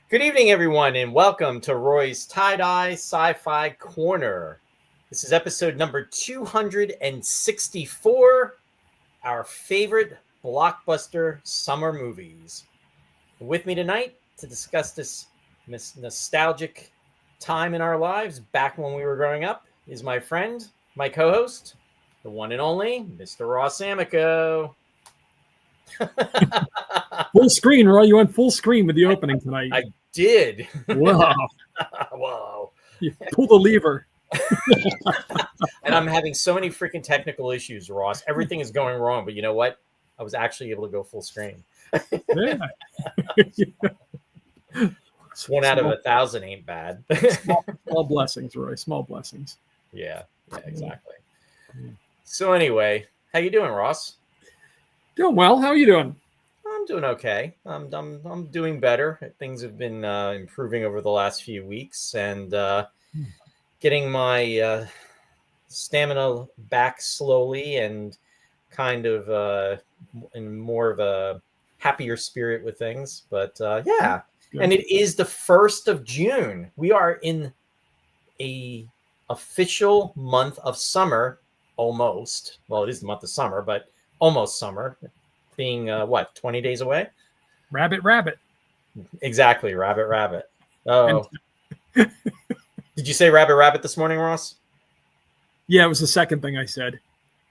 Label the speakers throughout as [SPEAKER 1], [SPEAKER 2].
[SPEAKER 1] Good evening, everyone, and welcome to Roy's Tie-Dye Sci-Fi Corner. This is episode number 264, our favorite Blockbuster Summer Movies. With me tonight to discuss this nostalgic time in our lives back when we were growing up is my friend, my co-host, the one and only Mr. Ross Amico.
[SPEAKER 2] Full screen, Roy. You went full screen with the opening tonight.
[SPEAKER 1] I did.
[SPEAKER 2] Wow.
[SPEAKER 1] Whoa.
[SPEAKER 2] You pull the lever.
[SPEAKER 1] And I'm having so many freaking technical issues, Ross. Everything is going wrong, but you know what? I was actually able to go full screen.
[SPEAKER 2] Yeah.
[SPEAKER 1] One out of 1,000 ain't bad.
[SPEAKER 2] Small blessings, Roy. Small blessings.
[SPEAKER 1] Yeah, exactly. So anyway, how you doing, Ross?
[SPEAKER 2] Doing well. How are you doing?
[SPEAKER 1] I'm doing okay. I'm doing better. Things have been improving over the last few weeks, and getting my stamina back slowly, and kind of in more of a happier spirit with things. But yeah,
[SPEAKER 2] Good.
[SPEAKER 1] And it is the 1st of June. We are in a official month of summer, almost. Well, it is the month of summer, but almost summer. Being 20 days away?
[SPEAKER 2] Rabbit.
[SPEAKER 1] Exactly, rabbit. Oh. Did you say rabbit this morning, Ross?
[SPEAKER 2] Yeah, it was the second thing I said.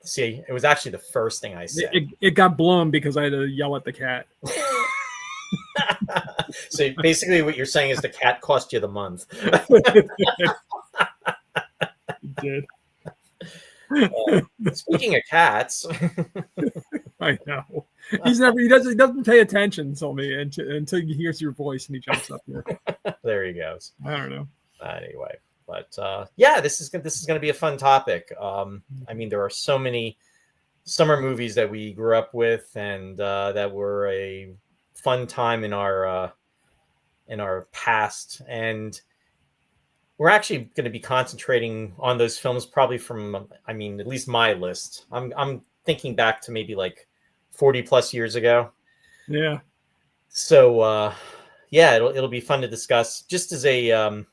[SPEAKER 1] See, it was actually the first thing I said.
[SPEAKER 2] It got blown because I had to yell at the cat.
[SPEAKER 1] So basically what you're saying is the cat cost you the month.
[SPEAKER 2] It did.
[SPEAKER 1] Speaking of cats,
[SPEAKER 2] I know. He doesn't pay attention until he hears your voice and he jumps up here.
[SPEAKER 1] There he goes.
[SPEAKER 2] I don't know.
[SPEAKER 1] Anyway, but yeah, this is going to be a fun topic. I mean, there are so many summer movies that we grew up with, and that were a fun time in our past, and we're actually going to be concentrating on those films probably from, I mean, at least my list. I'm thinking back to maybe like 40 plus years ago.
[SPEAKER 2] Yeah.
[SPEAKER 1] So yeah, it'll be fun to discuss. Just as a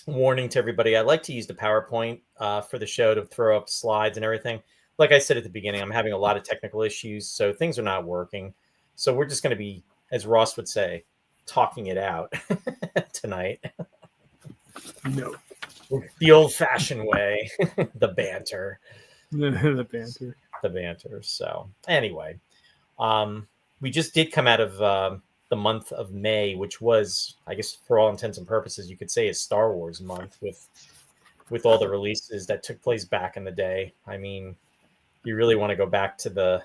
[SPEAKER 1] warning to everybody, I like to use the PowerPoint for the show to throw up slides and everything. Like I said at the beginning, I'm having a lot of technical issues, so things are not working. So we're just going to be, as Ross would say, talking it out tonight.
[SPEAKER 2] No.
[SPEAKER 1] The old-fashioned way. The banter.
[SPEAKER 2] The banter.
[SPEAKER 1] The banter. So anyway, we just did come out of the month of May, which was, I guess, for all intents and purposes, you could say, a Star Wars month with all the releases that took place back in the day. I mean, you really want to go back to the,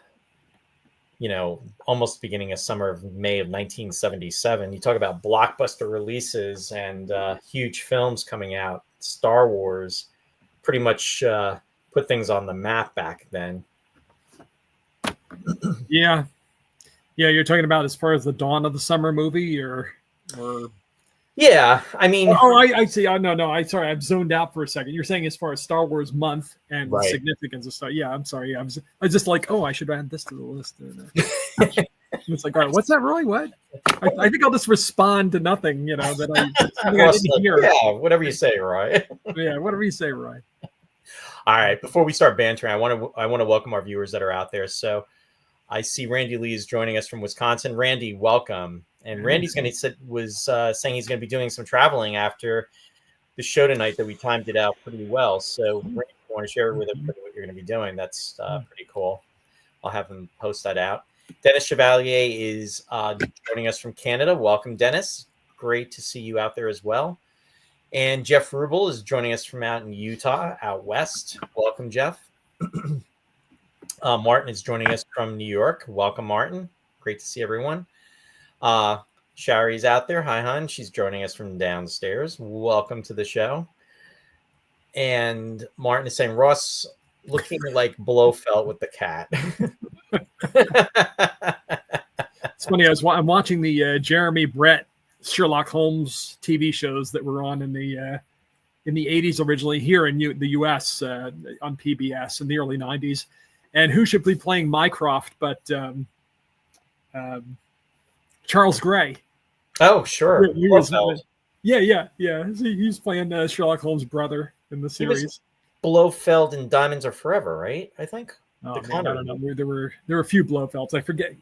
[SPEAKER 1] almost beginning of summer of May of 1977. You talk about blockbuster releases and huge films coming out. Star Wars pretty much put things on the map back then.
[SPEAKER 2] Yeah. You're talking about as far as the dawn of the summer movie, or
[SPEAKER 1] yeah, I mean,
[SPEAKER 2] I see. Oh, no, sorry, I've zoned out for a second. You're saying as far as Star Wars month and
[SPEAKER 1] right.
[SPEAKER 2] The significance of Star. Yeah, I'm sorry. I was just like, I should add this to the list. It's like, all right, what's that, Roy? What? I think I'll just respond to nothing. That I didn't hear.
[SPEAKER 1] Yeah, whatever you say, Roy.
[SPEAKER 2] Yeah, whatever you say, Roy.
[SPEAKER 1] All right, before we start bantering, I want to welcome our viewers that are out there. So I see Randy Lee is joining us from Wisconsin. Randy, welcome. And Randy's saying he's going to be doing some traveling after the show tonight. That we timed it out pretty well. So Randy, if you want to share with everybody what you're going to be doing, that's pretty cool. I'll have him post that out. Dennis Chevalier is joining us from Canada. Welcome, Dennis. Great to see you out there as well. And Jeff Rubel is joining us from out in Utah, out west. Welcome, Jeff. Martin is joining us from New York. Welcome, Martin. Great to see everyone. Shari's out there. Hi, hon. She's joining us from downstairs. Welcome to the show. And Martin is saying, Ross looking like Blofeld with the cat.
[SPEAKER 2] It's funny. I'm watching the Jeremy Brett Sherlock Holmes TV shows that were on in the 80s originally here in the US on PBS in the early 90s. And who should be playing Mycroft but Charles Gray.
[SPEAKER 1] Oh, sure. Blofeld.
[SPEAKER 2] Yeah. He's playing Sherlock Holmes' brother in the series.
[SPEAKER 1] Blofeld in Diamonds Are Forever, right? I think.
[SPEAKER 2] Oh man, I don't know. There were a few Blofelds. I forget.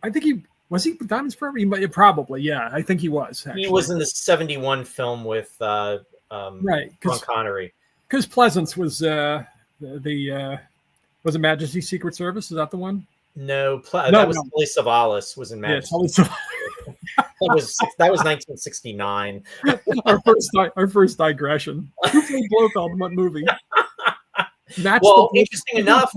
[SPEAKER 2] I think he was he Diamonds Forever. He might, probably, yeah. I think he was. Actually.
[SPEAKER 1] He was in the '71 film with
[SPEAKER 2] right,
[SPEAKER 1] Sean Connery.
[SPEAKER 2] Because Pleasance was was it Majesty's Secret Service? Is that the one?
[SPEAKER 1] No, that was Telly Savalas was in Majesty's.
[SPEAKER 2] Yeah,
[SPEAKER 1] that was 1969.
[SPEAKER 2] our first digression. Who played Blofeld in what movie?
[SPEAKER 1] Interesting enough,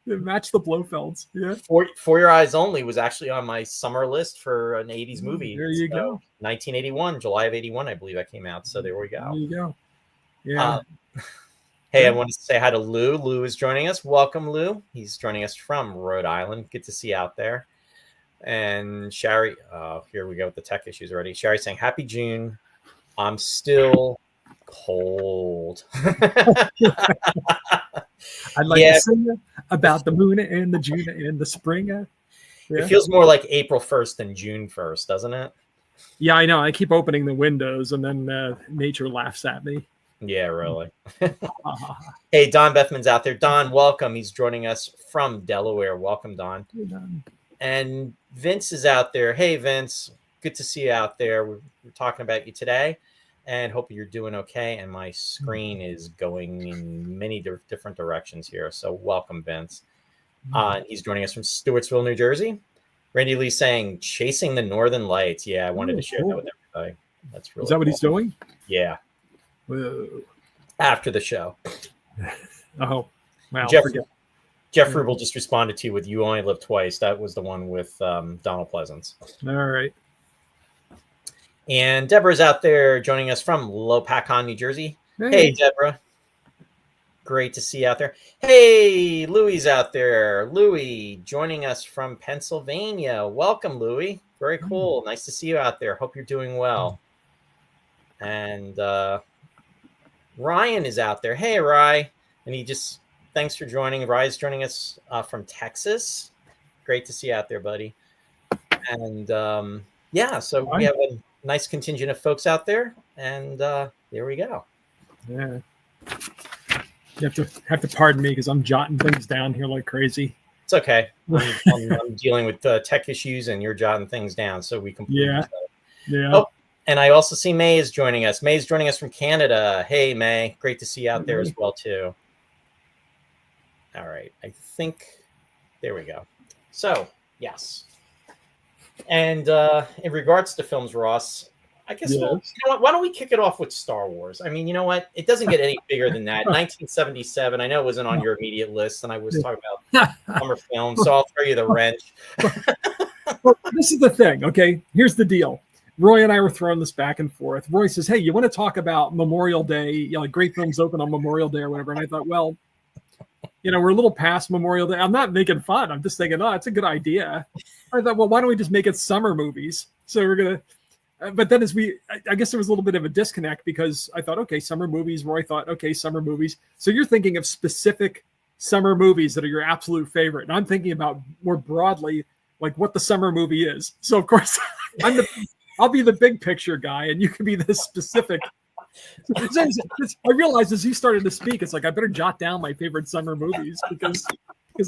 [SPEAKER 2] match the Blofelds. Yeah.
[SPEAKER 1] For Your Eyes Only was actually on my summer list for an 80s movie.
[SPEAKER 2] There you go.
[SPEAKER 1] 1981, July of 81, I believe that came out. So there we go.
[SPEAKER 2] There you go. Yeah.
[SPEAKER 1] Hey, I want to say hi to Lou. Lou is joining us. Welcome, Lou. He's joining us from Rhode Island. Good to see you out there. And Shari, here we go with the tech issues already. Shari saying, Happy June. I'm still cold.
[SPEAKER 2] I'd like to sing about the moon and the June and the spring. Yeah.
[SPEAKER 1] It feels more like April 1st than June 1st, doesn't it?
[SPEAKER 2] Yeah, I know. I keep opening the windows and then nature laughs at me.
[SPEAKER 1] Yeah, really. Hey, Don Bethman's out there. Don, welcome. He's joining us from Delaware. Welcome, Don.
[SPEAKER 2] Hey, Don.
[SPEAKER 1] And Vince is out there. Hey, Vince. Good to see you out there. We're talking about you today and hope you're doing okay. And my screen is going in many different directions here. So welcome, Vince. He's joining us from Stewartsville, New Jersey. Randy Lee saying, Chasing the Northern Lights. Yeah, I wanted to share that with everybody. That's really
[SPEAKER 2] Is that
[SPEAKER 1] cool.
[SPEAKER 2] what he's doing?
[SPEAKER 1] Yeah.
[SPEAKER 2] Whoa.
[SPEAKER 1] After the show.
[SPEAKER 2] Oh, wow.
[SPEAKER 1] Jeff Rubel just responded to you with You Only Live Twice. That was the one with Donald Pleasance.
[SPEAKER 2] All right.
[SPEAKER 1] And Deborah's out there joining us from Lopakon, New Jersey. Hey, Deborah. Great to see you out there. Hey, Louie's out there. Louie joining us from Pennsylvania. Welcome, Louie. Very cool. Nice to see you out there. Hope you're doing well. And Ryan is out there. Hey, Rye. And he just, thanks for joining. Rye's joining us from Texas. Great to see you out there, buddy. And so we have a nice contingent of folks out there. And there we go.
[SPEAKER 2] Yeah. You have to pardon me because I'm jotting things down here like crazy.
[SPEAKER 1] It's okay. I'm dealing with tech issues and you're jotting things down. So we completely.
[SPEAKER 2] Yeah.
[SPEAKER 1] Oh, and I also see May is joining us. May is joining us from Canada. Hey, May. Great to see you out there as well, too. All right. I think there we go. So, yes. And in regards to films, Ross, I guess you know what, why don't we kick it off with Star Wars? I mean, you know what? It doesn't get any bigger than that. 1977. I know it wasn't on your immediate list, and I was talking about summer films, so I'll throw you the wrench.
[SPEAKER 2] Well, this is the thing, okay? Here's the deal. Roy and I were throwing this back and forth. Roy says, hey, you want to talk about Memorial Day? You know, like great films open on Memorial Day or whatever. And I thought, well, you know, we're a little past Memorial Day. I'm not making fun. I'm just thinking, oh, it's a good idea. I thought, well, why don't we just make it summer movies? So we're going to. But then I guess there was a little bit of a disconnect because I thought, okay, summer movies. Roy thought, okay, summer movies. So you're thinking of specific summer movies that are your absolute favorite. And I'm thinking about more broadly, like what the summer movie is. So of course, I'll be the big picture guy and you can be the specific. I realized as he started to speak, it's like, I better jot down my favorite summer movies because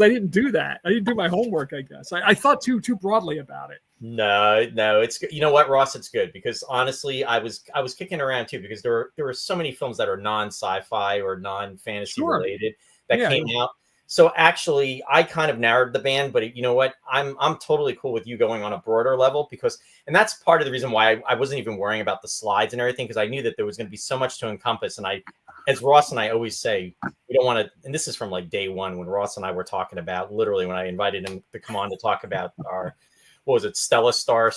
[SPEAKER 2] I didn't do that. I didn't do my homework, I guess. I thought too broadly about it.
[SPEAKER 1] No, it's good. You know what, Ross? It's good because honestly, I was kicking around too because there were so many films that are non-sci-fi or non-fantasy related that came out. So actually, I kind of narrowed the band, but you know what? I'm totally cool with you going on a broader level and that's part of the reason why I wasn't even worrying about the slides and everything because I knew that there was going to be so much to encompass. And as Ross and I always say, we don't want to. And this is from like day one when Ross and I were talking about literally when I invited him to come on to talk about our. What was it? Stella Star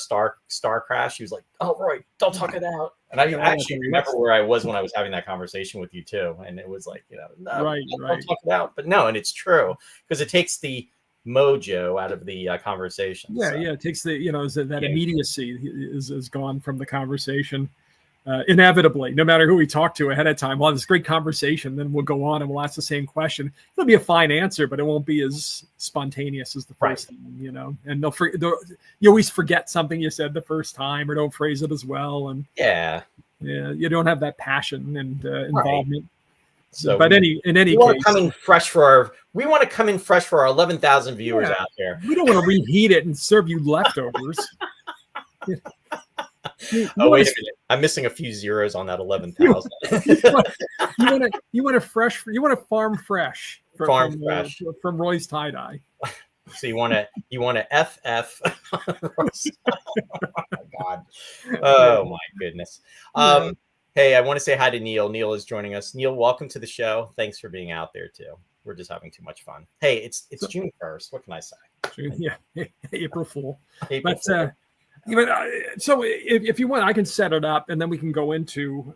[SPEAKER 1] Crash. He was like, "Oh, Roy, don't talk it out." And I actually remember where I was when I was having that conversation with you too. And it was like, no, don't talk it out. But no, and it's true because it takes the mojo out of the conversation.
[SPEAKER 2] Yeah, it takes the that immediacy is gone from the conversation. inevitably, no matter who we talk to ahead of time, we'll have this great conversation. Then we'll go on and we'll ask the same question. It'll be a fine answer, but it won't be as spontaneous as the first time, And you always forget something you said the first time, or don't phrase it as well, and you don't have that passion and involvement.
[SPEAKER 1] So,
[SPEAKER 2] but in any
[SPEAKER 1] we want to come in fresh for our 11,000 viewers out there.
[SPEAKER 2] We don't want to reheat it and serve you leftovers.
[SPEAKER 1] Wait a minute! I'm missing a few zeros on that 11,000.
[SPEAKER 2] You want a farm fresh from Roy's Tie-Dye.
[SPEAKER 1] So you want to FF? Oh my God! Oh my goodness! Hey, I want to say hi to Neil. Neil is joining us. Neil, welcome to the show. Thanks for being out there too. We're just having too much fun. Hey, it's June 1st. What can I say?
[SPEAKER 2] April Fool. So if you want, I can set it up, and then we can go into.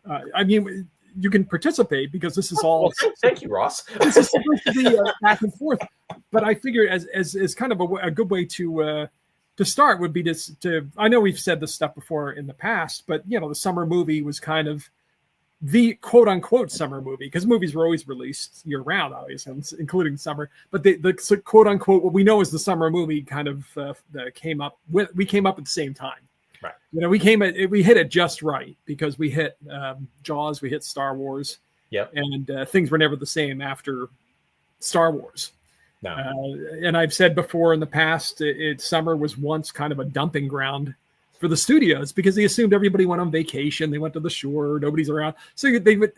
[SPEAKER 2] You can participate because this is all.
[SPEAKER 1] Well, thank you, Ross.
[SPEAKER 2] This is supposed to be back and forth, but I figured as kind of a good way to start would be to. I know we've said this stuff before in the past, but the summer movie was kind of the quote unquote summer movie, because movies were always released year round, obviously, including summer. But the quote unquote what we know as the summer movie kind of came up at the same time. Right. We hit it just right because we hit Jaws, we hit Star Wars.
[SPEAKER 1] Yep.
[SPEAKER 2] And things were never the same after Star Wars.
[SPEAKER 1] No.
[SPEAKER 2] And I've said before in the past, summer was once kind of a dumping ground for the studios because they assumed everybody went on vacation. They went to the shore. Nobody's around. So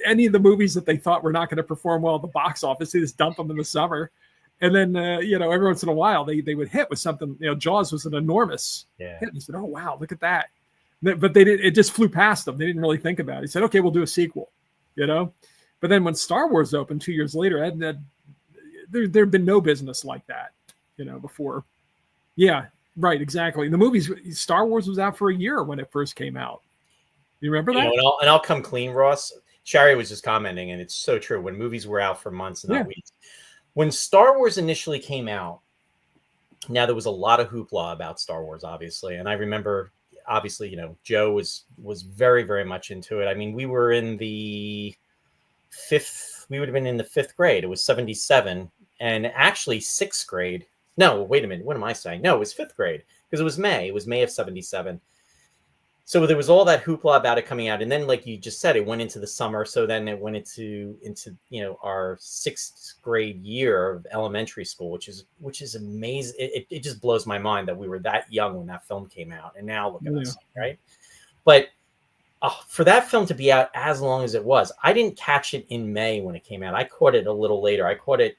[SPEAKER 2] any of the movies that they thought were not going to perform well at the box office, they just dump them in the summer. And then, every once in a while they would hit with something. Jaws was an enormous hit. And he said, "Oh, wow, look at that." But it just flew past them. They didn't really think about it. He said, "Okay, we'll do a sequel," But then when Star Wars opened 2 years later, there'd been no business like that, before. Yeah, right, exactly. The movies, Star Wars was out for a year when it first came out. You remember that?
[SPEAKER 1] And I'll come clean, Ross. Shari was just commenting, and it's so true. When movies were out for months and not weeks. When Star Wars initially came out, now there was a lot of hoopla about Star Wars, obviously. And I remember, obviously, Joe was very, very much into it. I mean, we were in the we would have been in the 5th grade. It was 1977. And actually 6th grade. No, wait a minute. What am I saying? No, it was 5th grade because it was May. It was May of 1977. So there was all that hoopla about it coming out. And then, like you just said, it went into the summer. So then it went into our 6th grade year of elementary school, which is amazing. It just blows my mind that we were that young when that film came out. And now look at us, right? But for that film to be out as long as it was, I didn't catch it in May when it came out. I caught it a little later. I caught it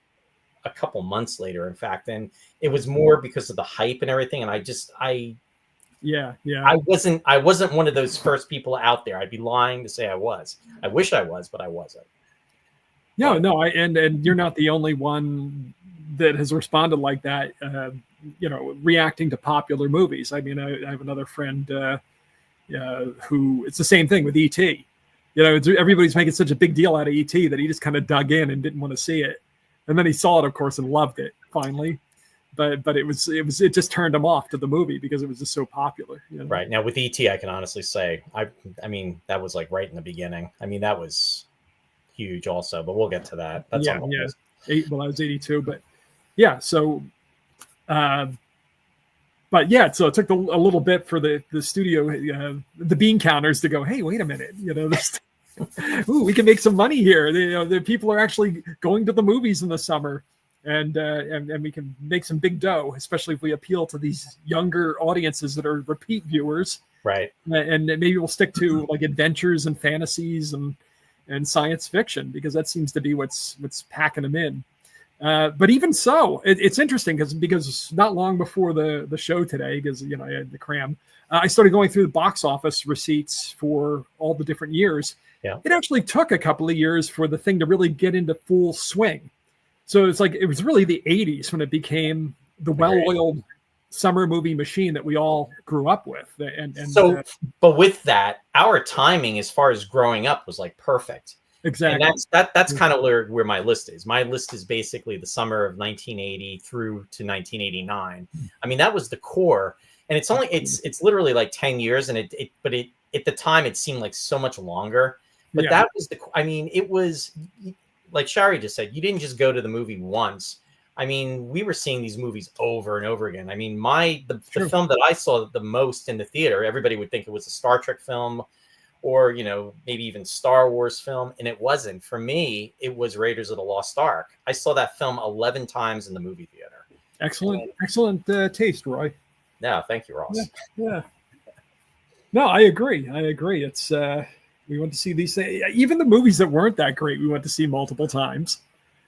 [SPEAKER 1] a couple months later, in fact. And it was more because of the hype and everything. And I wasn't one of those first people out there. I'd be lying to say I was. I wish I was, but I wasn't.
[SPEAKER 2] No, and you're not the only one that has responded like that. Reacting to popular movies. I mean, I have another friend who it's the same thing with E.T. Everybody's making such a big deal out of E.T. that he just kind of dug in and didn't want to see it, and then he saw it, of course, and loved it finally. But it just turned him off to the movie because it was just so popular.
[SPEAKER 1] Right. Now with E.T., I can honestly say, I mean, that was like right in the beginning. I mean, that was huge also, but we'll get to that. That's
[SPEAKER 2] I was 82, but yeah. So, so it took a little bit for the studio, the bean counters to go, hey, wait a minute, we can make some money here. The people are actually going to the movies in the summer. And we can make some big dough, especially if we appeal to these younger audiences that are repeat viewers.
[SPEAKER 1] Right.
[SPEAKER 2] And maybe we'll stick to like adventures and fantasies and science fiction, because that seems to be what's packing them in. But even so, it's interesting because not long before the show today, because I had the cram, I started going through the box office receipts for all the different years.
[SPEAKER 1] Yeah.
[SPEAKER 2] It actually took a couple of years for the thing to really get into full swing. So it's like it was really the 80s when it became the well-oiled summer movie machine that we all grew up with.
[SPEAKER 1] But with that, our timing as far as growing up was like perfect.
[SPEAKER 2] Exactly.
[SPEAKER 1] And that's kind of where my list is. My list is basically the summer of 1980 through to 1989. I mean, that was the core. And it's literally like 10 years, and at the time it seemed like so much longer. But
[SPEAKER 2] Yeah.
[SPEAKER 1] that was it was like Shari just said, you didn't just go to the movie once. I mean, we were seeing these movies over and over again. I mean, the film that I saw the most in the theater, everybody would think it was a Star Trek film or, maybe even Star Wars film. And it wasn't. For me, it was Raiders of the Lost Ark. I saw that film 11 times in the movie theater.
[SPEAKER 2] Excellent taste, Roy.
[SPEAKER 1] Yeah, thank you, Ross.
[SPEAKER 2] Yeah. No, I agree. It's we went to see these things. Even the movies that weren't that great, we went to see multiple times.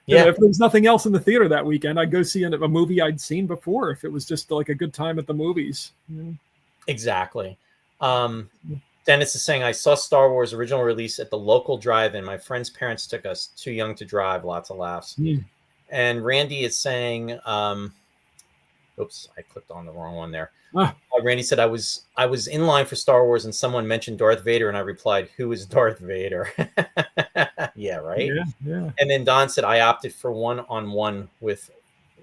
[SPEAKER 1] Yeah.
[SPEAKER 2] If there was nothing else in the theater that weekend, I'd go see a movie I'd seen before if it was just like a good time at the movies.
[SPEAKER 1] Exactly. Dennis is saying, I saw Star Wars original release at the local drive-in. My friend's parents took us. Too young to drive. Lots of laughs. And Randy is saying, oops, I clicked on the wrong one there. Randy said, I was in line for Star Wars and someone mentioned Darth Vader and I replied, who is Darth Vader? Yeah, right?
[SPEAKER 2] Yeah.
[SPEAKER 1] And then Don said, I opted for one-on-one with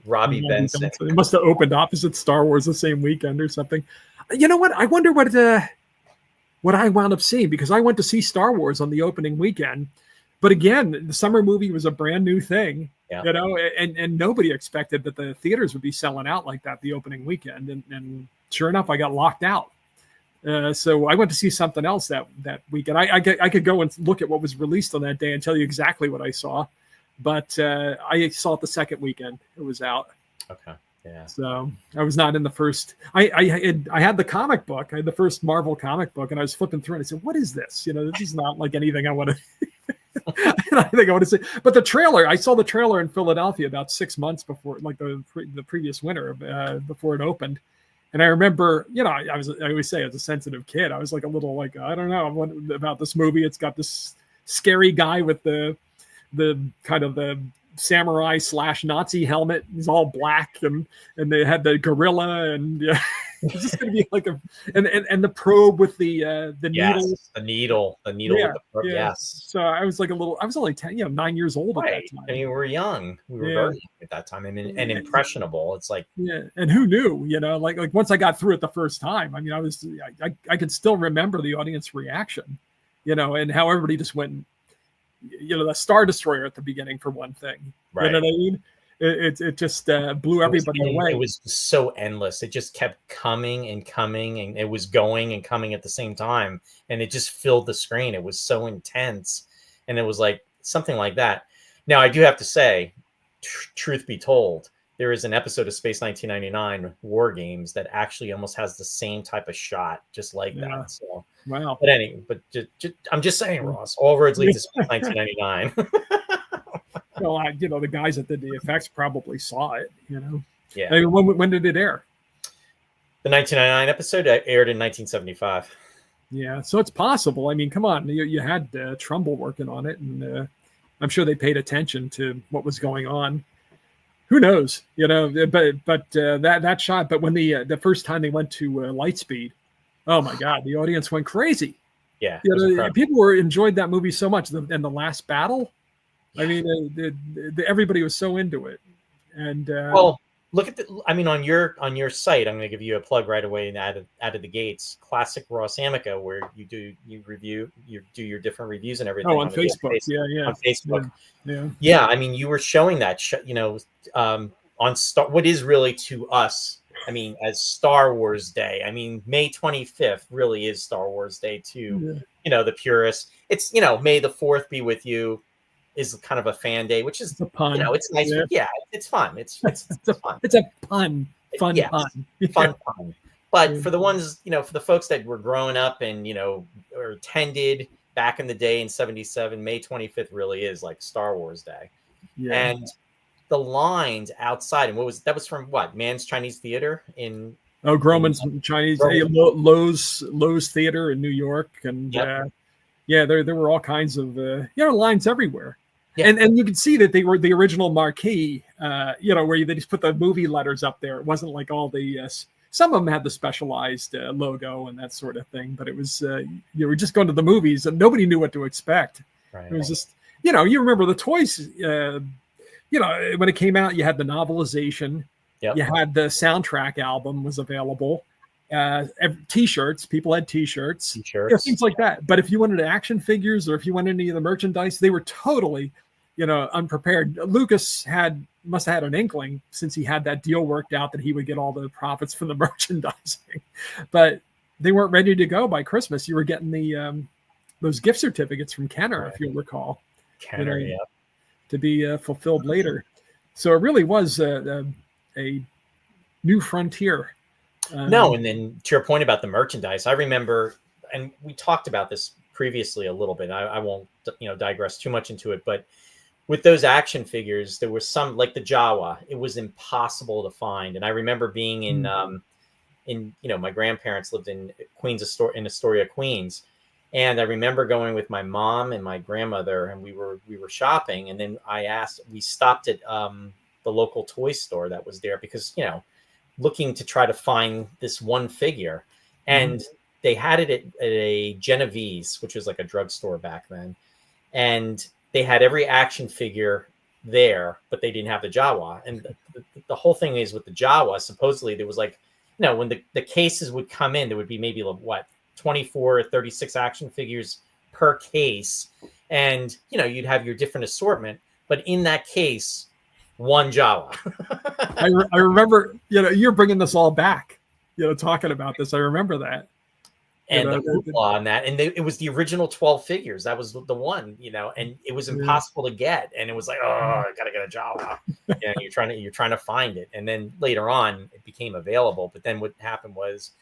[SPEAKER 1] Robbie Benson.
[SPEAKER 2] They must have opened opposite Star Wars the same weekend or something. You know what? I wonder what I wound up seeing, because I went to see Star Wars on the opening weekend. But again, the summer movie was a brand new thing, and nobody expected that the theaters would be selling out like that the opening weekend. And sure enough, I got locked out. So I went to see something else that weekend. I could go and look at what was released on that day and tell you exactly what I saw. But I saw it the second weekend it was out.
[SPEAKER 1] Okay. Yeah.
[SPEAKER 2] So I was not in the first. I had the comic book. I had the first Marvel comic book, and I was flipping through, and I said, "What is this? This is not like anything I want to." I think I want to say, but the trailer. I saw the trailer in Philadelphia about 6 months before, like the previous winter, before it opened. And I remember, I always say as a sensitive kid, I was like a little like, I don't know about this movie. It's got this scary guy with the kind of the samurai / Nazi helmet. He's all black and they had the gorilla and it's just going to be like and the probe with the needle.
[SPEAKER 1] Yes.
[SPEAKER 2] So I was like I was only 10, 9 years old at that time.
[SPEAKER 1] And we were young. We were very young at that time and impressionable. It's like,
[SPEAKER 2] and who knew, like once I got through it the first time, I mean, I could still remember the audience reaction, and how everybody just went, the Star Destroyer at the beginning for one thing,
[SPEAKER 1] right.
[SPEAKER 2] You know what I mean? It just blew everybody away.
[SPEAKER 1] It was so endless. It just kept coming and coming, and it was going and coming at the same time, and it just filled the screen. It was so intense, and it was like something like that. Now, I do have to say, truth be told, there is an episode of Space 1999 War Games that actually almost has the same type of shot, just like that. So,
[SPEAKER 2] wow.
[SPEAKER 1] But anyway, I'm just saying, Ross, all roads lead to Space 1999.
[SPEAKER 2] Well, the guys that did the effects probably saw it,
[SPEAKER 1] Yeah.
[SPEAKER 2] I mean, when did it air?
[SPEAKER 1] The 1999 episode aired in 1975.
[SPEAKER 2] Yeah, so it's possible. I mean, come on, you had Trumbull working on it, and I'm sure they paid attention to what was going on. Who knows, but that shot. But when the first time they went to Lightspeed, oh my God, the audience went crazy.
[SPEAKER 1] Yeah,
[SPEAKER 2] people enjoyed that movie so much. And the last battle. I mean, everybody was so into it, and
[SPEAKER 1] well, look at on your site. I'm going to give you a plug right away out of the gates. Classic Ross Amica, where you do your different reviews and everything.
[SPEAKER 2] Oh, on Facebook,
[SPEAKER 1] on Facebook,
[SPEAKER 2] yeah.
[SPEAKER 1] I mean, you were showing that, on what is really to us. I mean, as Star Wars Day. I mean, May 25th really is Star Wars Day too. Yeah. The purists. It's May the 4th be with you. Is kind of a fan day, which is
[SPEAKER 2] a pun.
[SPEAKER 1] It's nice. Yeah, it's fun. It's fun.
[SPEAKER 2] It's a pun. Fun pun.
[SPEAKER 1] Fun pun. But for the ones, for the folks that were growing up and or attended back in the day in '77, May 25th really is like Star Wars Day. Yeah. And the lines outside, and that was from what? Mann's Chinese Theater in
[SPEAKER 2] Groman's Chinese Lowe's Theater in New York, and there were all kinds of lines everywhere. Yeah. And you could see that they were the original marquee, where they just put the movie letters up there. It wasn't like all the some of them had the specialized logo and that sort of thing, but it was you were just going to the movies and nobody knew what to expect. Right. It was just you remember the toys. When it came out, you had the novelization. Yep. You had the soundtrack album was available. T-shirts. People had T-shirts,
[SPEAKER 1] T-shirts,
[SPEAKER 2] things like that. But if you wanted action figures or if you wanted any of the merchandise, they were totally, unprepared. Lucas must have had an inkling, since he had that deal worked out, that he would get all the profits from the merchandising. But they weren't ready to go by Christmas. You were getting the those gift certificates from Kenner, if you'll recall,
[SPEAKER 1] Kenner, yeah,
[SPEAKER 2] to be fulfilled later. So it really was a new frontier.
[SPEAKER 1] No, and then to your point about the merchandise, I remember, and we talked about this previously a little bit. I won't, digress too much into it, but with those action figures, there was some, like the Jawa. It was impossible to find, and I remember being in my grandparents lived in Astoria, Queens, and I remember going with my mom and my grandmother, and we were shopping, and then we stopped at the local toy store that was there, because looking to try to find this one figure, and they had it at a Genovese, which was like a drugstore back then, and they had every action figure there, but they didn't have the Jawa. And the whole thing is, with the Jawa, supposedly there was like, when the cases would come in, there would be maybe 24 or 36 action figures per case, and you'd have your different assortment, but in that case, one Jawa.
[SPEAKER 2] I remember, you're bringing this all back, talking about this. I remember that.
[SPEAKER 1] And the hoopla on that. And it was the original 12 figures. That was the one, and it was impossible to get. And it was like, oh, I got to get a Jawa. You're trying to find it. And then later on, it became available. But then what happened was,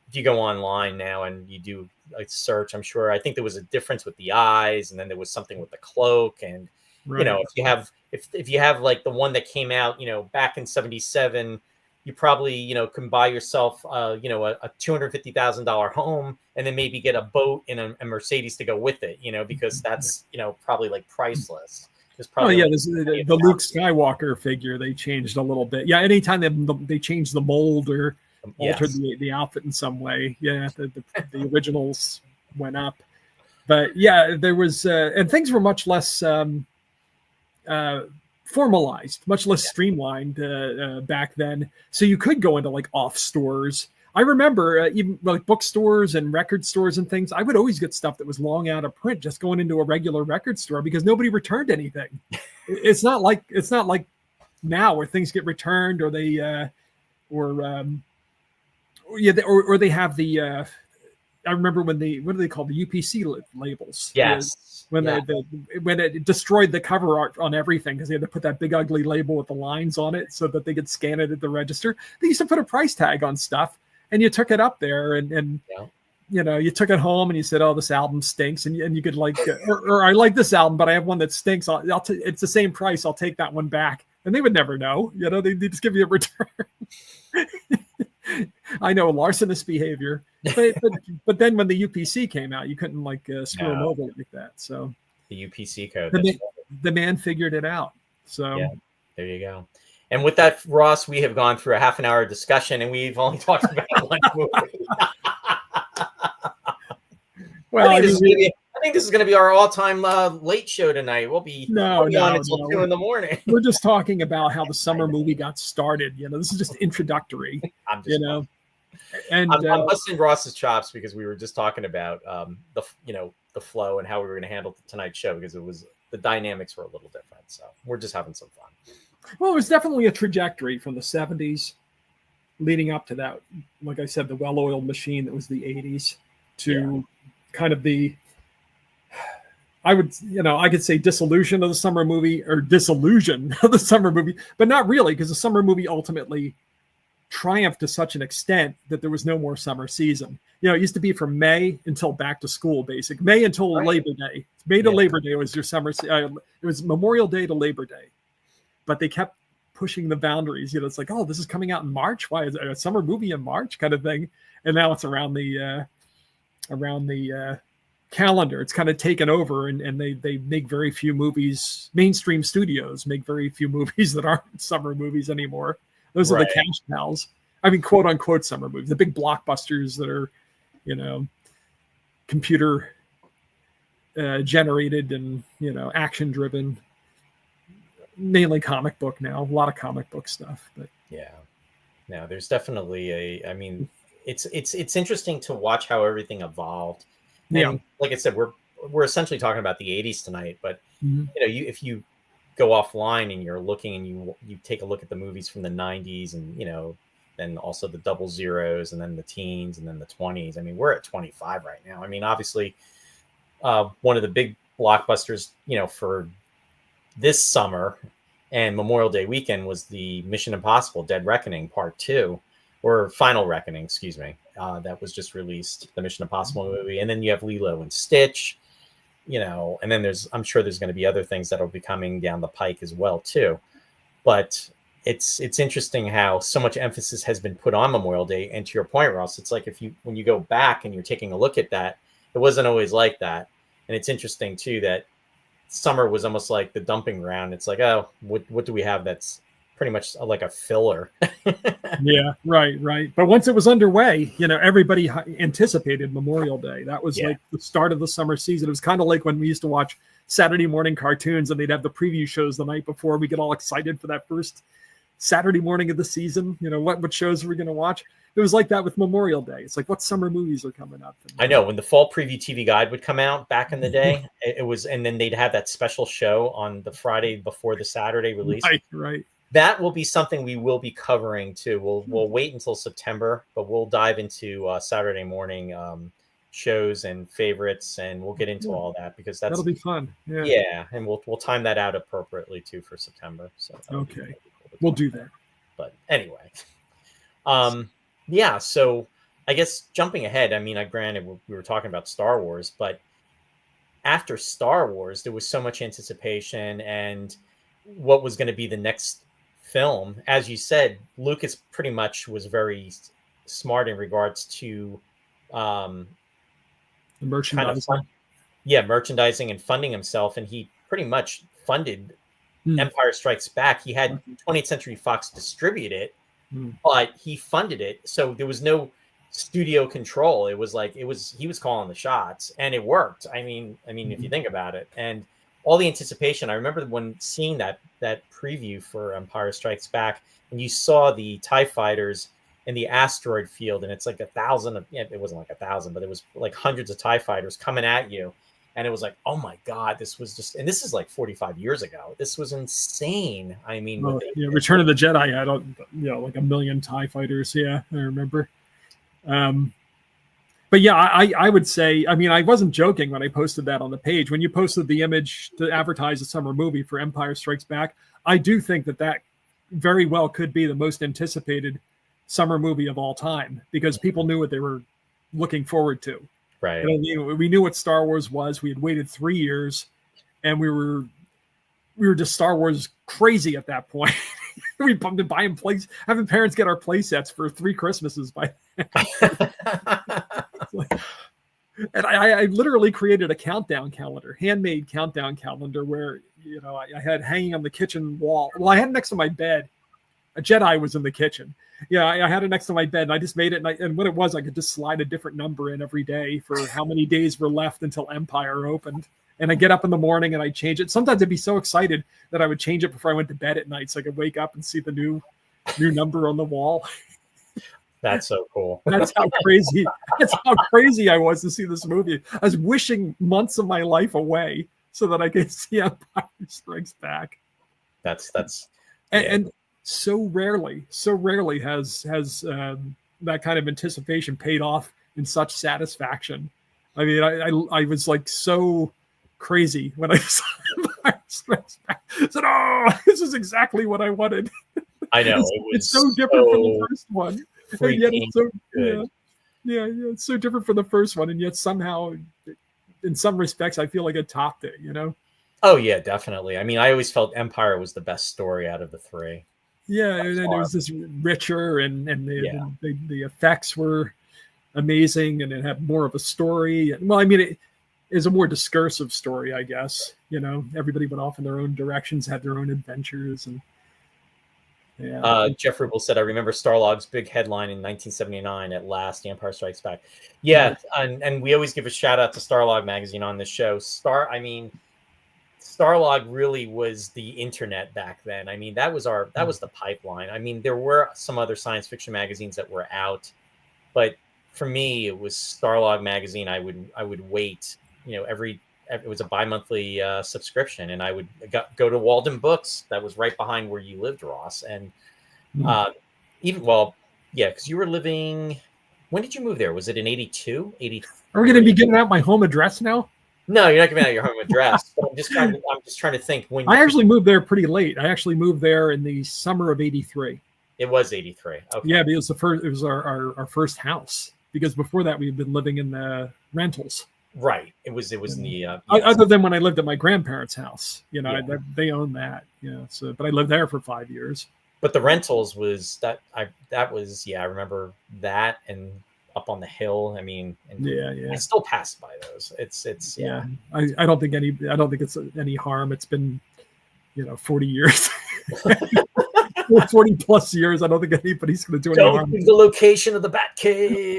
[SPEAKER 1] if you go online now and you do a search, I think there was a difference with the eyes, and then there was something with the cloak. And, if you have like the one that came out, back in 77, you probably, can buy yourself, a $250,000 home, and then maybe get a boat and a Mercedes to go with it, because that's, probably like priceless.
[SPEAKER 2] The Luke Skywalker figure, they changed a little bit. Yeah, anytime they changed the mold or altered the outfit in some way, the originals went up. But yeah, there was, and things were much less formalized, much less streamlined back then. So you could go into like off stores. I remember even like bookstores and record stores and things. I would always get stuff that was long out of print just going into a regular record store, because nobody returned anything. It's not like now where things get returned, or they or they have the. I remember when what do they call the UPC labels?
[SPEAKER 1] Yes.
[SPEAKER 2] When it destroyed the cover art on everything, because they had to put that big ugly label with the lines on it so that they could scan it at the register. They used to put a price tag on stuff, and you took it up there, and you took it home and you said, "Oh, this album stinks," and you could like, or I like this album, but I have one that stinks. It's the same price. I'll take that one back, and they would never know. They just give you a return. I know, larcenous behavior, but then when the UPC came out, you couldn't screw them over like that. So
[SPEAKER 1] the UPC code,
[SPEAKER 2] the man figured it out. So
[SPEAKER 1] there you go. And with that, Ross, we have gone through a half an hour discussion, and we've only talked about one movie. Well, I think this is going to be our all-time late show tonight. We'll be on until 2 a.m.
[SPEAKER 2] We're just talking about how the summer movie got started. This is just introductory.
[SPEAKER 1] I'm busting Ross's chops, because we were just talking about the flow and how we were going to handle tonight's show, because the dynamics were a little different. So we're just having some fun.
[SPEAKER 2] Well, it was definitely a trajectory from the 70s leading up to that. Like I said, the well-oiled machine that was the 80s to kind of the, I could say disillusion of the summer movie, or disillusion of the summer movie, but not really, because the summer movie ultimately triumphed to such an extent that there was no more summer season. It used to be from May until back to school, May until Labor Day. May to Labor Day was your summer. It was Memorial Day to Labor Day, but they kept pushing the boundaries. It's like, oh, this is coming out in March. Why is it a summer movie in March, kind of thing? And now it's around the calendar. It's kind of taken over, and they make very few movies. Mainstream studios make very few movies that aren't summer movies anymore. Those are the cash cows. I mean, quote unquote summer movies, the big blockbusters that are, computer generated and, action driven, mainly comic book now, a lot of comic book stuff. But
[SPEAKER 1] no, there's definitely it's interesting to watch how everything evolved.
[SPEAKER 2] Yeah.
[SPEAKER 1] And like I said, we're essentially talking about the 80s tonight, but
[SPEAKER 2] Mhm.
[SPEAKER 1] if you go offline and you're looking and you take a look at the movies from the 90s and then also the double zeros and then the teens and then the 20s. I mean, we're at 25 right now. I mean, obviously, one of the big blockbusters, for this summer and Memorial Day weekend was the Mission Impossible Dead Reckoning Part 2, or Final Reckoning, excuse me. That was just released, the Mission Impossible movie. And then you have Lilo and Stitch, and then I'm sure there's going to be other things that'll be coming down the pike as well too. But it's interesting how so much emphasis has been put on Memorial Day. And to your point, Ross, it's like when you go back and you're taking a look at that, it wasn't always like that. And it's interesting too that summer was almost like the dumping ground. It's like, oh, what do we have that's pretty much like a filler?
[SPEAKER 2] Yeah, right. But once it was underway, everybody anticipated Memorial Day. That was like the start of the summer season. It was kind of like when we used to watch Saturday morning cartoons and they'd have the preview shows the night before. We get all excited for that first Saturday morning of the season. What shows are we going to watch? It was like that with Memorial Day. It's like, what summer movies are coming up?
[SPEAKER 1] I know when the fall preview TV guide would come out back in the day, it was, and then they'd have that special show on the Friday before the Saturday release.
[SPEAKER 2] Right.
[SPEAKER 1] That will be something we will be covering too. We'll wait until September, but we'll dive into Saturday morning shows and favorites, and we'll get into all that because that'll
[SPEAKER 2] be fun.
[SPEAKER 1] Yeah, and we'll time that out appropriately too for September. So
[SPEAKER 2] okay, we'll do that.
[SPEAKER 1] But anyway, yeah. So I guess jumping ahead. I mean, granted we were talking about Star Wars, but after Star Wars, there was so much anticipation and what was going to be the next film. As you said, Lucas pretty much was very smart in regards to
[SPEAKER 2] the merchandising.
[SPEAKER 1] Merchandising and funding himself, and he pretty much funded Empire Strikes Back. He had 20th Century Fox distribute it, but he funded it, so there was no studio control. It was like he was calling the shots, and it worked. I mean, if you think about it, and all the anticipation. I remember when seeing that preview for Empire Strikes Back, and you saw the TIE fighters in the asteroid field, and it's like 1,000 of, it wasn't like 1,000, but it was like hundreds of TIE fighters coming at you. And it was like, oh my God, this was just, and this is like 45 years ago. This was insane. I mean,
[SPEAKER 2] Return of the Jedi had like 1 million TIE fighters. Yeah, I remember. But yeah, I would say, I mean, I wasn't joking when I posted that on the page. When you posted the image to advertise a summer movie for Empire Strikes Back, I do think that very well could be the most anticipated summer movie of all time because people knew what they were looking forward to.
[SPEAKER 1] Right.
[SPEAKER 2] We knew what Star Wars was. We had waited 3 years, and we were just Star Wars crazy at that point. We've been buying having parents get our play sets for 3 Christmases by and I literally created a countdown calendar, handmade countdown calendar where I had hanging on the kitchen wall. Well, I had it next to my bed. A Jedi was in the kitchen. Yeah, I had it next to my bed, and I just made it. And what it was, I could just slide a different number in every day for how many days were left until Empire opened. And I get up in the morning and I change it. Sometimes I'd be so excited that I would change it before I went to bed at night, so I could wake up and see the new number on the wall.
[SPEAKER 1] That's so cool.
[SPEAKER 2] That's how crazy I was to see this movie. I was wishing months of my life away so that I could see Empire Strikes Back.
[SPEAKER 1] That's
[SPEAKER 2] and so rarely has that kind of anticipation paid off in such satisfaction. I mean, I was like so crazy when I saw Empire Strikes Back. I said, "Oh, this is exactly what I wanted."
[SPEAKER 1] I know
[SPEAKER 2] it's so different from the first one, and yet it's so good. Yeah, it's so different from the first one, and yet somehow, in some respects, I feel like it topped it.
[SPEAKER 1] Oh yeah, definitely. I mean, I always felt Empire was the best story out of the 3.
[SPEAKER 2] Yeah, and it was just richer, and the effects were amazing, and it had more of a story. Well, I mean, it is a more discursive story, I guess. Everybody went off in their own directions, had their own adventures, and
[SPEAKER 1] Jeff Rubel said, "I remember Starlog's big headline in 1979. At last, The Empire Strikes Back." Yeah, and we always give a shout out to Starlog magazine on this show. Starlog really was the internet back then. I mean, that was the pipeline. I mean, there were some other science fiction magazines that were out, But for me, it was Starlog magazine. I would wait, it was a bi-monthly subscription, and I would go to Walden Books. That was right behind where you lived, Ross. And uh, even, well, yeah, because you were living, when did you move there? Was it in 82,
[SPEAKER 2] Are we going to
[SPEAKER 1] 83?
[SPEAKER 2] be giving out my home address now?
[SPEAKER 1] No, you're not giving out your home address. But I'm just trying to think when
[SPEAKER 2] I actually moved there pretty late. I actually moved there in the summer of '83.
[SPEAKER 1] it was 83. Okay.
[SPEAKER 2] Yeah, but it was the first. It was our first house, because before that we had been living in the rentals.
[SPEAKER 1] Right. It was in the yes.
[SPEAKER 2] Other than when I lived at my grandparents' house,
[SPEAKER 1] Yeah.
[SPEAKER 2] they owned that. So but I lived there for 5 years.
[SPEAKER 1] But the rentals was that was, yeah, I remember that, and up on the hill. I mean, and
[SPEAKER 2] Yeah.
[SPEAKER 1] I still pass by those. It's yeah.
[SPEAKER 2] I don't think it's any harm. It's been 40 years. 40 plus years. I don't think anybody's going to do any harm.
[SPEAKER 1] Don't give the location of the Bat Cave,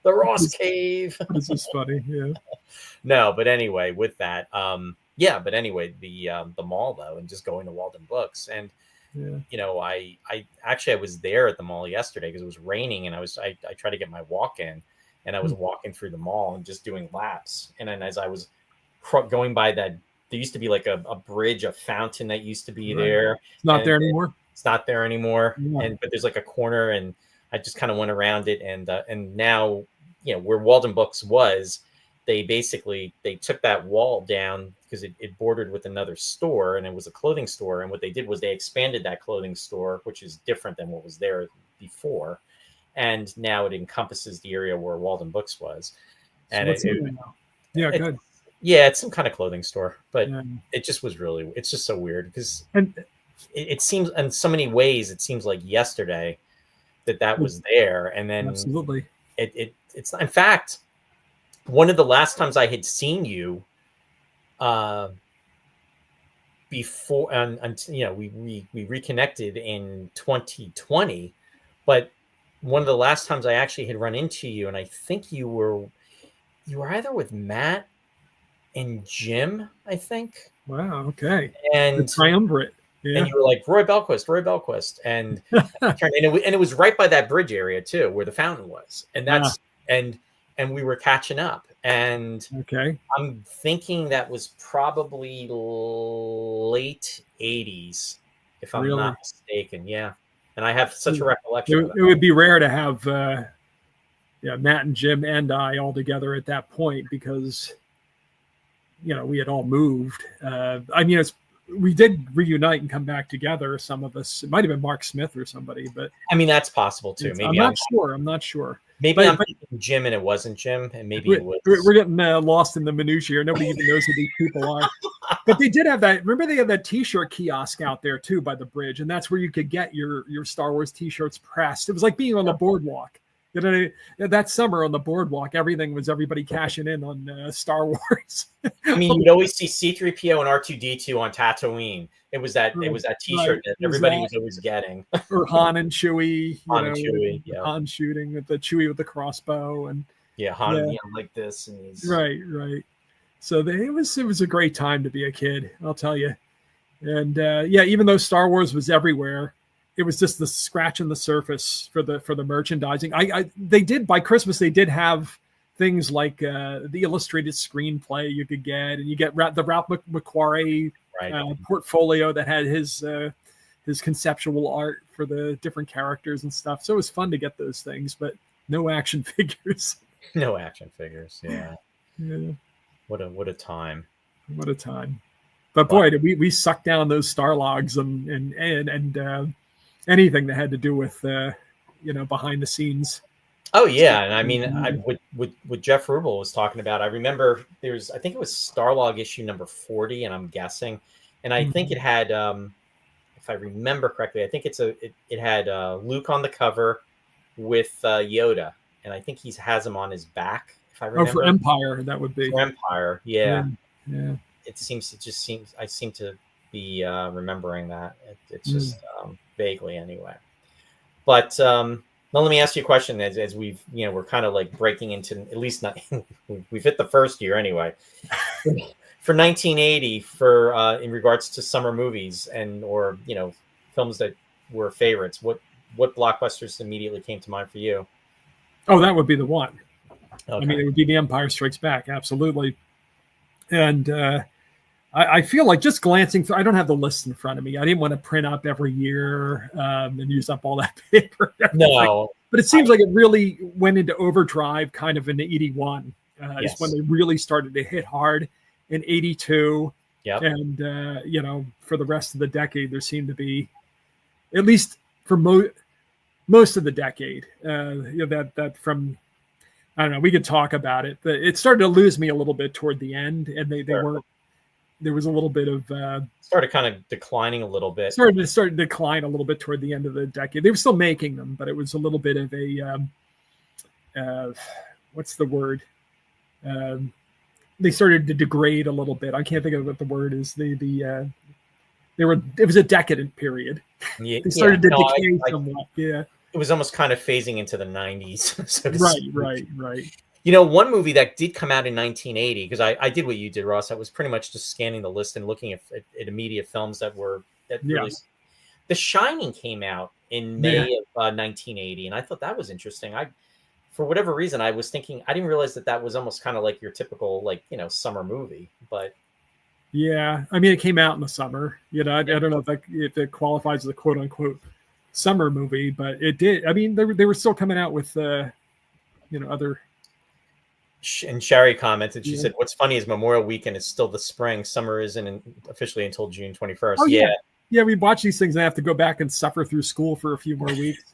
[SPEAKER 1] the Ross Cave.
[SPEAKER 2] This is funny. Yeah.
[SPEAKER 1] No, but anyway, with that, but anyway, the mall though, and just going to Walden Books, and I actually I was there at the mall yesterday because it was raining, and I tried to get my walk in, and I was walking through the mall and just doing laps, and then as I was going by that. There used to be like a bridge, a fountain that used to be there.
[SPEAKER 2] It's not there anymore.
[SPEAKER 1] It's not there anymore.
[SPEAKER 2] Yeah.
[SPEAKER 1] But there's like a corner, and I just kind of went around it, and now where Walden Books was, they took that wall down because it bordered with another store, and it was a clothing store. And what they did was they expanded that clothing store, which is different than what was there before, and now it encompasses the area where Walden Books was. And
[SPEAKER 2] good.
[SPEAKER 1] Yeah, it's some kind of clothing store, but it just was it's just so weird because it seems in so many ways, it seems like yesterday that was there. And then
[SPEAKER 2] absolutely
[SPEAKER 1] it's in fact, one of the last times I had seen you before, and we reconnected in 2020, but one of the last times I actually had run into you, and I think you were either with Matt and Jim, I think.
[SPEAKER 2] Wow. Okay.
[SPEAKER 1] And
[SPEAKER 2] the triumvirate. Yeah.
[SPEAKER 1] And you were like Roy Belquist, and it was right by that bridge area too, where the fountain was, and that's and we were catching up. And
[SPEAKER 2] okay,
[SPEAKER 1] I'm thinking that was probably late '80s, if I'm not mistaken. Yeah, and I have such a recollection.
[SPEAKER 2] It would be rare to have Matt and Jim and I all together at that point because. We had all moved. We did reunite and come back together. Some of us, it might have been Mark Smith or somebody, but
[SPEAKER 1] I mean, that's possible too. Maybe
[SPEAKER 2] I'm not sure.
[SPEAKER 1] Maybe I'm thinking Jim and it wasn't Jim, and maybe it was.
[SPEAKER 2] We're getting lost in the minutiae. Nobody even knows who these people are. But they did have that. Remember, they had that T-shirt kiosk out there too by the bridge, and that's where you could get your Star Wars T-shirts pressed. It was like being on the boardwalk. That summer on the boardwalk, everybody cashing in on Star Wars.
[SPEAKER 1] I mean, you'd always see C-3PO and R2-D2 on Tatooine. It was that T-shirt that everybody was always getting.
[SPEAKER 2] Or Han and Chewie.
[SPEAKER 1] Han
[SPEAKER 2] shooting with the Chewie with the crossbow, and
[SPEAKER 1] Han like this, and he's
[SPEAKER 2] right. So it was a great time to be a kid, I'll tell you. And even though Star Wars was everywhere. It was just the scratch on the surface for the merchandising. They did by Christmas. They did have things like the illustrated screenplay you could get, and you get the Ralph McQuarrie portfolio that had his conceptual art for the different characters and stuff. So it was fun to get those things, but no action figures.
[SPEAKER 1] No action figures. Yeah. What a time.
[SPEAKER 2] What a time. But boy, did we suck down those Starlogs and anything that had to do with behind the scenes.
[SPEAKER 1] Oh yeah, and I mean, what Jeff Rubel was talking about. I remember I think it was Starlog issue number 40, and I'm guessing, and I think it had, if I remember correctly, I think it had Luke on the cover with Yoda, and I think he has him on his back. If I remember.
[SPEAKER 2] Oh, for Empire, that would be
[SPEAKER 1] for Empire. Yeah.
[SPEAKER 2] It
[SPEAKER 1] just seems I seem to be remembering that. It's just vaguely anyway. But now let me ask you a question as we've we're kind of like breaking into, at least not we've hit the first year anyway. For 1980, in regards to summer movies or films that were favorites, what what blockbusters immediately came to mind for you?
[SPEAKER 2] Oh, that would be the one.
[SPEAKER 1] Okay.
[SPEAKER 2] I mean, it would be The Empire Strikes Back, absolutely. And I feel like just glancing through, I don't have the list in front of me. I didn't want to print up every year and use up all that paper.
[SPEAKER 1] No.
[SPEAKER 2] But it seems like it really went into overdrive kind of in 81.
[SPEAKER 1] Yes.
[SPEAKER 2] Is when they really started to hit hard in 82.
[SPEAKER 1] Yep.
[SPEAKER 2] And, for the rest of the decade, there seemed to be, at least for most of the decade, that from, I don't know, we could talk about it. But it started to lose me a little bit toward the end, and they weren't. There was a little bit of
[SPEAKER 1] started kind of declining a little bit.
[SPEAKER 2] Started to decline a little bit toward the end of the decade. They were still making them, but it was a little bit of a what's the word? They started to degrade a little bit. I can't think of what the word is. It was a decadent period.
[SPEAKER 1] Yeah,
[SPEAKER 2] they started to decay somewhat. Yeah.
[SPEAKER 1] It was almost kind of phasing into the 90s. So
[SPEAKER 2] right.
[SPEAKER 1] One movie that did come out in 1980, because I did what you did, Ross. I was pretty much just scanning the list and looking at immediate films really. The Shining came out in May of 1980, and I thought that was interesting. For whatever reason, I was thinking, I didn't realize that was almost kind of like your typical, summer movie, but.
[SPEAKER 2] Yeah, I mean, it came out in the summer. I don't know if it qualifies as a quote unquote summer movie, but it did. I mean, they were still coming out with other.
[SPEAKER 1] And Sherry commented. She said, "What's funny is Memorial Weekend is still the spring. Summer isn't officially until June 21st."
[SPEAKER 2] Oh yeah. We watch these things and have to go back and suffer through school for a few more weeks.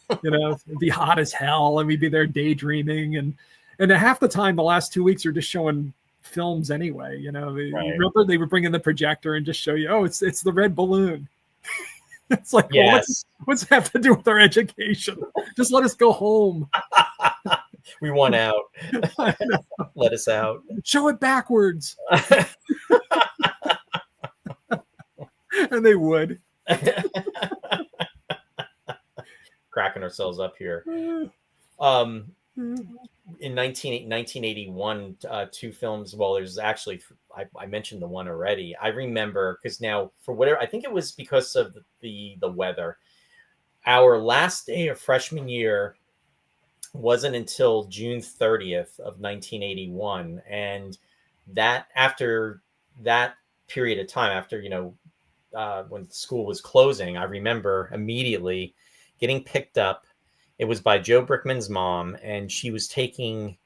[SPEAKER 2] It'd be hot as hell, and we'd be there daydreaming, and half the time, the last 2 weeks are just showing films anyway.
[SPEAKER 1] Right.
[SPEAKER 2] Remember they would bring in the projector and just show you, oh, it's the red balloon. It's like,
[SPEAKER 1] yes.
[SPEAKER 2] Well, what's that have to do with our education? Just let us go home.
[SPEAKER 1] We want out. Let us out.
[SPEAKER 2] Show it backwards. And they would.
[SPEAKER 1] Cracking ourselves up here. In 1981, two films. Well, there's actually, I mentioned the one already. I remember because now, for whatever, I think it was because of the weather. Our last day of freshman year wasn't until June 30th of 1981, and that after that period of time, after when school was closing, I remember immediately getting picked up. It was by Joe Brickman's mom, and she was taking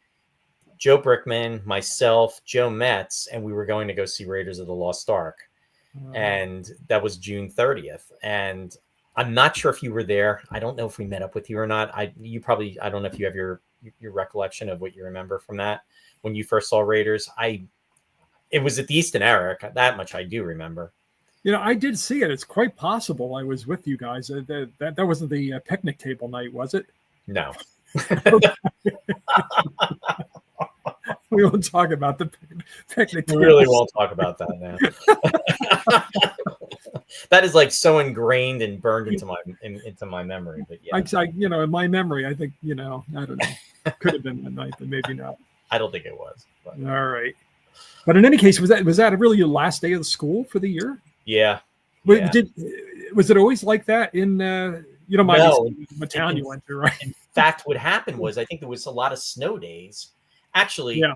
[SPEAKER 1] Joe Brickman, myself, Joe Metz, and we were going to go see Raiders of the Lost Ark. And that was June 30th. And I'm not sure if you were there. I don't know if we met up with you or not. I don't know if you have your recollection of what you remember from that when you first saw Raiders. It was at the Easton Eric. That much I do remember.
[SPEAKER 2] I did see it. It's quite possible I was with you guys. That wasn't the picnic table night, was it?
[SPEAKER 1] No.
[SPEAKER 2] We won't talk about the picnic table.
[SPEAKER 1] We really won't talk about that now. That is so ingrained and burned into my memory. But yeah,
[SPEAKER 2] in my memory, I think I don't know. Could have been that night, but maybe not.
[SPEAKER 1] I don't think it was. But.
[SPEAKER 2] All right. But in any case, was that really your last day of the school for the year?
[SPEAKER 1] Yeah.
[SPEAKER 2] Was it always like that in you don't mind what town you went to, right?
[SPEAKER 1] In fact, what happened was I think there was a lot of snow days. Actually,
[SPEAKER 2] yeah.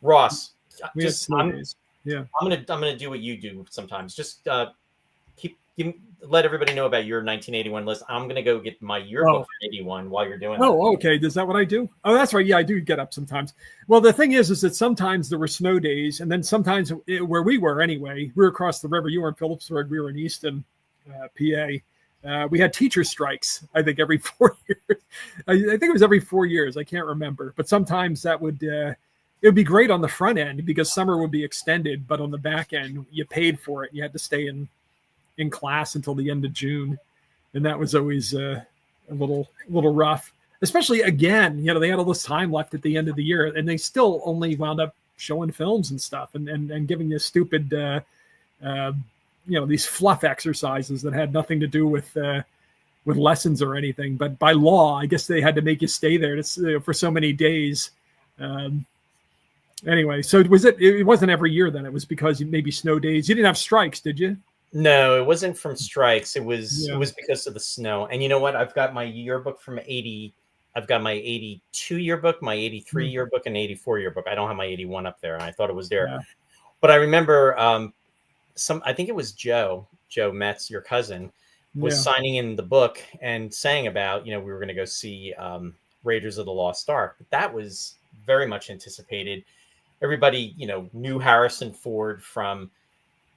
[SPEAKER 1] Ross,
[SPEAKER 2] we had snow days. Yeah.
[SPEAKER 1] I'm gonna do what you do sometimes. Just let everybody know about your 1981 list. I'm gonna go get my yearbook for 81 while you're doing that.
[SPEAKER 2] Oh, okay. Is that what I do? Oh, that's right. Yeah, I do get up sometimes. Well, the thing is that sometimes there were snow days, and then sometimes where we were anyway, we were across the river. You were in Phillipsburg. We were in Easton, PA. We had teacher strikes, I think, every 4 years. I think it was every 4 years. I can't remember. But sometimes that would it would be great on the front end because summer would be extended, but on the back end, you paid for it. You had to stay in class until the end of June. And that was always a little rough, especially again, they had all this time left at the end of the year and they still only wound up showing films and stuff and giving you stupid, these fluff exercises that had nothing to do with lessons or anything. But by law, I guess they had to make you stay there for so many days. Anyway, so it wasn't every year then. It was because maybe snow days. You didn't have strikes, did you?
[SPEAKER 1] No, it wasn't from strikes. It
[SPEAKER 2] Yeah.
[SPEAKER 1] was because of the snow. And you know what? I've got my yearbook from 80. I've got my 82 yearbook, my 83
[SPEAKER 2] Mm.
[SPEAKER 1] yearbook, and 84 yearbook. I don't have my 81 up there, and I thought it was there.
[SPEAKER 2] Yeah.
[SPEAKER 1] But I remember I think it was Joe Metz, your cousin, was
[SPEAKER 2] Yeah.
[SPEAKER 1] signing in the book and saying about, we were going to go see Raiders of the Lost Ark. But that was very much anticipated. Everybody, knew Harrison Ford from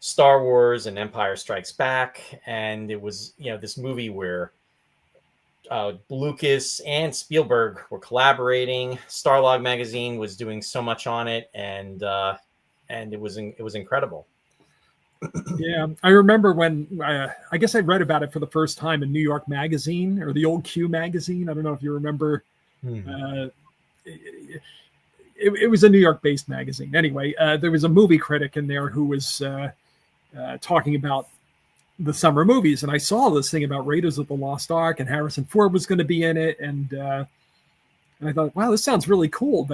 [SPEAKER 1] Star Wars and Empire Strikes Back, and it was, this movie where Lucas and Spielberg were collaborating. Starlog magazine was doing so much on it, and it was incredible.
[SPEAKER 2] Yeah, I remember when I guess I read about it for the first time in New York Magazine, or the old Q magazine. I don't know if you remember. It was a New York-based magazine. Anyway, there was a movie critic in there who was talking about the summer movies, and I saw this thing about Raiders of the Lost Ark, and Harrison Ford was going to be in it, and I thought, wow, this sounds really cool.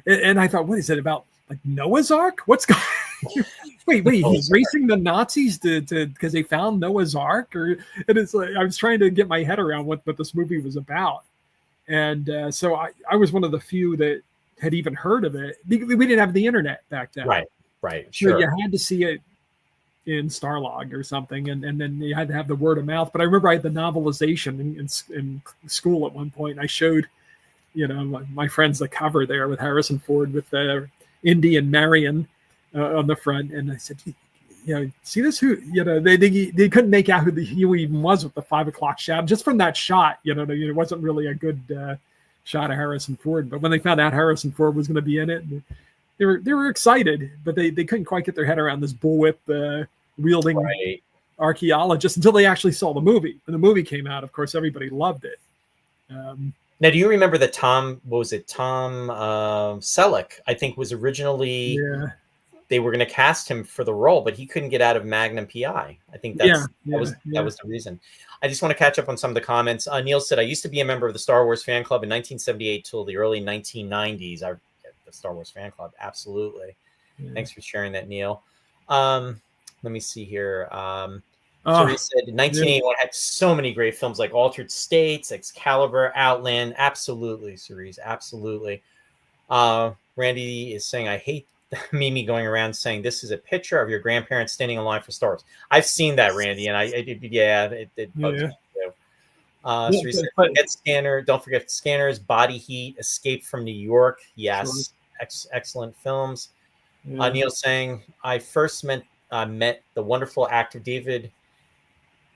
[SPEAKER 2] And I thought, what is it about, like Noah's Ark? What's going? Wait, he's racing the Nazis because they found Noah's Ark, and it's like I was trying to get my head around what this movie was about, and so I was one of the few that had even heard of it. We didn't have the internet back then,
[SPEAKER 1] right, sure.
[SPEAKER 2] So you had to see it in Starlog or something, and then you had to have the word of mouth. But I remember I had the novelization in school at one point, and I showed my friends the cover there with Harrison Ford with Indy and Marion on the front, and I said, see this? Who they couldn't make out who he even was with the 5 o'clock shadow just from that shot. It wasn't really a good shot of Harrison Ford. But when they found out Harrison Ford was going to be in it, they were excited, but they couldn't quite get their head around this bullwhip wielding archaeologist until they actually saw the movie. When the movie came out, of course, everybody loved it.
[SPEAKER 1] Now, do you remember that Tom Selleck, I think, was originally they were going to cast him for the role, but he couldn't get out of Magnum PI. I think that was the reason. I just want to catch up on some of the comments. Neil said, I used to be a member of the Star Wars fan club in 1978 till the early 1990s. The Star Wars fan club, absolutely. Yeah. Thanks for sharing that, Neil. Let me see here. So he said 1981 had so many great films like Altered States, Excalibur, Outland. Absolutely, Cerise, absolutely. Randy is saying, I hate Mimi going around saying this is a picture of your grandparents standing in line for Star Wars. I've seen that, Randy, and it bugs me too. Cerise said, forget Scanner. Don't forget Scanners, Body Heat, Escape from New York. Yes, excellent films. Neil saying, I first met the wonderful actor David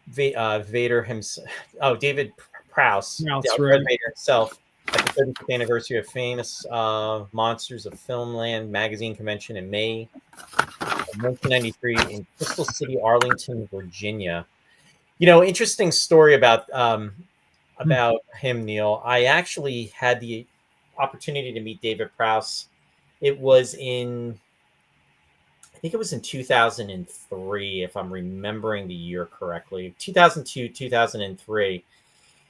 [SPEAKER 1] Vader himself. Oh, David Prowse, Vader himself, at the 35th anniversary of Famous Monsters of Filmland magazine convention in May of 1993 in Crystal City, Arlington, Virginia. Interesting story about him, Neil. I actually had the opportunity to meet David Prowse. It was in 2003, if I'm remembering the year correctly. 2002, 2003.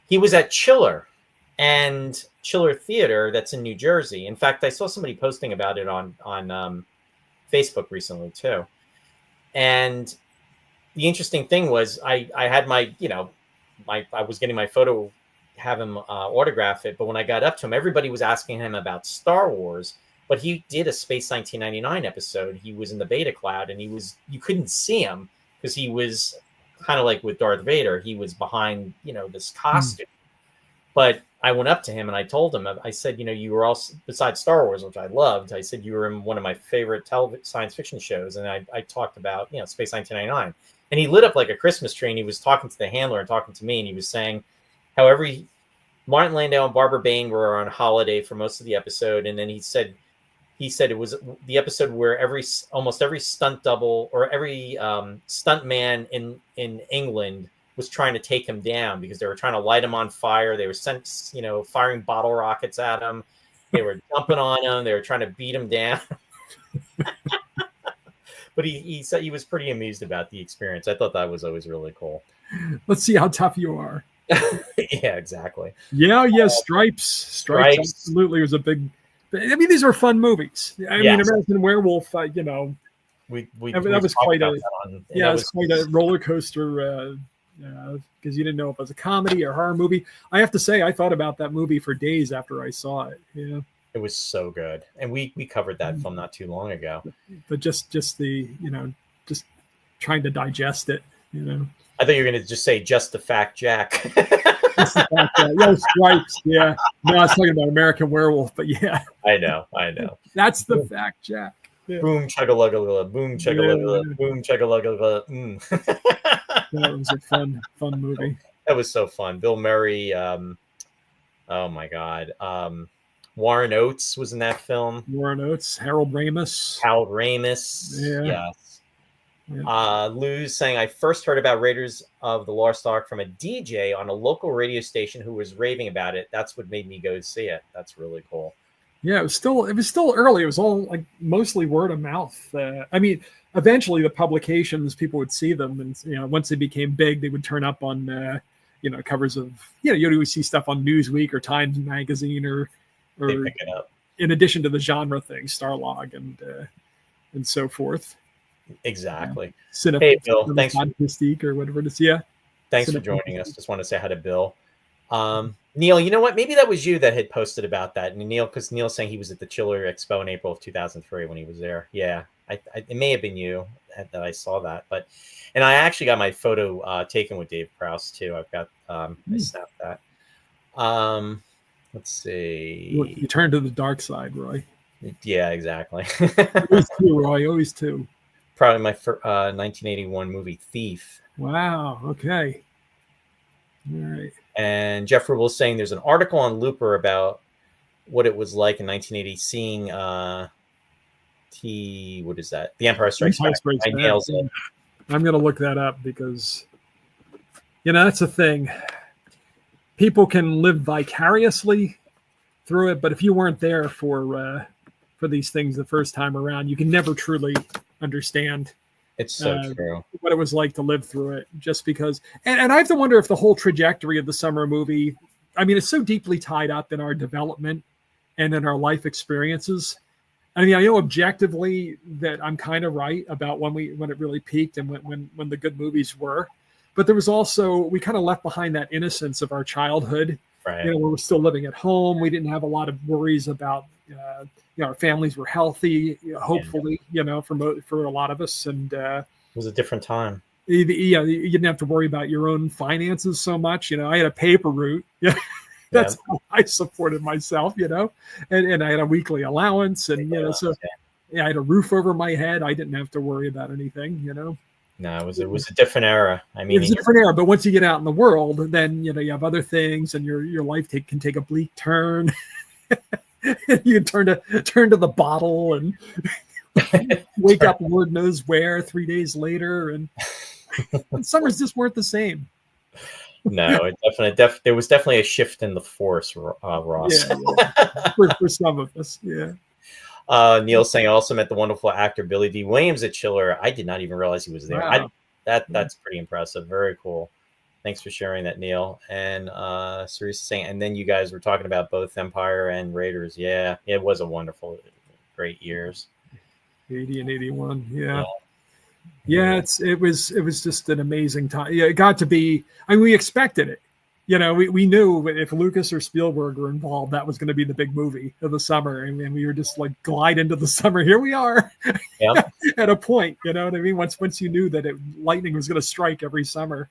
[SPEAKER 1] He was at Chiller Theater that's in New Jersey. In fact, I saw somebody posting about it on Facebook recently too. And the interesting thing was I had I was getting my photo, have him autograph it. But when I got up to him, everybody was asking him about Star Wars. But he did a Space 1999 episode. He was in the Beta Cloud, and you couldn't see him because he was kind of like with Darth Vader. He was behind, this costume. But I went up to him and I told him, I said, you were also, besides Star Wars, which I loved, I said, you were in one of my favorite science fiction shows. And I talked about, Space 1999. And he lit up like a Christmas tree, and he was talking to the handler and talking to me. And he was saying how Martin Landau and Barbara Bain were on holiday for most of the episode. And then he said it was the episode where almost every stunt double or every stunt man in England was trying to take him down because they were trying to light him on fire. They were firing bottle rockets at him. They were jumping on him. They were trying to beat him down. But he said he was pretty amused about the experience. I thought that was always really cool.
[SPEAKER 2] Let's see how tough you are.
[SPEAKER 1] Yeah, exactly.
[SPEAKER 2] Yeah. Stripes absolutely was a big. I mean, these were fun movies. I mean, American Werewolf, that was
[SPEAKER 1] talked
[SPEAKER 2] quite
[SPEAKER 1] about
[SPEAKER 2] a
[SPEAKER 1] that on.
[SPEAKER 2] yeah, it was quite a roller coaster because you didn't know if it was a comedy or horror movie. I have to say, I thought about that movie for days after I saw it. Yeah,
[SPEAKER 1] it was so good, and we covered that film not too long ago.
[SPEAKER 2] but just the just trying to digest it.
[SPEAKER 1] I thought you were going to just say just the fact, Jack.
[SPEAKER 2] Just the fact that, yeah, Stripes. Yeah, no, I was talking about American Werewolf, but yeah,
[SPEAKER 1] I know.
[SPEAKER 2] that's the fact, Jack. Yeah.
[SPEAKER 1] Boom chugga boom chugga boom chugga.
[SPEAKER 2] That was a fun movie.
[SPEAKER 1] That was so fun. Bill Murray. Oh my God. Warren Oates was in that film.
[SPEAKER 2] Warren Oates, Harold Ramis.
[SPEAKER 1] Yeah. Yes. Yeah. Lou's saying, I first heard about Raiders of the Lost Ark from a DJ on a local radio station who was raving about it. That's what made me go see it. That's really cool.
[SPEAKER 2] Yeah, it was still early. It was all like mostly word of mouth. I mean, eventually the publications, people would see them, and once they became big, they would turn up on covers of you'd always see stuff on Newsweek or Times Magazine or
[SPEAKER 1] they pick it up.
[SPEAKER 2] In addition to the genre things, Starlog and so forth.
[SPEAKER 1] Exactly.
[SPEAKER 2] Hey, Bill, thanks for Mystique or whatever it is. Yeah.
[SPEAKER 1] Thanks for joining us. Just want to say hi to Bill. Neil, you know what? Maybe that was you that had posted about that. And Neil, because Neil's saying he was at the Chiller Expo in April of 2003 when he was there. Yeah, it may have been you that I saw that. And I actually got my photo taken with Dave Prowse too. I've got I snapped that. Let's see.
[SPEAKER 2] You turn to the dark side, Roy.
[SPEAKER 1] Yeah, exactly.
[SPEAKER 2] Always too, Roy. Always too.
[SPEAKER 1] Probably my 1981 movie Thief.
[SPEAKER 2] Wow. Okay. All right.
[SPEAKER 1] And Jeff Rubel is saying there's an article on Looper about what it was like in 1980 seeing what is that? The Empire Strikes Back. I nailed it.
[SPEAKER 2] I'm going to look that up because that's the thing. People can live vicariously through it, but if you weren't there for these things the first time around, you can never truly understand.
[SPEAKER 1] It's so true.
[SPEAKER 2] What it was like to live through it, just because. And I have to wonder if the whole trajectory of the summer movie, I mean, it's so deeply tied up in our development and in our life experiences. I mean, I know objectively that I'm kind of right about when it really peaked and when the good movies were. But there was also, we kind of left behind that innocence of our childhood.
[SPEAKER 1] Right.
[SPEAKER 2] We were still living at home. We didn't have a lot of worries about, our families were healthy, hopefully, for a lot of us. And
[SPEAKER 1] it was a different time.
[SPEAKER 2] You didn't have to worry about your own finances so much. I had a paper route. That's how I supported myself, and I had a weekly allowance, and I had a roof over my head. I didn't have to worry about anything,
[SPEAKER 1] No, it was a different era. I mean,
[SPEAKER 2] it was a different era. But once you get out in the world, then you have other things, and your life can take a bleak turn. You can turn to the bottle and wake up Lord knows where 3 days later, and summers just weren't the same.
[SPEAKER 1] No, there was definitely a shift in the force, Ross.
[SPEAKER 2] Yeah. For some of us, yeah.
[SPEAKER 1] Neil's saying, I also met the wonderful actor Billy D. Williams at Chiller. I did not even realize he was there.
[SPEAKER 2] Wow.
[SPEAKER 1] That's pretty impressive. Very cool. Thanks for sharing that, Neil. And Cerise saying, and then you guys were talking about both Empire and Raiders. Yeah, it was a wonderful, great years.
[SPEAKER 2] 80 and 81. Yeah. It was just an amazing time. Yeah, it got to be. I mean, we expected it. We knew if Lucas or Spielberg were involved, that was going to be the big movie of the summer, and we were just like glide into the summer. Here we are, at a point. You know what I mean? Once you knew that lightning was going to strike every summer.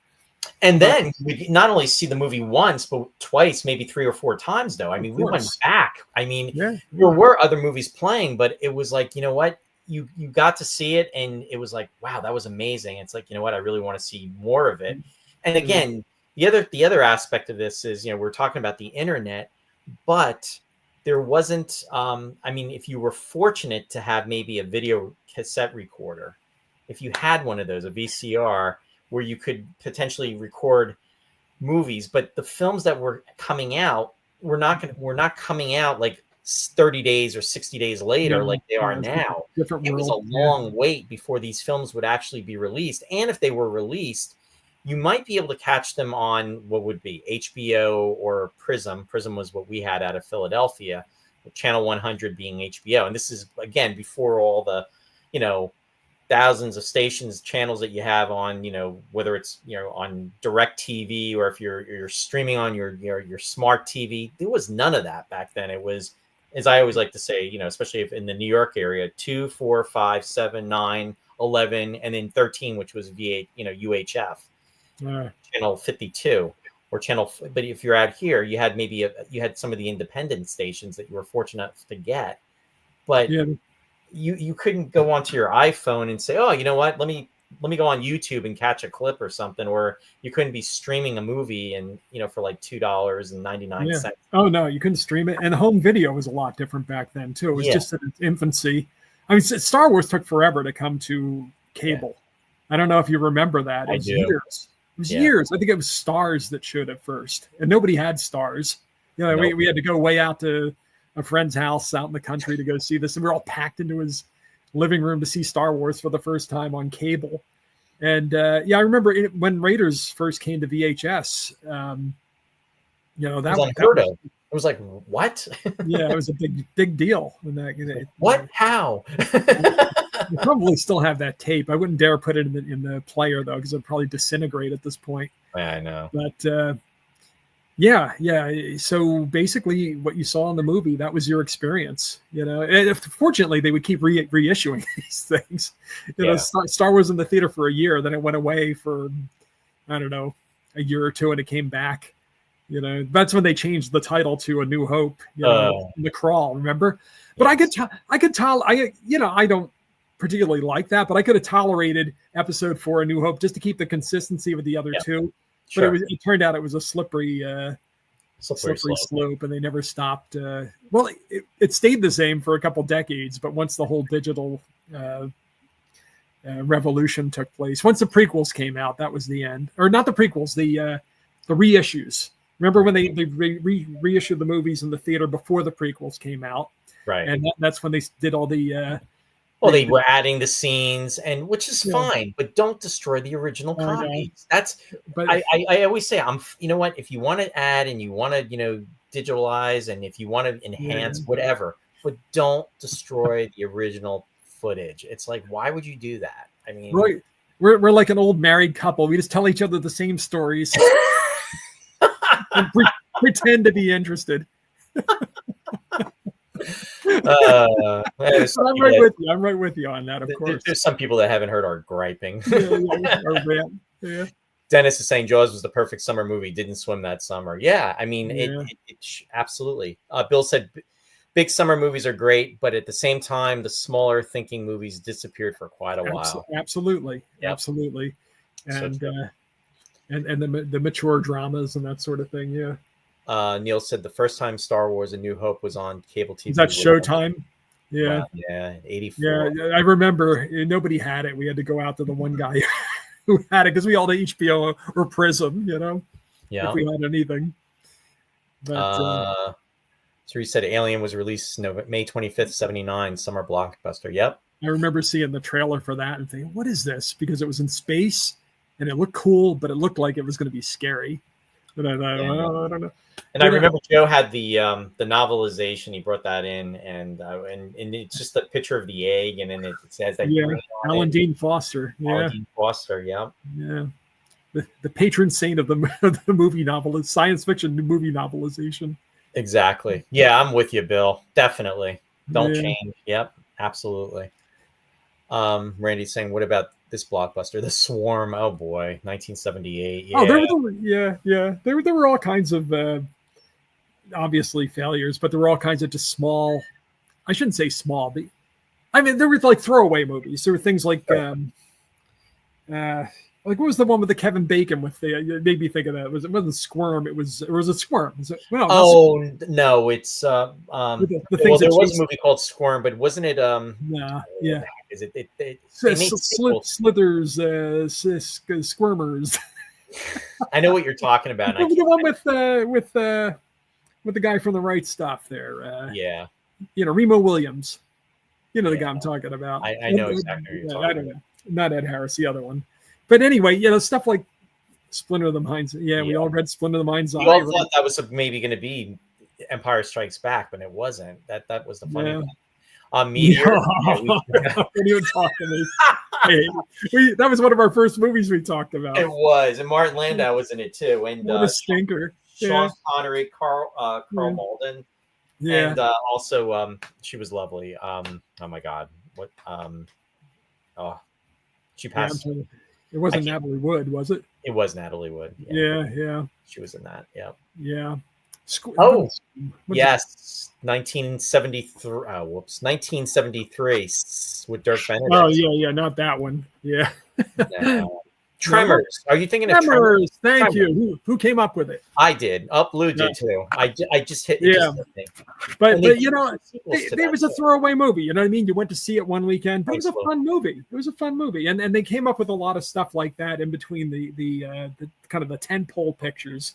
[SPEAKER 1] And then we not only see the movie once, but twice, maybe 3 or 4 times. Though I mean, we went back. I mean, there were other movies playing, but it was like, you know what? You got to see it, and it was like, wow, that was amazing. It's like, you know what? I really want to see more of it. And again, the other aspect of this is, we're talking about the internet, but there wasn't. I mean, if you were fortunate to have maybe a video cassette recorder, if you had one of those, a VCR, where you could potentially record movies, but the films that were coming out were not coming out like 30 days or 60 days later like they are now. It was a long wait before these films would actually be released. And if they were released, you might be able to catch them on what would be HBO or Prism. Prism was what we had out of Philadelphia, with Channel 100 being HBO. And this is, again, before all the, thousands of stations, channels that you have on, whether it's, on direct TV or if you're streaming on your smart TV. There was none of that back then. It was, as I always like to say, especially if in the New York area, 2, 4, 5, 7, 9, 11, and then 13, which was VH, UHF, channel 52 or channel. But if you're out here, you had you had some of the independent stations that you were fortunate to get, but you couldn't go onto your iPhone and say, oh, you know what, let me go on YouTube and catch a clip or something, or you couldn't be streaming a movie and for like $2.99.
[SPEAKER 2] Oh no, you couldn't stream it, and home video was a lot different back then too. It was just in its infancy. I mean, Star Wars took forever to come to cable. I don't know if you remember that. It was years. It was years. I think it was Stars that showed it first, and nobody had Stars. We had to go way out to a friend's house out in the country to go see this, and we were all packed into his living room to see Star Wars for the first time on cable. And I remember when Raiders first came to VHS. That was unheard of.
[SPEAKER 1] It was like, what?
[SPEAKER 2] It was a big deal when
[SPEAKER 1] what? How?
[SPEAKER 2] You probably still have that tape. I wouldn't dare put it in the player though, because it'd probably disintegrate at this point.
[SPEAKER 1] Yeah, I know.
[SPEAKER 2] But so basically what you saw in the movie, that was your experience, and fortunately they would keep reissuing these things. Star Wars in the theater for a year, then it went away for, I don't know, a year or two, and it came back. That's when they changed the title to A New Hope, in the crawl, remember? But I don't particularly like that, but I could have tolerated episode 4, A New Hope, just to keep the consistency with the other two. Sure. But it turned out it was a slippery slope, and they never stopped. It stayed the same for a couple decades, but once the whole digital revolution took place, once the prequels came out, that was the end. Or not the prequels, the reissues. Remember when they reissued the movies in the theater before the prequels came out?
[SPEAKER 1] Right.
[SPEAKER 2] And that's when they did all the...
[SPEAKER 1] they were adding the scenes, and which is fine, but don't destroy the original copies. I always say, if you want to add and you want to, digitalize, and if you want to enhance whatever, but don't destroy the original footage. It's like, why would you do that? I mean,
[SPEAKER 2] right. We're like an old married couple. We just tell each other the same stories and pretend to be interested. I'm right with you on that, of course.
[SPEAKER 1] There's some people that haven't heard our griping.
[SPEAKER 2] Yeah.
[SPEAKER 1] Dennis is saying Jaws was the perfect summer movie. Didn't swim that summer. Yeah, I mean, it absolutely. Bill said big summer movies are great, but at the same time, the smaller thinking movies disappeared for quite a while.
[SPEAKER 2] Absolutely. And and the mature dramas and that sort of thing. Yeah.
[SPEAKER 1] Neil said the first time Star Wars: A New Hope was on cable TV.
[SPEAKER 2] Is that Showtime? Yeah.
[SPEAKER 1] Wow, yeah, 84.
[SPEAKER 2] Yeah, I remember nobody had it. We had to go out to the one guy who had it, because we all had HBO or Prism, if we had anything. But,
[SPEAKER 1] so he said Alien was released May 25th, 79, summer blockbuster. Yep.
[SPEAKER 2] I remember seeing the trailer for that and thinking, what is this? Because it was in space and it looked cool, but it looked like it was going to be scary. But I don't know.
[SPEAKER 1] And I remember Joe had the novelization. He brought that in, and it's just a picture of the egg, and then it says that
[SPEAKER 2] Alan Dean Foster.
[SPEAKER 1] Alan Dean Foster. Yeah.
[SPEAKER 2] The patron saint of the movie novel, science fiction movie novelization.
[SPEAKER 1] Exactly. Yeah, I'm with you, Bill. Definitely. Don't change. Yep. Absolutely. Randy's saying, what about this blockbuster, The Swarm? Oh boy, 1978. Yeah.
[SPEAKER 2] There were all kinds of obviously failures, but there were all kinds of just small. I shouldn't say small, but I mean there were like throwaway movies. There were things like what was the one with the Kevin Bacon with the? It made me think of that. It wasn't Squirm. It was a Squirm. It's
[SPEAKER 1] the thing there was a movie called Squirm, but wasn't it? Is it?
[SPEAKER 2] Slithers, Squirmers.
[SPEAKER 1] I know what you're talking about.
[SPEAKER 2] The one with the guy from The Right Stuff there. Remo Williams. The guy I'm talking about.
[SPEAKER 1] I know exactly what you're talking about.
[SPEAKER 2] Not Ed Harris, the other one. But anyway, stuff like Splinter of the Mind's. Yeah, we all read Splinter of the Mind's Eye.
[SPEAKER 1] We all thought that was maybe going to be Empire Strikes Back, but it wasn't. That was the funny thing. Meteor.
[SPEAKER 2] What are you talking That was one of our first movies we talked about.
[SPEAKER 1] It was, and Martin Landau was in it too, and
[SPEAKER 2] What a stinker!
[SPEAKER 1] Sean Connery, Carl Malden,
[SPEAKER 2] Yeah.
[SPEAKER 1] and also she was lovely. Oh my God, what? She passed.
[SPEAKER 2] It wasn't Natalie Wood, was it?
[SPEAKER 1] It was Natalie Wood.
[SPEAKER 2] Yeah.
[SPEAKER 1] She was in that.
[SPEAKER 2] Yeah.
[SPEAKER 1] Yes, 1973. 1973 with Dirk Benedict.
[SPEAKER 2] Oh yeah, not that one. Yeah.
[SPEAKER 1] No. Tremors. Are you thinking
[SPEAKER 2] Tremors?
[SPEAKER 1] of Tremors?
[SPEAKER 2] Thank you. Who came up with it?
[SPEAKER 1] I did. Blue did too. I just hit.
[SPEAKER 2] Yeah. But you know,
[SPEAKER 1] it
[SPEAKER 2] was a throwaway movie. You know what I mean? You went to see it one weekend, but it was a fun movie. It was a fun movie, and they came up with a lot of stuff like that in between the kind of the tentpole pictures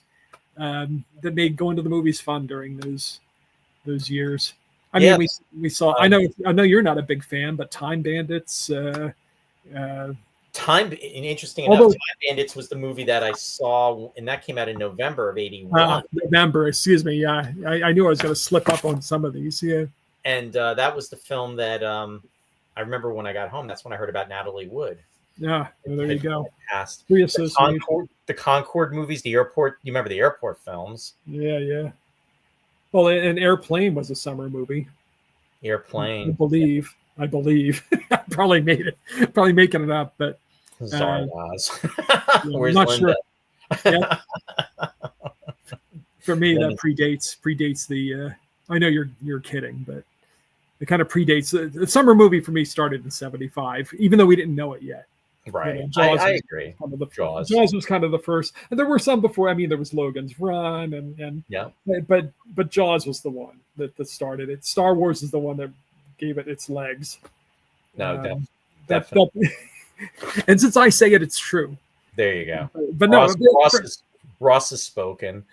[SPEAKER 2] that made going to the movies fun during those years. I mean, we saw. I know you're not a big fan, but Time Bandits.
[SPEAKER 1] Interesting enough, Time Bandits was the movie that I saw, and that came out in November of '81.
[SPEAKER 2] November, excuse me. Yeah, I knew I was going to slip up on some of these. Yeah,
[SPEAKER 1] and that was the film that I remember when I got home. That's when I heard about Natalie Wood.
[SPEAKER 2] Yeah, well, there you go.
[SPEAKER 1] Passed. The Concorde movies, the airport. You remember the airport films?
[SPEAKER 2] Yeah. Well, and Airplane was a summer movie.
[SPEAKER 1] Airplane.
[SPEAKER 2] I believe. I probably making it up, but
[SPEAKER 1] Zardoz.
[SPEAKER 2] I'm not sure. Yeah. For me, that predates the. I know you're kidding, but it kind of predates the summer movie. For me, started in '75, even though we didn't know it yet.
[SPEAKER 1] Right,
[SPEAKER 2] you know,
[SPEAKER 1] I agree.
[SPEAKER 2] Jaws was kind of the first, and there were some before. I mean, there was Logan's Run, and
[SPEAKER 1] yeah,
[SPEAKER 2] but Jaws was the one that started it. Star Wars is the one that gave it its legs.
[SPEAKER 1] No, definitely.
[SPEAKER 2] And since I say it, it's true.
[SPEAKER 1] There you go.
[SPEAKER 2] But
[SPEAKER 1] Ross has spoken.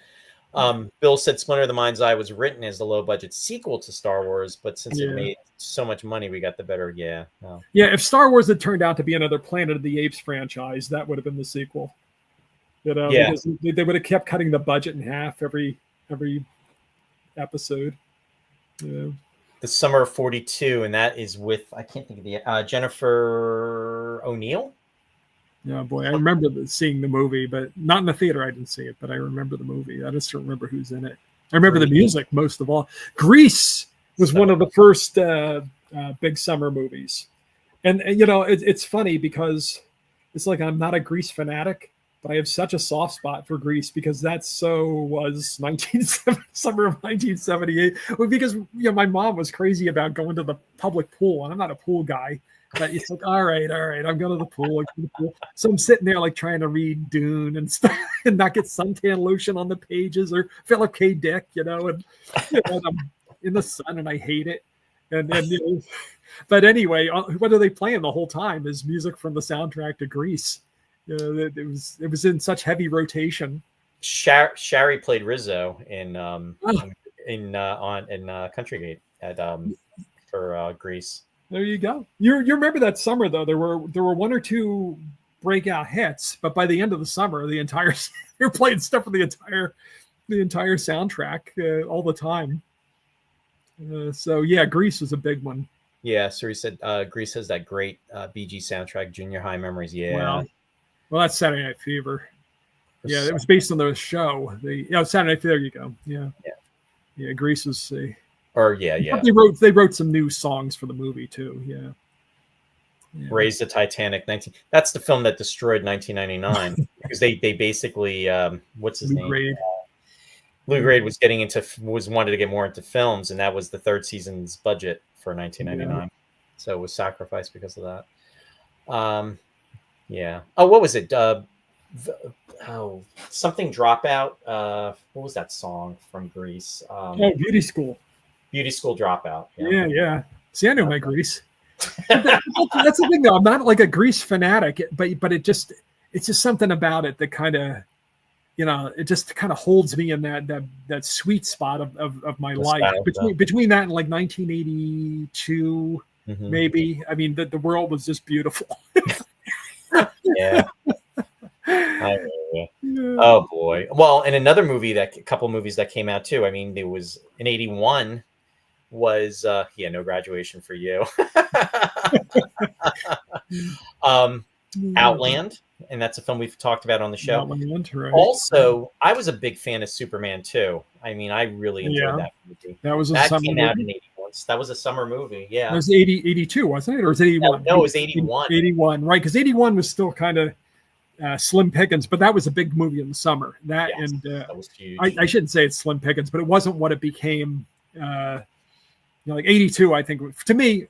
[SPEAKER 1] Bill said Splinter of the Mind's Eye was written as the low-budget sequel to Star Wars, but since it made so much money, we got the better. Yeah.
[SPEAKER 2] If Star Wars had turned out to be another Planet of the Apes franchise, that would have been the sequel. You know, because they would have kept cutting the budget in half every episode. Yeah.
[SPEAKER 1] The Summer of '42, and that is with, I can't think of the Jennifer O'Neill.
[SPEAKER 2] Yeah, boy, I remember seeing the movie, but not in the theater. I didn't see it, but I remember the movie. I just don't remember who's in it. I remember the music most of all. Grease was one of the first big summer movies, and you know it's funny because it's like I'm not a Grease fanatic, but I have such a soft spot for Grease because that was summer of 1978. Well, because my mom was crazy about going to the public pool, and I'm not a pool guy. But it's like, all right, I'm going to the pool. So I'm sitting there like trying to read Dune and stuff and not get suntan lotion on the pages or Philip K. Dick, and I'm in the sun and I hate it. But anyway, what are they playing the whole time is music from the soundtrack to Grease. It was in such heavy rotation.
[SPEAKER 1] Shari played Rizzo in Countrygate for Grease.
[SPEAKER 2] There you go. You remember that summer though? There were one or two breakout hits, but by the end of the summer, you're playing stuff for the entire soundtrack all the time. So yeah, Grease was a big one.
[SPEAKER 1] Yeah, so he said Grease has that great BG soundtrack, Junior High Memories. Yeah.
[SPEAKER 2] Well, that's Saturday Night Fever. Yeah, it was based on the show. Saturday Night Fever. There you go. Yeah. Grease was a. They wrote some new songs for the movie too. Yeah.
[SPEAKER 1] Raise the Titanic. That's the film that destroyed 1999 because they basically what's his name? Lou Grade wanted to get more into films, and that was the third season's budget for 1999. So it was sacrificed because of that. Yeah. Oh, what was it? Something Dropout. What was that song from Grease?
[SPEAKER 2] Beauty School.
[SPEAKER 1] Beauty School Dropout.
[SPEAKER 2] Yeah. See, I know my Grease. That's the thing, though. I'm not like a Grease fanatic, but it's just something about it that kind of, it just kind of holds me in that sweet spot of my life between that and like 1982, maybe. I mean, the world was just beautiful.
[SPEAKER 1] Yeah. Oh boy. Well, and another movie a couple movies that came out too. I mean, there was in '81. was no graduation for you. Outland, and that's a film we've talked about on the show.
[SPEAKER 2] Outland, right.
[SPEAKER 1] Also, I was a big fan of Superman 2. I mean, I really enjoyed that movie.
[SPEAKER 2] That was
[SPEAKER 1] that came out in 81. That was a summer movie. Yeah.
[SPEAKER 2] It was 82, wasn't it? Or was it 81?
[SPEAKER 1] No, it was 81.
[SPEAKER 2] 81, right. Because 81 was still kind of slim pickings, but that was a big movie in the summer. That
[SPEAKER 1] was huge.
[SPEAKER 2] I shouldn't say it's slim pickings, but it wasn't what it became. Like 82, I think, to me,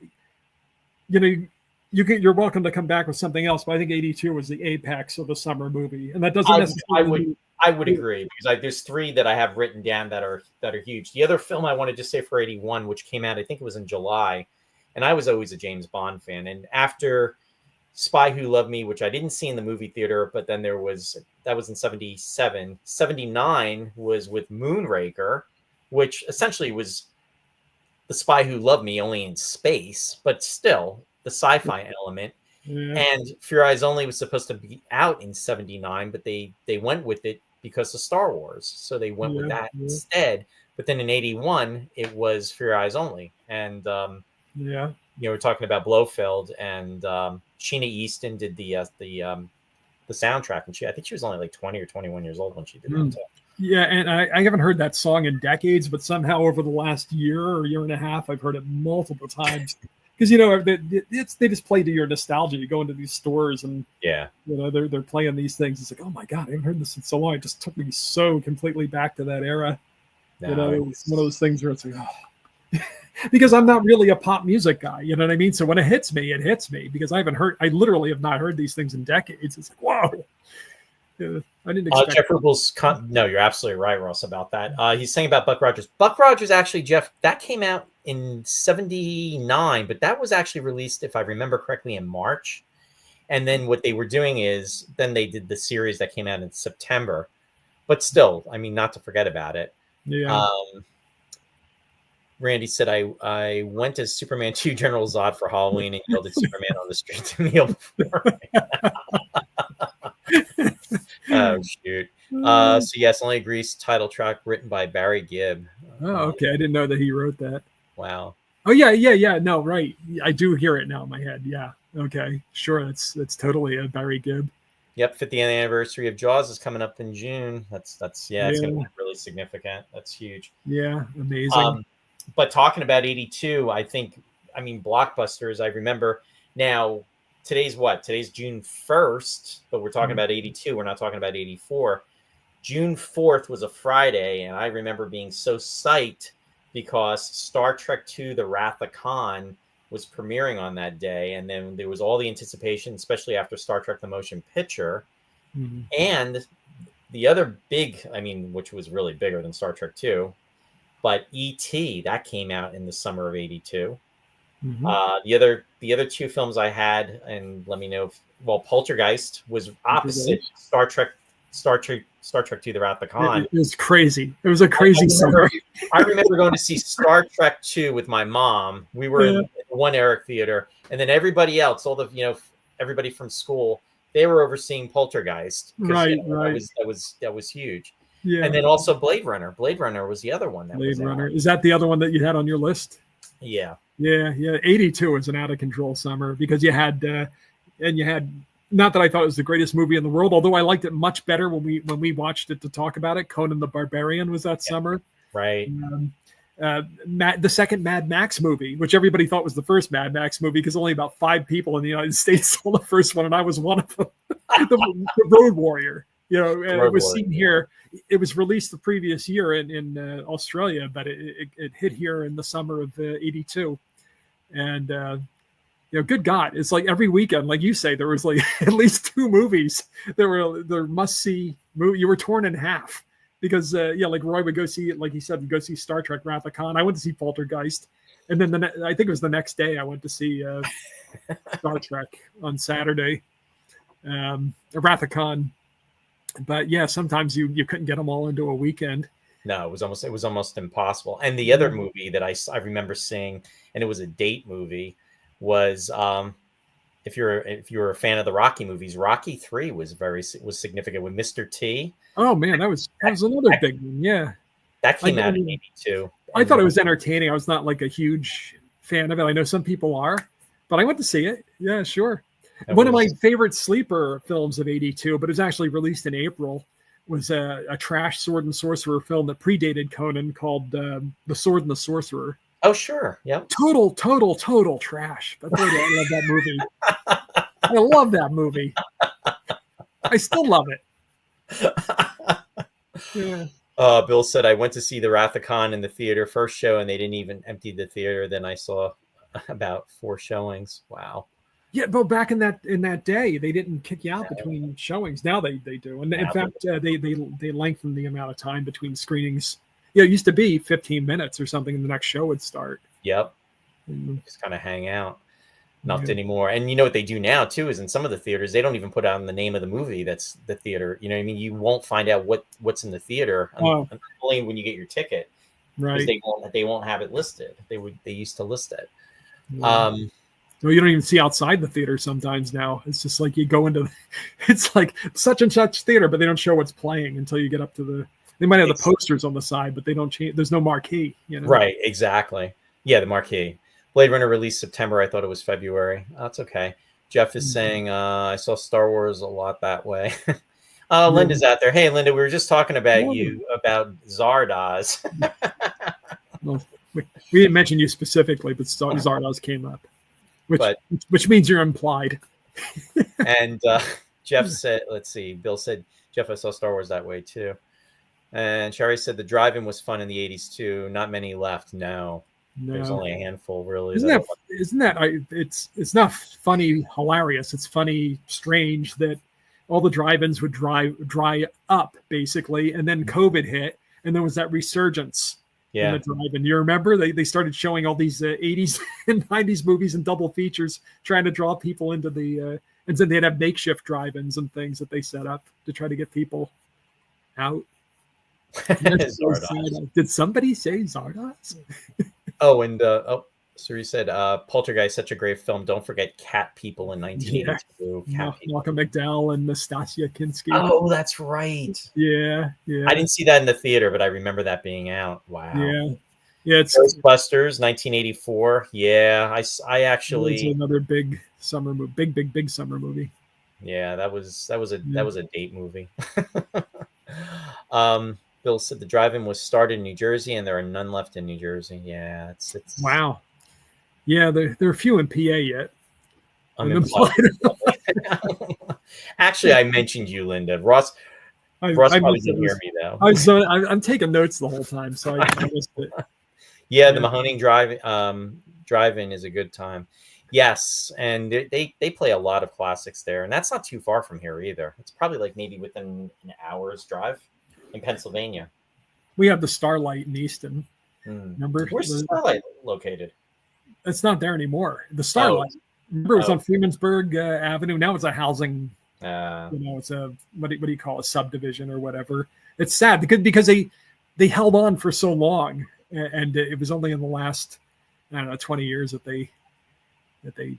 [SPEAKER 2] you're welcome to come back with something else, but I think 82 was the apex of the summer movie, and that doesn't necessarily.
[SPEAKER 1] I would agree, because there's three that I have written down that are huge. The other film I wanted to say for 81, which came out, I think it was in July, and I was always a James Bond fan. And after Spy Who Loved Me, which I didn't see in the movie theater, but then that was in 77. 79 was with Moonraker, which essentially was The Spy Who Loved Me, only in space, but still the sci-fi element. Yeah. And For Your Eyes Only was supposed to be out in 79, but they went with it because of Star Wars. So they went with that instead. But then in 81, it was For Your Eyes Only. And, we're talking about Blofeld, and Sheena Easton did the soundtrack. And I think she was only like 20 or 21 years old when she did that.
[SPEAKER 2] Yeah, and I haven't heard that song in decades, but somehow over the last year or year and a half, I've heard it multiple times. Because they just play to your nostalgia. You go into these stores and they're playing these things. It's like, oh my god, I haven't heard this in so long. It just took me so completely back to that era. It's one of those things where it's like, oh. Because I'm not really a pop music guy. You know what I mean? So when it hits me because I literally have not heard these things in decades. It's like, whoa. Yeah, I didn't expect
[SPEAKER 1] Jeff Rubel's no, you're absolutely right, Ross, about that. He's saying about Buck Rogers. Buck Rogers, actually, Jeff, that came out in 79, but that was actually released, if I remember correctly, in March. And then what they were doing is then they did the series that came out in September. But still, I mean, not to forget about it.
[SPEAKER 2] Yeah.
[SPEAKER 1] Randy said, I went as Superman 2 General Zod for Halloween and yelled at Superman on the street to kneel before me. Oh, shoot. So yes, Only Agrees title track written by Barry Gibb.
[SPEAKER 2] Oh, okay. I didn't know that he wrote that.
[SPEAKER 1] Wow.
[SPEAKER 2] Oh, yeah. No, right. I do hear it now in my head. Yeah. Okay. Sure. That's totally a Barry Gibb.
[SPEAKER 1] Yep. 50th anniversary of Jaws is coming up in June. It's going to be really significant. That's huge.
[SPEAKER 2] Yeah. Amazing.
[SPEAKER 1] But talking about 82, Blockbusters, I remember now. Today's what? Today's June 1st, but we're talking about 82. We're not talking about 84. June 4th was a Friday, and I remember being so psyched because Star Trek II, The Wrath of Khan, was premiering on that day. And then there was all the anticipation, especially after Star Trek The Motion Picture. Mm-hmm. And the other big, which was really bigger than Star Trek II, but E.T., that came out in the summer of 82. Mm-hmm. The other two films I had, and let me know Poltergeist was opposite Star Trek II, The Wrath of Khan.
[SPEAKER 2] It was crazy. It was a crazy summer.
[SPEAKER 1] I remember going to see Star Trek II with my mom. We were in the One Eric Theater, and then everybody else, all the everybody from school, they were overseeing Poltergeist.
[SPEAKER 2] Right.
[SPEAKER 1] That was huge.
[SPEAKER 2] Yeah.
[SPEAKER 1] And then also Blade Runner. Blade Runner was the other one.
[SPEAKER 2] Blade Runner. Is that the other one that you had on your list?
[SPEAKER 1] Yeah.
[SPEAKER 2] Yeah. 82 was an out of control summer because you had, not that I thought it was the greatest movie in the world, although I liked it much better when we watched it to talk about it. Conan the Barbarian was that summer.
[SPEAKER 1] Right.
[SPEAKER 2] The second Mad Max movie, which everybody thought was the first Mad Max movie because only about 5 people in the United States saw the first one, and I was one of them. the Road Warrior. It was seen here. It was released the previous year in Australia, but it hit here in the summer of 82. And, good God, it's like every weekend, like you say, there was like at least 2 movies. There must-see movie. You were torn in half because, like Roy would go see, like he said, go see Star Trek Wrath of Khan. I went to see Poltergeist. And then I think it was the next day I went to see Star Trek on Saturday. Wrath of Khan. But yeah, sometimes you couldn't get them all into a weekend.
[SPEAKER 1] No, it was almost impossible. And the other movie that I remember seeing, and it was a date movie, was if you're a fan of the Rocky movies, Rocky 3 was significant with Mr. T.
[SPEAKER 2] Oh man, that was another big one. Yeah,
[SPEAKER 1] that came out in 82.
[SPEAKER 2] I thought it was entertaining. I was not like a huge fan of it. I know some people are, but I went to see it. Yeah, sure. One of my favorite sleeper films of '82, but it was actually released in April, was a trash sword and sorcerer film that predated Conan called The Sword and the Sorcerer.
[SPEAKER 1] Oh, sure. Yep.
[SPEAKER 2] Total trash. But I love that movie. I love that movie. I still love it. Yeah.
[SPEAKER 1] Bill said, I went to see the Wrath of Khan in the theater first show, and they didn't even empty the theater. Then I saw about 4 showings. Wow.
[SPEAKER 2] Yeah, but back in that day, they didn't kick you out between showings. Now they do, and in fact, they lengthened the amount of time between screenings. Yeah, it used to be 15 minutes or something, and the next show would start.
[SPEAKER 1] Yep. Just kind of hang out. Not anymore. And you know what they do now too is in some of the theaters they don't even put on the name of the movie that's the theater. You know what I mean? You won't find out what's in the theater only when you get your ticket.
[SPEAKER 2] Right.
[SPEAKER 1] They won't have it listed. They used to list it.
[SPEAKER 2] Yeah. No, you don't even see outside the theater sometimes now. It's just like you go into it's like such and such theater, but they don't show what's playing until you get up to they might have the posters on the side, but they don't change. There's no marquee, you know? Right,
[SPEAKER 1] exactly. Yeah, the marquee. Blade Runner released September. I thought it was February. That's okay. Jeff is saying, I saw Star Wars a lot that way. Linda's out there. Hey, Linda, we were just talking about you, about Zardoz.
[SPEAKER 2] Well, we didn't mention you specifically, but Zardoz came up, which means you're implied.
[SPEAKER 1] And Jeff said, let's see, Bill said, Jeff, I saw Star Wars that way too. And Sherry said the drive-in was fun in the 80s too. Not many left. No. There's only a handful, really.
[SPEAKER 2] Isn't that it's not funny, hilarious. It's funny, strange that all the drive-ins would dry up basically, and then COVID hit, and there was that resurgence in the drive-in. You remember they started showing all these 80s and 90s movies and double features, trying to draw people into the. And then they'd have makeshift drive-ins and things that they set up to try to get people out. Did somebody say Zardoz?
[SPEAKER 1] Oh, and Suri said, Poltergeist, such a great film. Don't forget Cat People in 1982.
[SPEAKER 2] Malcolm McDowell and Nastasia Kinski.
[SPEAKER 1] Oh, that's right.
[SPEAKER 2] Yeah.
[SPEAKER 1] I didn't see that in the theater, but I remember that being out. Wow.
[SPEAKER 2] Yeah. It's
[SPEAKER 1] Ghostbusters, 1984. Yeah, I actually.
[SPEAKER 2] It's another big summer movie. Big summer movie.
[SPEAKER 1] Yeah, that was a date movie. Bill said the drive-in was started in New Jersey, and there are none left in New Jersey. Yeah, it's
[SPEAKER 2] wow. Yeah, there are few in PA yet.
[SPEAKER 1] Actually, I mentioned you, Linda. Ross probably didn't hear me though.
[SPEAKER 2] I'm taking notes the whole time, so I missed it.
[SPEAKER 1] Yeah, the Mahoning drive-in is a good time. Yes, and they play a lot of classics there, and that's not too far from here either. It's probably like maybe within an hour's drive. In Pennsylvania,
[SPEAKER 2] we have the Starlight in Easton. Remember,
[SPEAKER 1] where's the Starlight located?
[SPEAKER 2] It's not there anymore. The Starlight. Remember, it was on Freemansburg Avenue. Now it's a housing. It's a what do you call a subdivision or whatever. It's sad because they held on for so long, and it was only in the last 20 years that they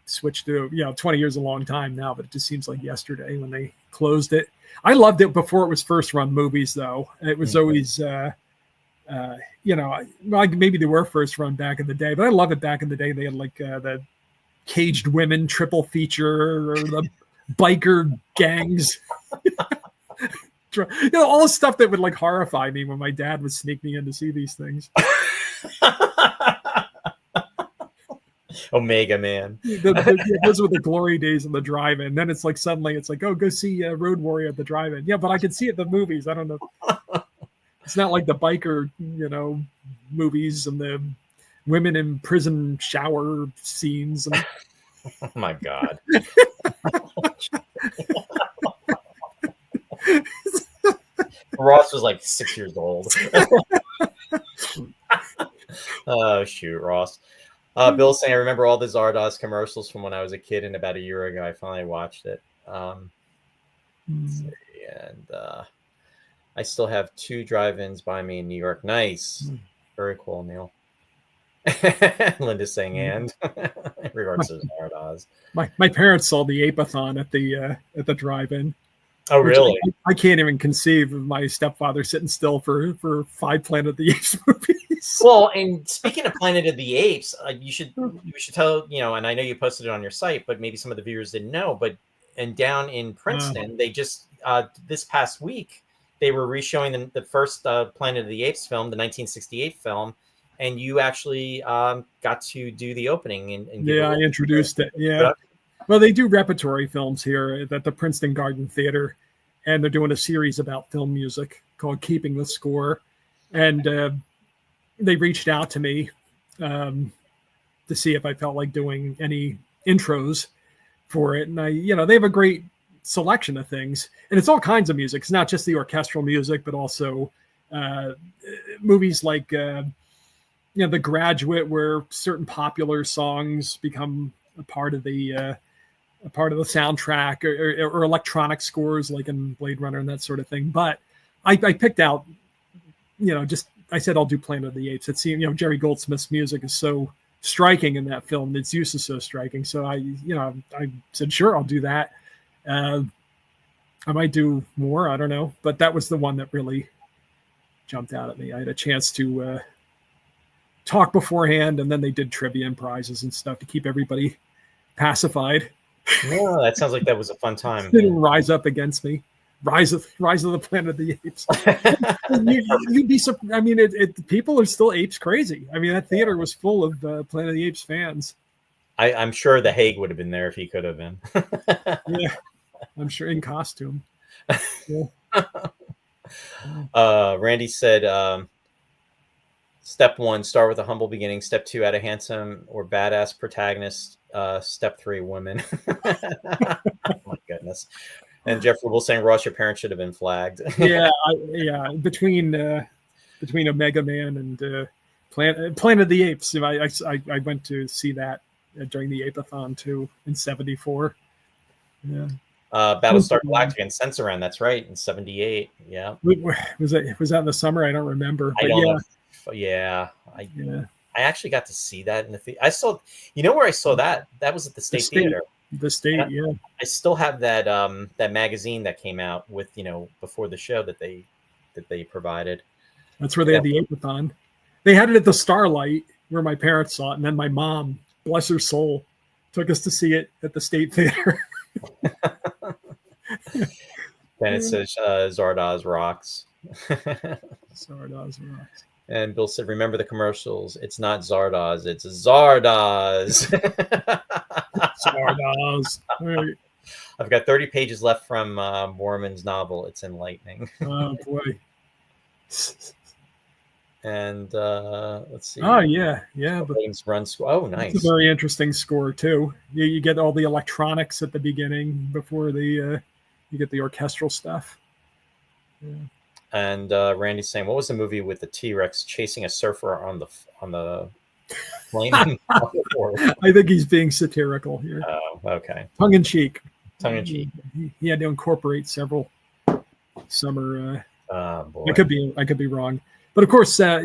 [SPEAKER 2] switched to. 20 years is a long time now, but it just seems like yesterday when they closed it. I loved it before it was first run movies, though. It was always, maybe they were first run back in the day, but I love it back in the day. They had like the Caged Women triple feature or the biker gangs. All the stuff that would like horrify me when my dad would sneak me in to see these things.
[SPEAKER 1] Omega Man.
[SPEAKER 2] Those were the glory days of the drive-in. Then it's like suddenly it's like, oh, go see Road Warrior at the drive-in. Yeah, but I could see it in the movies. I don't know. It's not like the biker, movies and the women in prison shower scenes. And...
[SPEAKER 1] Oh my God. Ross was like 6 years old. Oh shoot, Ross. Bill saying, I remember all the Zardoz commercials from when I was a kid, and about a year ago, I finally watched it. And I still have 2 drive-ins by me in New York. Nice. Very cool, Neil. Linda's saying, and in regards to Zardoz.
[SPEAKER 2] My parents saw the Ape-a-thon at the drive-in.
[SPEAKER 1] Oh,
[SPEAKER 2] Which
[SPEAKER 1] really?
[SPEAKER 2] I can't even conceive of my stepfather sitting still for 5 Planet of the Apes movies.
[SPEAKER 1] Well, and speaking of Planet of the Apes, you should tell, and I know you posted it on your site, but maybe some of the viewers didn't know. But and down in Princeton, they just this past week they were re-showing the first Planet of the Apes film, the 1968 film, and you actually got to do the opening and give
[SPEAKER 2] I introduced it. Yeah. Well, they do repertory films here at the Princeton Garden Theater, and they're doing a series about film music called Keeping the Score. And they reached out to me to see if I felt like doing any intros for it. And they have a great selection of things. And it's all kinds of music. It's not just the orchestral music, but also movies like, The Graduate, where certain popular songs become a part of the soundtrack, or electronic scores like in Blade Runner and that sort of thing. But I picked out, I said I'll do Planet of the Apes. It seemed, Jerry Goldsmith's music is so striking in that film. Its use is so striking. So I said, sure, I'll do that. I might do more, I don't know, but that was the one that really jumped out at me. I had a chance to talk beforehand, and then they did trivia and prizes and stuff to keep everybody pacified.
[SPEAKER 1] Yeah, that sounds like that was a fun time.
[SPEAKER 2] They didn't rise up against me. Rise of the Planet of the Apes. You'd be surprised. I mean, people are still apes crazy. I mean, that theater was full of Planet of the Apes fans.
[SPEAKER 1] I'm sure the Hague would have been there if he could have been.
[SPEAKER 2] Yeah, I'm sure, in costume. Yeah.
[SPEAKER 1] Randy said, step 1, start with a humble beginning. Step 2, add a handsome or badass protagonist. Step 3, women. Oh my goodness. And Jeffrey will saying, Ross, your parents should have been flagged.
[SPEAKER 2] Yeah. Between Omega Man and Planet of the Apes, I went to see that during the Ape-a-thon too in '74. Yeah.
[SPEAKER 1] Battlestar Galactica and Sensoran. That's right, in '78. Yeah.
[SPEAKER 2] Was that in the summer? I don't remember.
[SPEAKER 1] I don't know. I actually got to see that in the theater. I saw, where I saw that? That was at the State Theater.
[SPEAKER 2] The State, yeah.
[SPEAKER 1] I still have that that magazine that came out with, before the show that they provided.
[SPEAKER 2] That's where they had the Ape-a-thon. They had it at the Starlight where my parents saw it, and then my mom, bless her soul, took us to see it at the State Theater.
[SPEAKER 1] Then it says Zardoz rocks.
[SPEAKER 2] Zardoz rocks.
[SPEAKER 1] And Bill said, remember the commercials. It's not Zardoz, it's Zardoz.
[SPEAKER 2] Zardoz. Right.
[SPEAKER 1] I've got 30 pages left from Borman's novel. It's enlightening.
[SPEAKER 2] Oh, boy.
[SPEAKER 1] And let's see.
[SPEAKER 2] Oh, yeah. Yeah.
[SPEAKER 1] But run score. Oh, nice.
[SPEAKER 2] It's a very interesting score, too. You get all the electronics at the beginning before you get the orchestral stuff. Yeah.
[SPEAKER 1] And Randy's saying, what was the movie with the T-Rex chasing a surfer on the plane?
[SPEAKER 2] I think he's being satirical here.
[SPEAKER 1] Oh, okay.
[SPEAKER 2] Tongue in cheek. He had to incorporate several summer.
[SPEAKER 1] Boy.
[SPEAKER 2] I could be wrong, but of course, are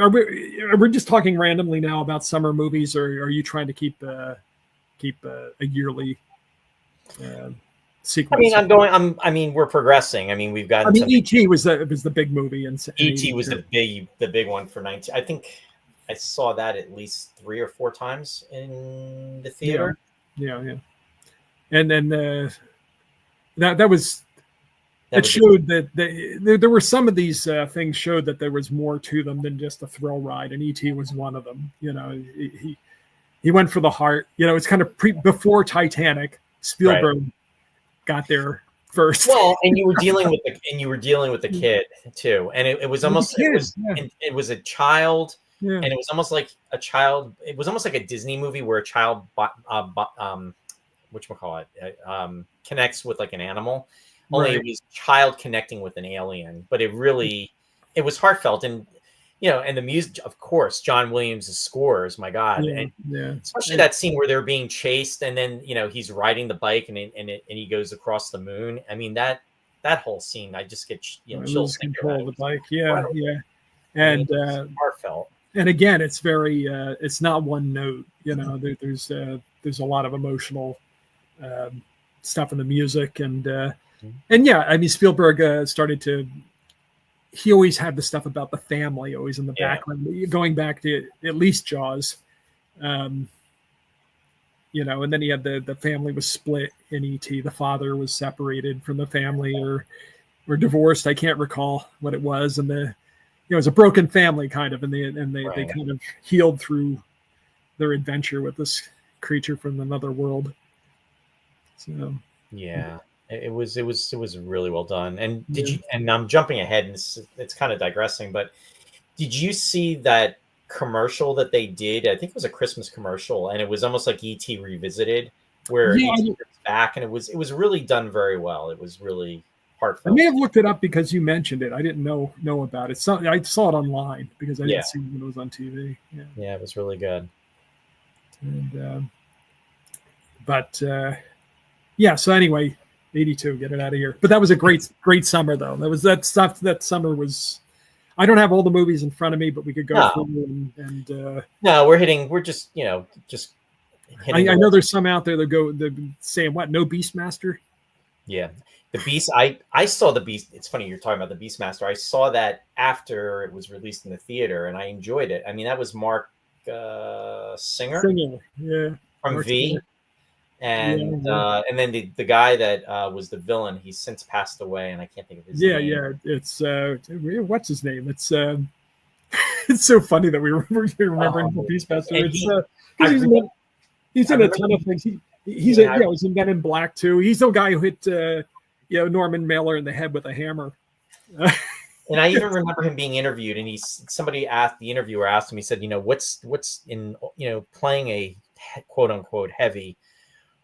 [SPEAKER 2] we just talking randomly now about summer movies, or are you trying to keep a yearly sequence?
[SPEAKER 1] I mean, we're progressing. I mean, we've got.
[SPEAKER 2] E.T. was the big movie, and
[SPEAKER 1] E.T. was the big one for 19. I think I saw that at least 3 or 4 times in the theater.
[SPEAKER 2] Yeah. And then that showed that there were some of these things showed that there was more to them than just a thrill ride, and E.T. was one of them. He went for the heart. It's kind of before Titanic. Spielberg got there first.
[SPEAKER 1] Well, and you were dealing with the kid too, and it was almost it was a child. Yeah. And it was almost like a child. It was almost like a Disney movie where a child, connects with like an animal. Only it was a child connecting with an alien, but it was heartfelt, and and the music, of course, John Williams' scores. My God, especially that scene where they're being chased, and then he's riding the bike, and he goes across the moon. I mean that whole scene, I just get chills.
[SPEAKER 2] Control the bike, yeah, and
[SPEAKER 1] heartfelt.
[SPEAKER 2] And again, it's very it's not one note. There's a lot of emotional stuff in the music, and And yeah, I mean, Spielberg started to. He always had the stuff about the family always in the background, going back to at least Jaws. You know, and then he had the family was split in E.T. The father was separated from the family or divorced. I can't recall what it was, and it was a broken family kind of, and they kind of healed through their adventure with this creature from another world. So
[SPEAKER 1] yeah, it was really well done. And did you? And I'm jumping ahead, and it's kind of digressing, but did you see that commercial that they did? I think it was a Christmas commercial, and it was almost like E.T. revisited, where E.T. was back, and it was really done very well. It was really heartfelt.
[SPEAKER 2] I may have looked it up because you mentioned it. I didn't know about it. So I saw it online because I didn't see it when it was on TV.
[SPEAKER 1] Yeah, it was really good.
[SPEAKER 2] And yeah. So anyway, 82. Get it out of here. But that was a great summer, though. That stuff. That summer was. I don't have all the movies in front of me, but we could go through and
[SPEAKER 1] no, we're just hitting.
[SPEAKER 2] I know there's some out there that saying what? No Beastmaster.
[SPEAKER 1] Yeah. The Beast, I saw the Beast. It's funny you're talking about the Beastmaster. I saw that after it was released in the theater, and I enjoyed it. I mean, that was Mark Singer,
[SPEAKER 2] yeah,
[SPEAKER 1] from
[SPEAKER 2] Mark
[SPEAKER 1] V,
[SPEAKER 2] Singer.
[SPEAKER 1] and and then the guy that was the villain, he's since passed away, and I can't think of his name.
[SPEAKER 2] Yeah, it's what's his name? It's it's so funny that we remembering the Beastmaster. He's in a ton of things. He's in Men in Black too. He's the guy who hit Norman Mailer in the head with a hammer.
[SPEAKER 1] And I even remember him being interviewed, and the interviewer asked him, he said, what's in playing a quote unquote heavy,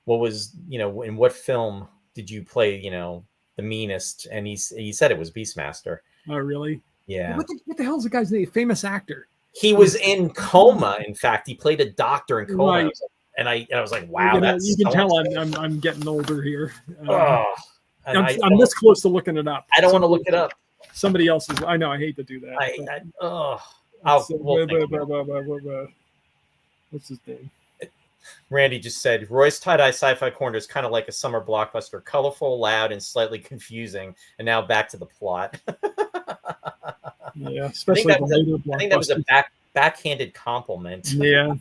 [SPEAKER 1] what was in what film did you play the meanest? And he said it was Beastmaster.
[SPEAKER 2] Oh really?
[SPEAKER 1] Yeah.
[SPEAKER 2] What the hell is the guy's name? Famous actor.
[SPEAKER 1] He was in coma. In fact, he played a doctor in coma.
[SPEAKER 2] Right.
[SPEAKER 1] And I was like, wow,
[SPEAKER 2] you can tell I'm getting older here.
[SPEAKER 1] I'm
[SPEAKER 2] this close to looking it up.
[SPEAKER 1] I don't want to look it up.
[SPEAKER 2] Somebody else is. I know. I hate to do that. What's his name?
[SPEAKER 1] Randy just said Roy's Tie-Dye Sci-Fi Corner is kind of like a summer blockbuster, colorful, loud, and slightly confusing. And now back to the plot.
[SPEAKER 2] Yeah, especially
[SPEAKER 1] I think that was a backhanded compliment.
[SPEAKER 2] Yeah.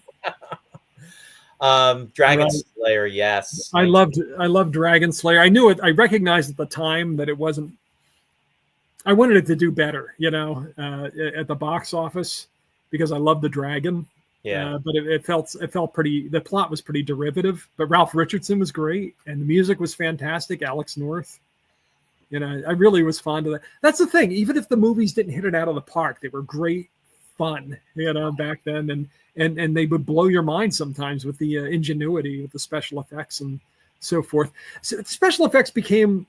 [SPEAKER 1] Dragon Slayer, yes.
[SPEAKER 2] I loved Dragon Slayer. I knew it. I recognized at the time that it wasn't. I wanted it to do better, at the box office because I loved the dragon.
[SPEAKER 1] Yeah,
[SPEAKER 2] but it felt pretty. The plot was pretty derivative, but Ralph Richardson was great, and the music was fantastic. Alex North, I really was fond of that. That's the thing. Even if the movies didn't hit it out of the park, they were great fun, back then, and they would blow your mind sometimes with the ingenuity with the special effects and so forth. So special effects became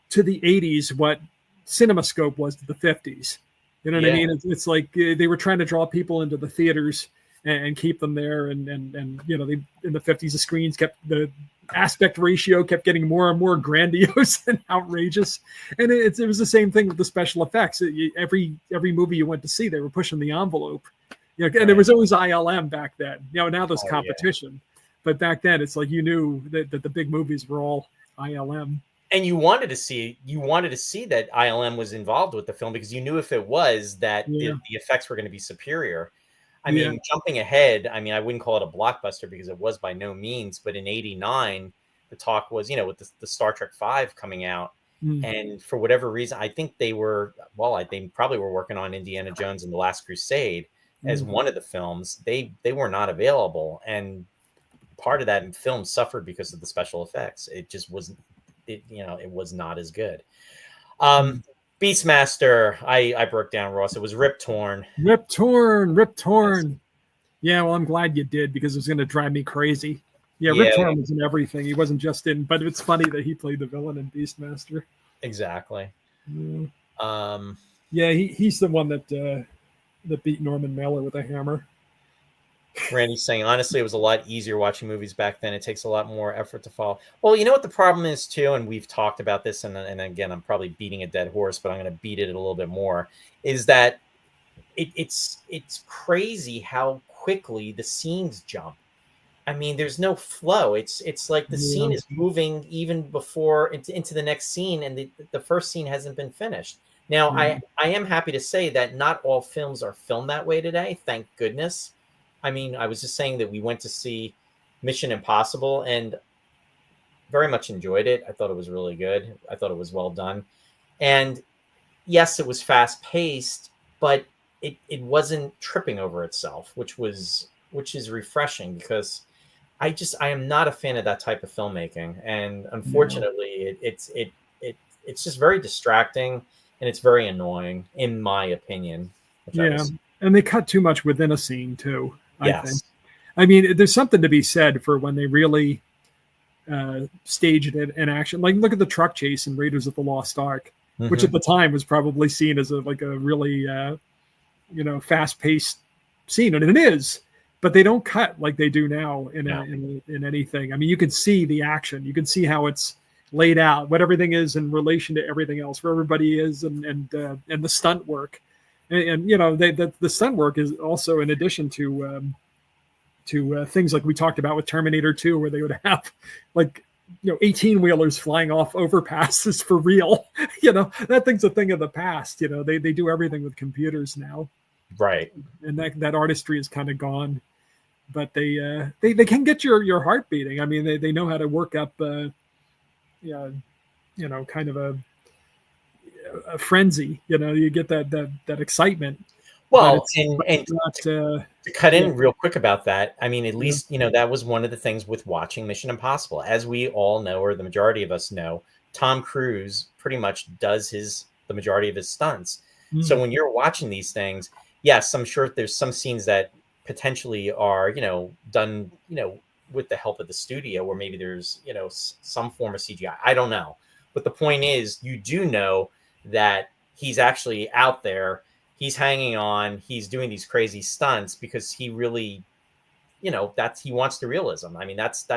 [SPEAKER 2] to the 80s what CinemaScope was to the 50s. You know what I mean? It's like they were trying to draw people into the theaters and keep them there. And they in the 50s, the screens the aspect ratio kept getting more and more grandiose and outrageous. And it was the same thing with the special effects. Every movie you went to see, they were pushing the envelope. And there was always ILM back then. Now there's competition, but back then it's like you knew that the big movies were all ILM.
[SPEAKER 1] And you wanted to see that ILM was involved with the film because you knew if it was that the effects were going to be superior. I mean, jumping ahead, I wouldn't call it a blockbuster because it was by no means, but in 89, the talk was, with the Star Trek V coming out. And for whatever reason, I think they probably were working on Indiana Jones and the Last Crusade as one of the films. They were not available. And part of that film suffered because of the special effects. It just wasn't, it was not as good. Beastmaster, I broke down, Ross. It was Rip Torn.
[SPEAKER 2] Yes. Yeah, well, I'm glad you did because it was going to drive me crazy. Yeah, Rip Torn was in everything. He wasn't just in, but it's funny that he played the villain in Beastmaster.
[SPEAKER 1] Exactly.
[SPEAKER 2] Yeah. He's the one that beat Norman Mailer with a hammer.
[SPEAKER 1] Randy's saying, honestly, it was a lot easier watching movies back then. It takes a lot more effort to follow. Well, you know what the problem is, too, and we've talked about this, and again, I'm probably beating a dead horse, but I'm going to beat it a little bit more, is that it's crazy how quickly the scenes jump. I mean, there's no flow. It's like the scene is moving even before into the next scene, and the first scene hasn't been finished. Now, I am happy to say that not all films are filmed that way today. Thank goodness. I mean, I was just saying that we went to see Mission Impossible and very much enjoyed it. I thought it was really good. I thought it was well done. And yes, it was fast paced, but it wasn't tripping over itself, which is refreshing because I am not a fan of that type of filmmaking, and unfortunately, it's just very distracting and it's very annoying, in my opinion.
[SPEAKER 2] And they cut too much within a scene too. I think.
[SPEAKER 1] Yes.
[SPEAKER 2] I mean, there's something to be said for when they really staged it in action. Like, look at the truck chase in Raiders of the Lost Ark, which at the time was probably seen as a really fast-paced scene, and it is. But they don't cut like they do now in anything. I mean, you can see the action. You can see how it's laid out, what everything is in relation to everything else, where everybody is, and the stunt work. And the stunt work is also in addition to things like we talked about with Terminator 2, where they would have 18-wheelers flying off overpasses for real. That thing's a thing of the past. They do everything with computers now.
[SPEAKER 1] Right.
[SPEAKER 2] And that artistry is kind of gone. But they can get your heart beating. I mean, they know how to work up kind of a frenzy. You get that excitement.
[SPEAKER 1] Well, to cut in real quick about that, I mean, at least, that was one of the things with watching Mission Impossible. As we all know, or the majority of us know, Tom Cruise pretty much does the majority of his stunts. So when you're watching these things, yes, I'm sure there's some scenes that potentially are, done, with the help of the studio, or maybe there's, some form of CGI. I don't know. But the point is, you do know that he's actually out there. He's hanging on. He's doing these crazy stunts because he really, he wants the realism. I mean, that's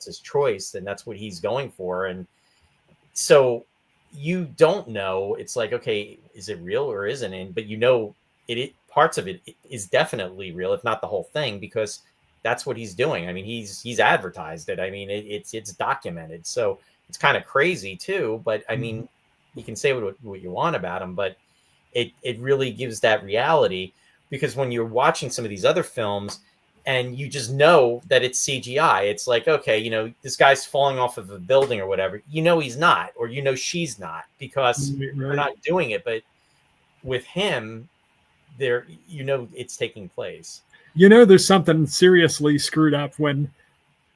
[SPEAKER 1] his choice, and that's what he's going for. And so you don't know. It's like, okay, is it real or isn't it? But it parts of it is definitely real, if not the whole thing, because that's what he's doing. I mean, he's advertised it. I mean, it's documented. So it's kind of crazy too. But I mean, you can say what you want about him, but it really gives that reality, because when you're watching some of these other films and you just know that it's CGI, it's like, okay, this guy's falling off of a building or whatever, he's not, or she's not, because they're not doing it. But with him, there, it's taking place.
[SPEAKER 2] There's something seriously screwed up when,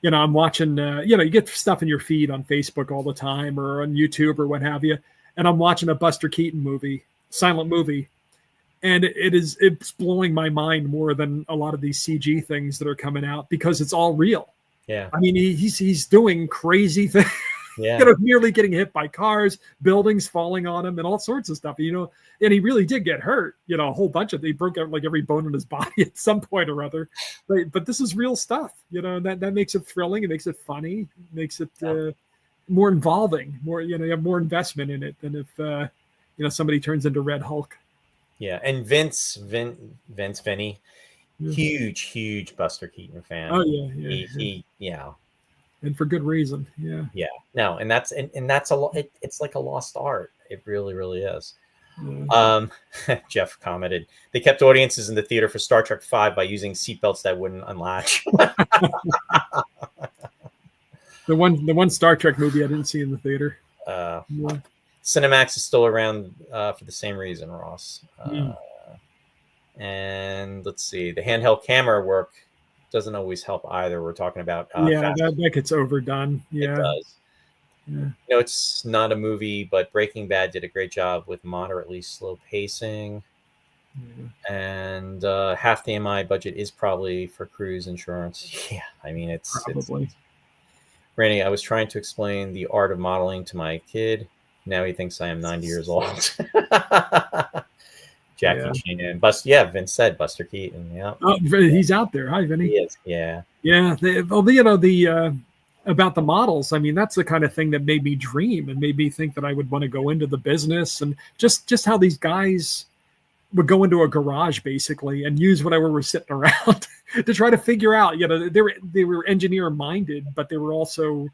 [SPEAKER 2] I'm watching, you get stuff in your feed on Facebook all the time or on YouTube or what have you. And I'm watching a Buster Keaton movie, silent movie. And it's blowing my mind more than a lot of these CG things that are coming out, because it's all real.
[SPEAKER 1] Yeah.
[SPEAKER 2] I mean, he's doing crazy things.
[SPEAKER 1] Yeah.
[SPEAKER 2] Nearly getting hit by cars, buildings falling on him, and all sorts of stuff. And he really did get hurt. A whole bunch of. He broke out like every bone in his body at some point or other. But this is real stuff. And that makes it thrilling. It makes it funny. It makes it more involving. More, you have more investment in it than if somebody turns into Red Hulk.
[SPEAKER 1] Yeah, and Vinny, huge Buster Keaton fan.
[SPEAKER 2] Oh yeah. And for good reason. Yeah.
[SPEAKER 1] Yeah. No, and that's it's like a lost art. It really, really is. Yeah. Jeff commented, they kept audiences in the theater for Star Trek V by using seatbelts that wouldn't unlatch.
[SPEAKER 2] The one Star Trek movie I didn't see in the theater.
[SPEAKER 1] Cinemax is still around for the same reason, Ross. And let's see, the handheld camera work doesn't always help either. We're talking about
[SPEAKER 2] that gets overdone. Yeah,
[SPEAKER 1] it does. Yeah. It's not a movie, but Breaking Bad did a great job with moderately slow pacing. And half the MI budget is probably for cruise insurance. Yeah, I mean, it's probably. Randy, I was trying to explain the art of modeling to my kid. Now he thinks I am 90 years old. Jackie Chan and Vince said Buster Keaton. Yeah.
[SPEAKER 2] Oh, he's out there. Hi, Vinny.
[SPEAKER 1] He is. Yeah.
[SPEAKER 2] Yeah. About the models. I mean, that's the kind of thing that made me dream and made me think that I would want to go into the business, and just how these guys would go into a garage basically and use whatever was sitting around to try to figure out, they were engineer minded, but they were also,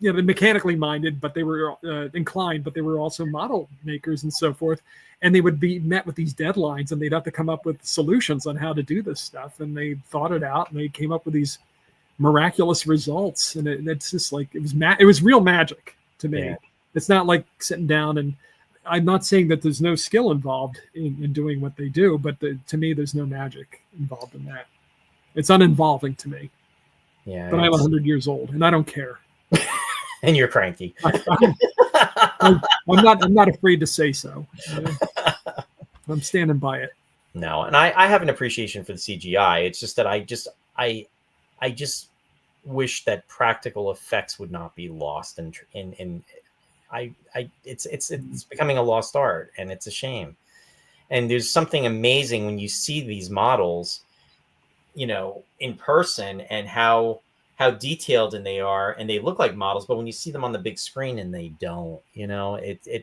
[SPEAKER 2] they're mechanically minded, but they were inclined, but they were also model makers and so forth. And they would be met with these deadlines, and they'd have to come up with solutions on how to do this stuff. And they thought it out, and they came up with these miraculous results. And it's just like, it was real magic to me. Yeah. It's not like sitting down, and I'm not saying that there's no skill involved in doing what they do, but to me, there's no magic involved in that. It's uninvolving to me.
[SPEAKER 1] Yeah.
[SPEAKER 2] But I'm 100 years old, and I don't care.
[SPEAKER 1] And you're cranky.
[SPEAKER 2] I'm not afraid to say so. I'm standing by it.
[SPEAKER 1] No, and I have an appreciation for the CGI. It's just that I just wish that practical effects would not be lost, and it's becoming a lost art, and it's a shame. And there's something amazing when you see these models, in person, and how detailed they are, and they look like models, but when you see them on the big screen and they don't,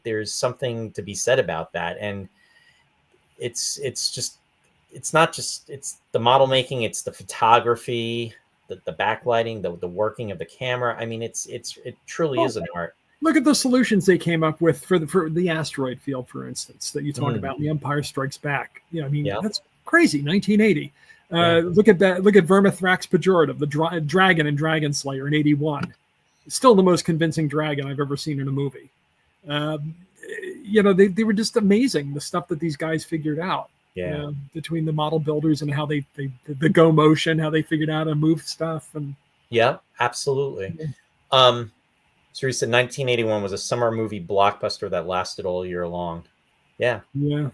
[SPEAKER 1] there's something to be said about that. And it's not just the model making, it's the photography, the backlighting, the working of the camera. I mean, it truly is an art.
[SPEAKER 2] Look at the solutions they came up with for the asteroid field, for instance, that you talked about in The Empire Strikes Back. That's crazy. 1980. Look at that. Look at Vermithrax Pejorative, the dragon in Dragon Slayer in 81. Still the most convincing dragon I've ever seen in a movie. They were just amazing, the stuff that these guys figured out.
[SPEAKER 1] Yeah.
[SPEAKER 2] Between the model builders and how the go motion, how they figured out how to move stuff. And
[SPEAKER 1] yeah, absolutely. So he said 1981 was a summer movie blockbuster that lasted all year long. Yeah.
[SPEAKER 2] Yeah.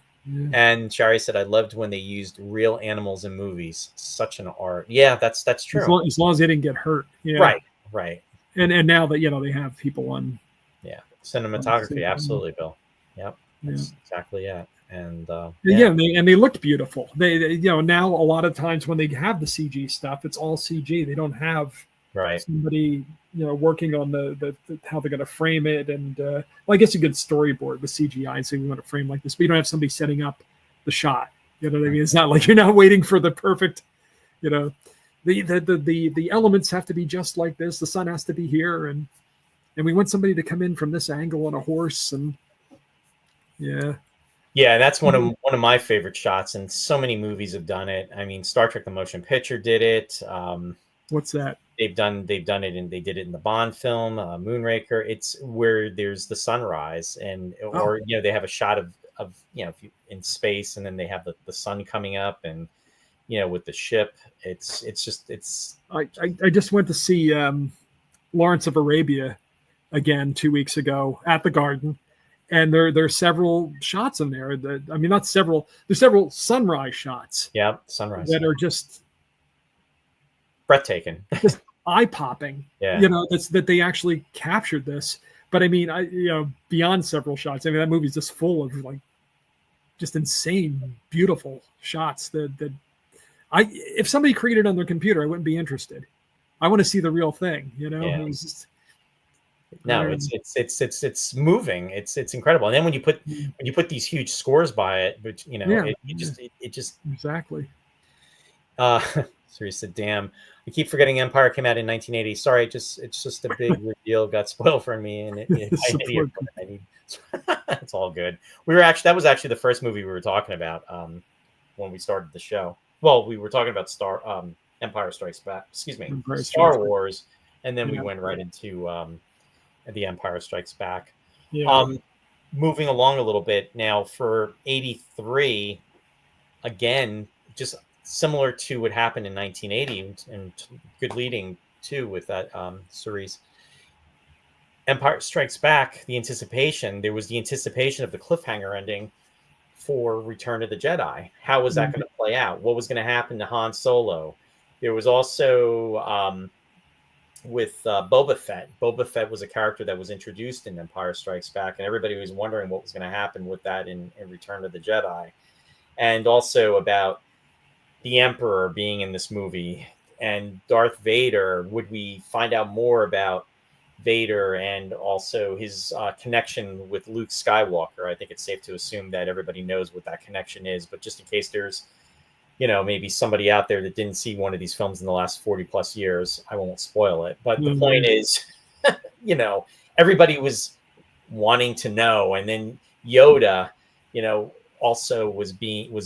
[SPEAKER 1] And Shari said, I loved when they used real animals in movies. Such an art. Yeah, that's true.
[SPEAKER 2] As long as they didn't get hurt.
[SPEAKER 1] Yeah. Right.
[SPEAKER 2] And now that, they have people on.
[SPEAKER 1] Yeah. Cinematography. Absolutely, Bill. Yep. That's exactly it. And
[SPEAKER 2] they looked beautiful. They now a lot of times when they have the CG stuff, it's all CG. They don't have somebody, working on the how they're going to frame it. And I guess you could storyboard with CGI and say we want to frame like this, but you don't have somebody setting up the shot. You know what I mean? It's not like you're not waiting for the perfect, the elements have to be just like this. The sun has to be here, and we want somebody to come in from this angle on a horse, and yeah,
[SPEAKER 1] that's one of my favorite shots, and so many movies have done it. I mean, Star Trek: The Motion Picture did it.
[SPEAKER 2] What's that?
[SPEAKER 1] They've done it, and they did it in the Bond film, Moonraker. It's where there's the sunrise, or they have a shot of in space, and then they have the sun coming up, and with the ship. I
[SPEAKER 2] just went to see Lawrence of Arabia again 2 weeks ago at the Garden, and there are several shots in there there's several sunrise shots.
[SPEAKER 1] Yeah, sunrise
[SPEAKER 2] that are just
[SPEAKER 1] breathtaking,
[SPEAKER 2] just eye-popping.
[SPEAKER 1] Yeah,
[SPEAKER 2] that they actually captured this. But I mean, beyond several shots, that movie's just full of just insane, beautiful shots that if somebody created on their computer, I wouldn't be interested. I want to see the real thing.
[SPEAKER 1] Yeah. It's moving. It's incredible. And then when you put these huge scores by it, but it just
[SPEAKER 2] exactly.
[SPEAKER 1] So he said, "Damn, I keep forgetting Empire came out in 1980. Sorry, it's just a big reveal got spoiled for me, and it's all good. That was actually the first movie we were talking about when we started the show. Well, we were talking about Empire Strikes Back. Excuse me, Star Wars, and then we went right into The Empire Strikes Back.
[SPEAKER 2] Yeah.
[SPEAKER 1] Moving along a little bit now for 83, again, just similar to what happened in 1980, and good leading too with that Cerise. Empire Strikes Back, there was the anticipation of the cliffhanger ending for Return of the Jedi. How was that going to play out? What was going to happen to Han Solo? There was also with Boba Fett. Boba Fett was a character that was introduced in Empire Strikes Back, and everybody was wondering what was going to happen with that in Return of the Jedi. And also about the Emperor being in this movie, and Darth Vader. Would we find out more about Vader and also his connection with Luke Skywalker. I think it's safe to assume that everybody knows what that connection is, but just in case there's, maybe somebody out there that didn't see one of these films in the last 40 plus years, I won't spoil it. But the point is, everybody was wanting to know. And then Yoda, also was people,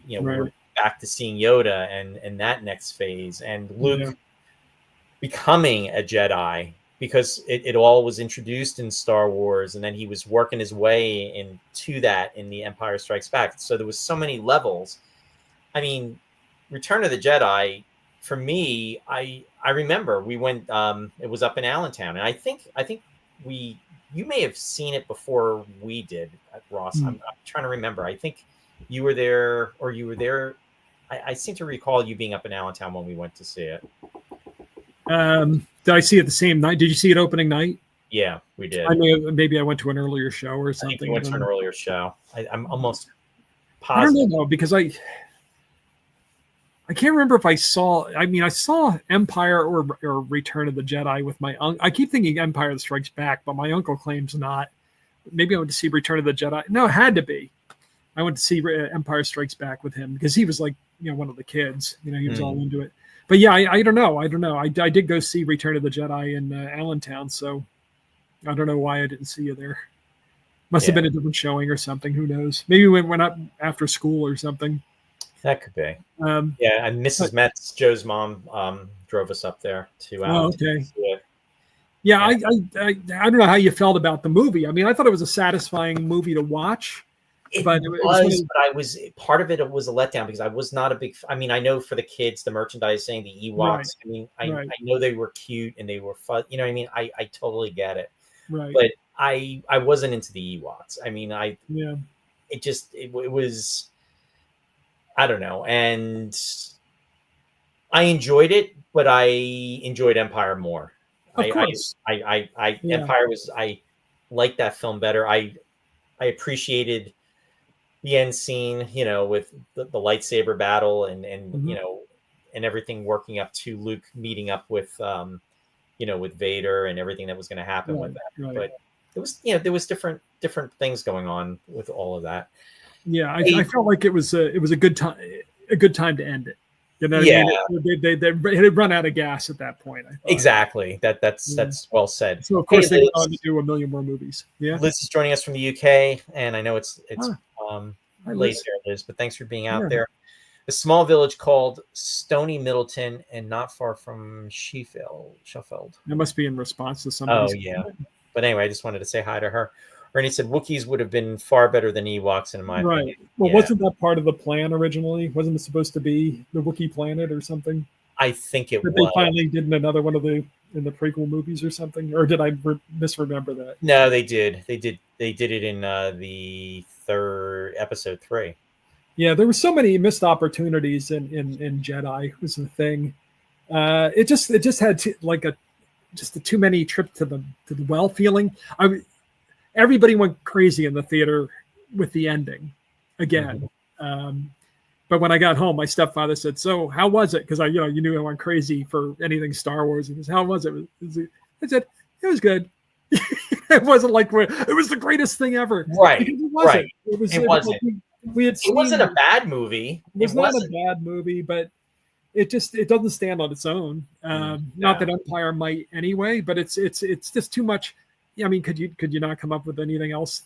[SPEAKER 1] we were back to seeing Yoda and that next phase, and Luke becoming a Jedi, because it all was introduced in Star Wars, and then he was working his way into that in The Empire Strikes Back. So there was so many levels. I mean, Return of the Jedi, for me, I remember we went, it was up in Allentown, and I think you may have seen it before we did, Ross. I'm trying to remember. I think you were there, or you were there. I seem to recall you being up in Allentown when we went to see it.
[SPEAKER 2] Did I see it the same night? Did you see it opening night?
[SPEAKER 1] Yeah, we did.
[SPEAKER 2] Maybe I went to an earlier show or something.
[SPEAKER 1] I think we went to an earlier show. I'm almost
[SPEAKER 2] positive. I don't know, because I can't remember if I saw. I mean, I saw Empire or Return of the Jedi with my uncle. I keep thinking Empire that Strikes Back, but my uncle claims not. Maybe I went to see Return of the Jedi. No, it had to be. I went to see Empire Strikes Back with him because he was like, one of the kids. He was all into it. But yeah, I don't know. I did go see Return of the Jedi in Allentown, so I don't know why I didn't see you there. Must have been a different showing or something. Who knows? Maybe we went up after school or something.
[SPEAKER 1] That could be. And Mrs. Metz, Joe's mom, drove us up there to Allentown.
[SPEAKER 2] Oh, okay. Yeah, I don't know how you felt about the movie. I mean, I thought it was a satisfying movie to watch.
[SPEAKER 1] But I was part of it. It was a letdown because I was not a big. I mean, I know for the kids, the merchandising, the Ewoks. Right. I mean, I know they were cute and they were fun. You know what I mean? I totally get it.
[SPEAKER 2] Right.
[SPEAKER 1] But I wasn't into the Ewoks. I mean, it was. I don't know, and I enjoyed it, but I enjoyed Empire more.
[SPEAKER 2] Of course.
[SPEAKER 1] Empire was. I liked that film better. I appreciated the end scene, with the lightsaber battle and and everything working up to Luke meeting up with with Vader and everything that was going to happen with that. Right. But it was there was different things going on with all of that.
[SPEAKER 2] Yeah, I felt like it was a good time to end it. They had run out of gas at that point. I thought.
[SPEAKER 1] Exactly. That's well said.
[SPEAKER 2] So of course they went on to do a million more movies. Yeah.
[SPEAKER 1] Liz is joining us from the UK, and I know it's late here, Liz, but thanks for being out there. A small village called Stony Middleton, and not far from Sheffield.
[SPEAKER 2] That must be in response to some.
[SPEAKER 1] Oh yeah. But anyway, I just wanted to say hi to her. Ernie said Wookiees would have been far better than Ewoks in my opinion.
[SPEAKER 2] Well, wasn't that part of the plan originally? Wasn't it supposed to be the Wookiee planet or something?
[SPEAKER 1] I think it was.
[SPEAKER 2] They finally did in another one of in the prequel movies or something, or did I misremember that?
[SPEAKER 1] No, they did. They did it in the third episode 3.
[SPEAKER 2] Yeah, there were so many missed opportunities in Jedi was the thing. It just had too many trip to the well feeling. Everybody went crazy in the theater with the ending again. But when I got home, my stepfather said, "So how was it?" Because you knew I went crazy for anything Star Wars. He goes, "How was it?" I said, "It was good." It wasn't like it was the greatest thing ever.
[SPEAKER 1] Right.
[SPEAKER 2] Because it wasn't.
[SPEAKER 1] Right.
[SPEAKER 2] It
[SPEAKER 1] wasn't.
[SPEAKER 2] Like it wasn't
[SPEAKER 1] a bad movie.
[SPEAKER 2] It wasn't a bad movie, but it doesn't stand on its own. Not that Empire might anyway, but it's just too much. I mean, could you not come up with anything else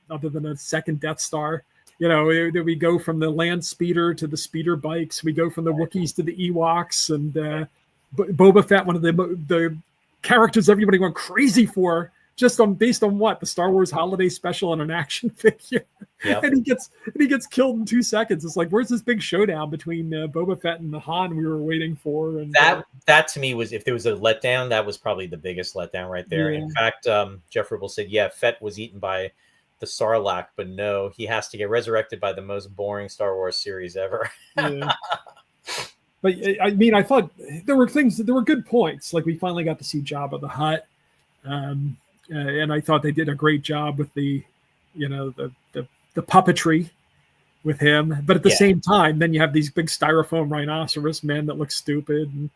[SPEAKER 2] other than a second Death Star? We go from the land speeder to the speeder bikes. We go from the Wookiees to the Ewoks, and Boba Fett, one of the characters everybody went crazy for, based on what, the Star Wars Holiday Special and an action figure. Yep. and he gets killed in 2 seconds. It's like, where's this big showdown between Boba Fett and the Han we were waiting for? And
[SPEAKER 1] that to me was, if there was a letdown, that was probably the biggest letdown right there. Yeah. In fact, Jeff Ribble said, Fett was eaten by the Sarlacc, but no, he has to get resurrected by the most boring Star Wars series ever.
[SPEAKER 2] Yeah. But I mean, I thought there were good points. Like, we finally got to see Jabba the Hutt. And I thought they did a great job with the puppetry with him. But at the same time, then you have these big styrofoam rhinoceros men that look stupid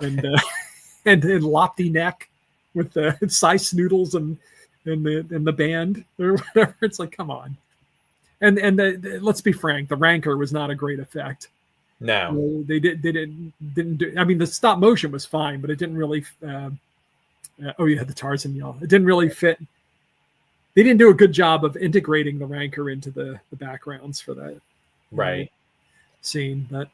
[SPEAKER 2] and lofty neck, with the Sice Noodles and the band or whatever. It's like, come on. And let's be frank, the Rancor was not a great effect.
[SPEAKER 1] No,
[SPEAKER 2] They didn't do. I mean, the stop motion was fine, but it didn't really. Oh, you had the Tarzan yell. It didn't really fit. They didn't do a good job of integrating the Rancor into the backgrounds for that
[SPEAKER 1] right.
[SPEAKER 2] scene. But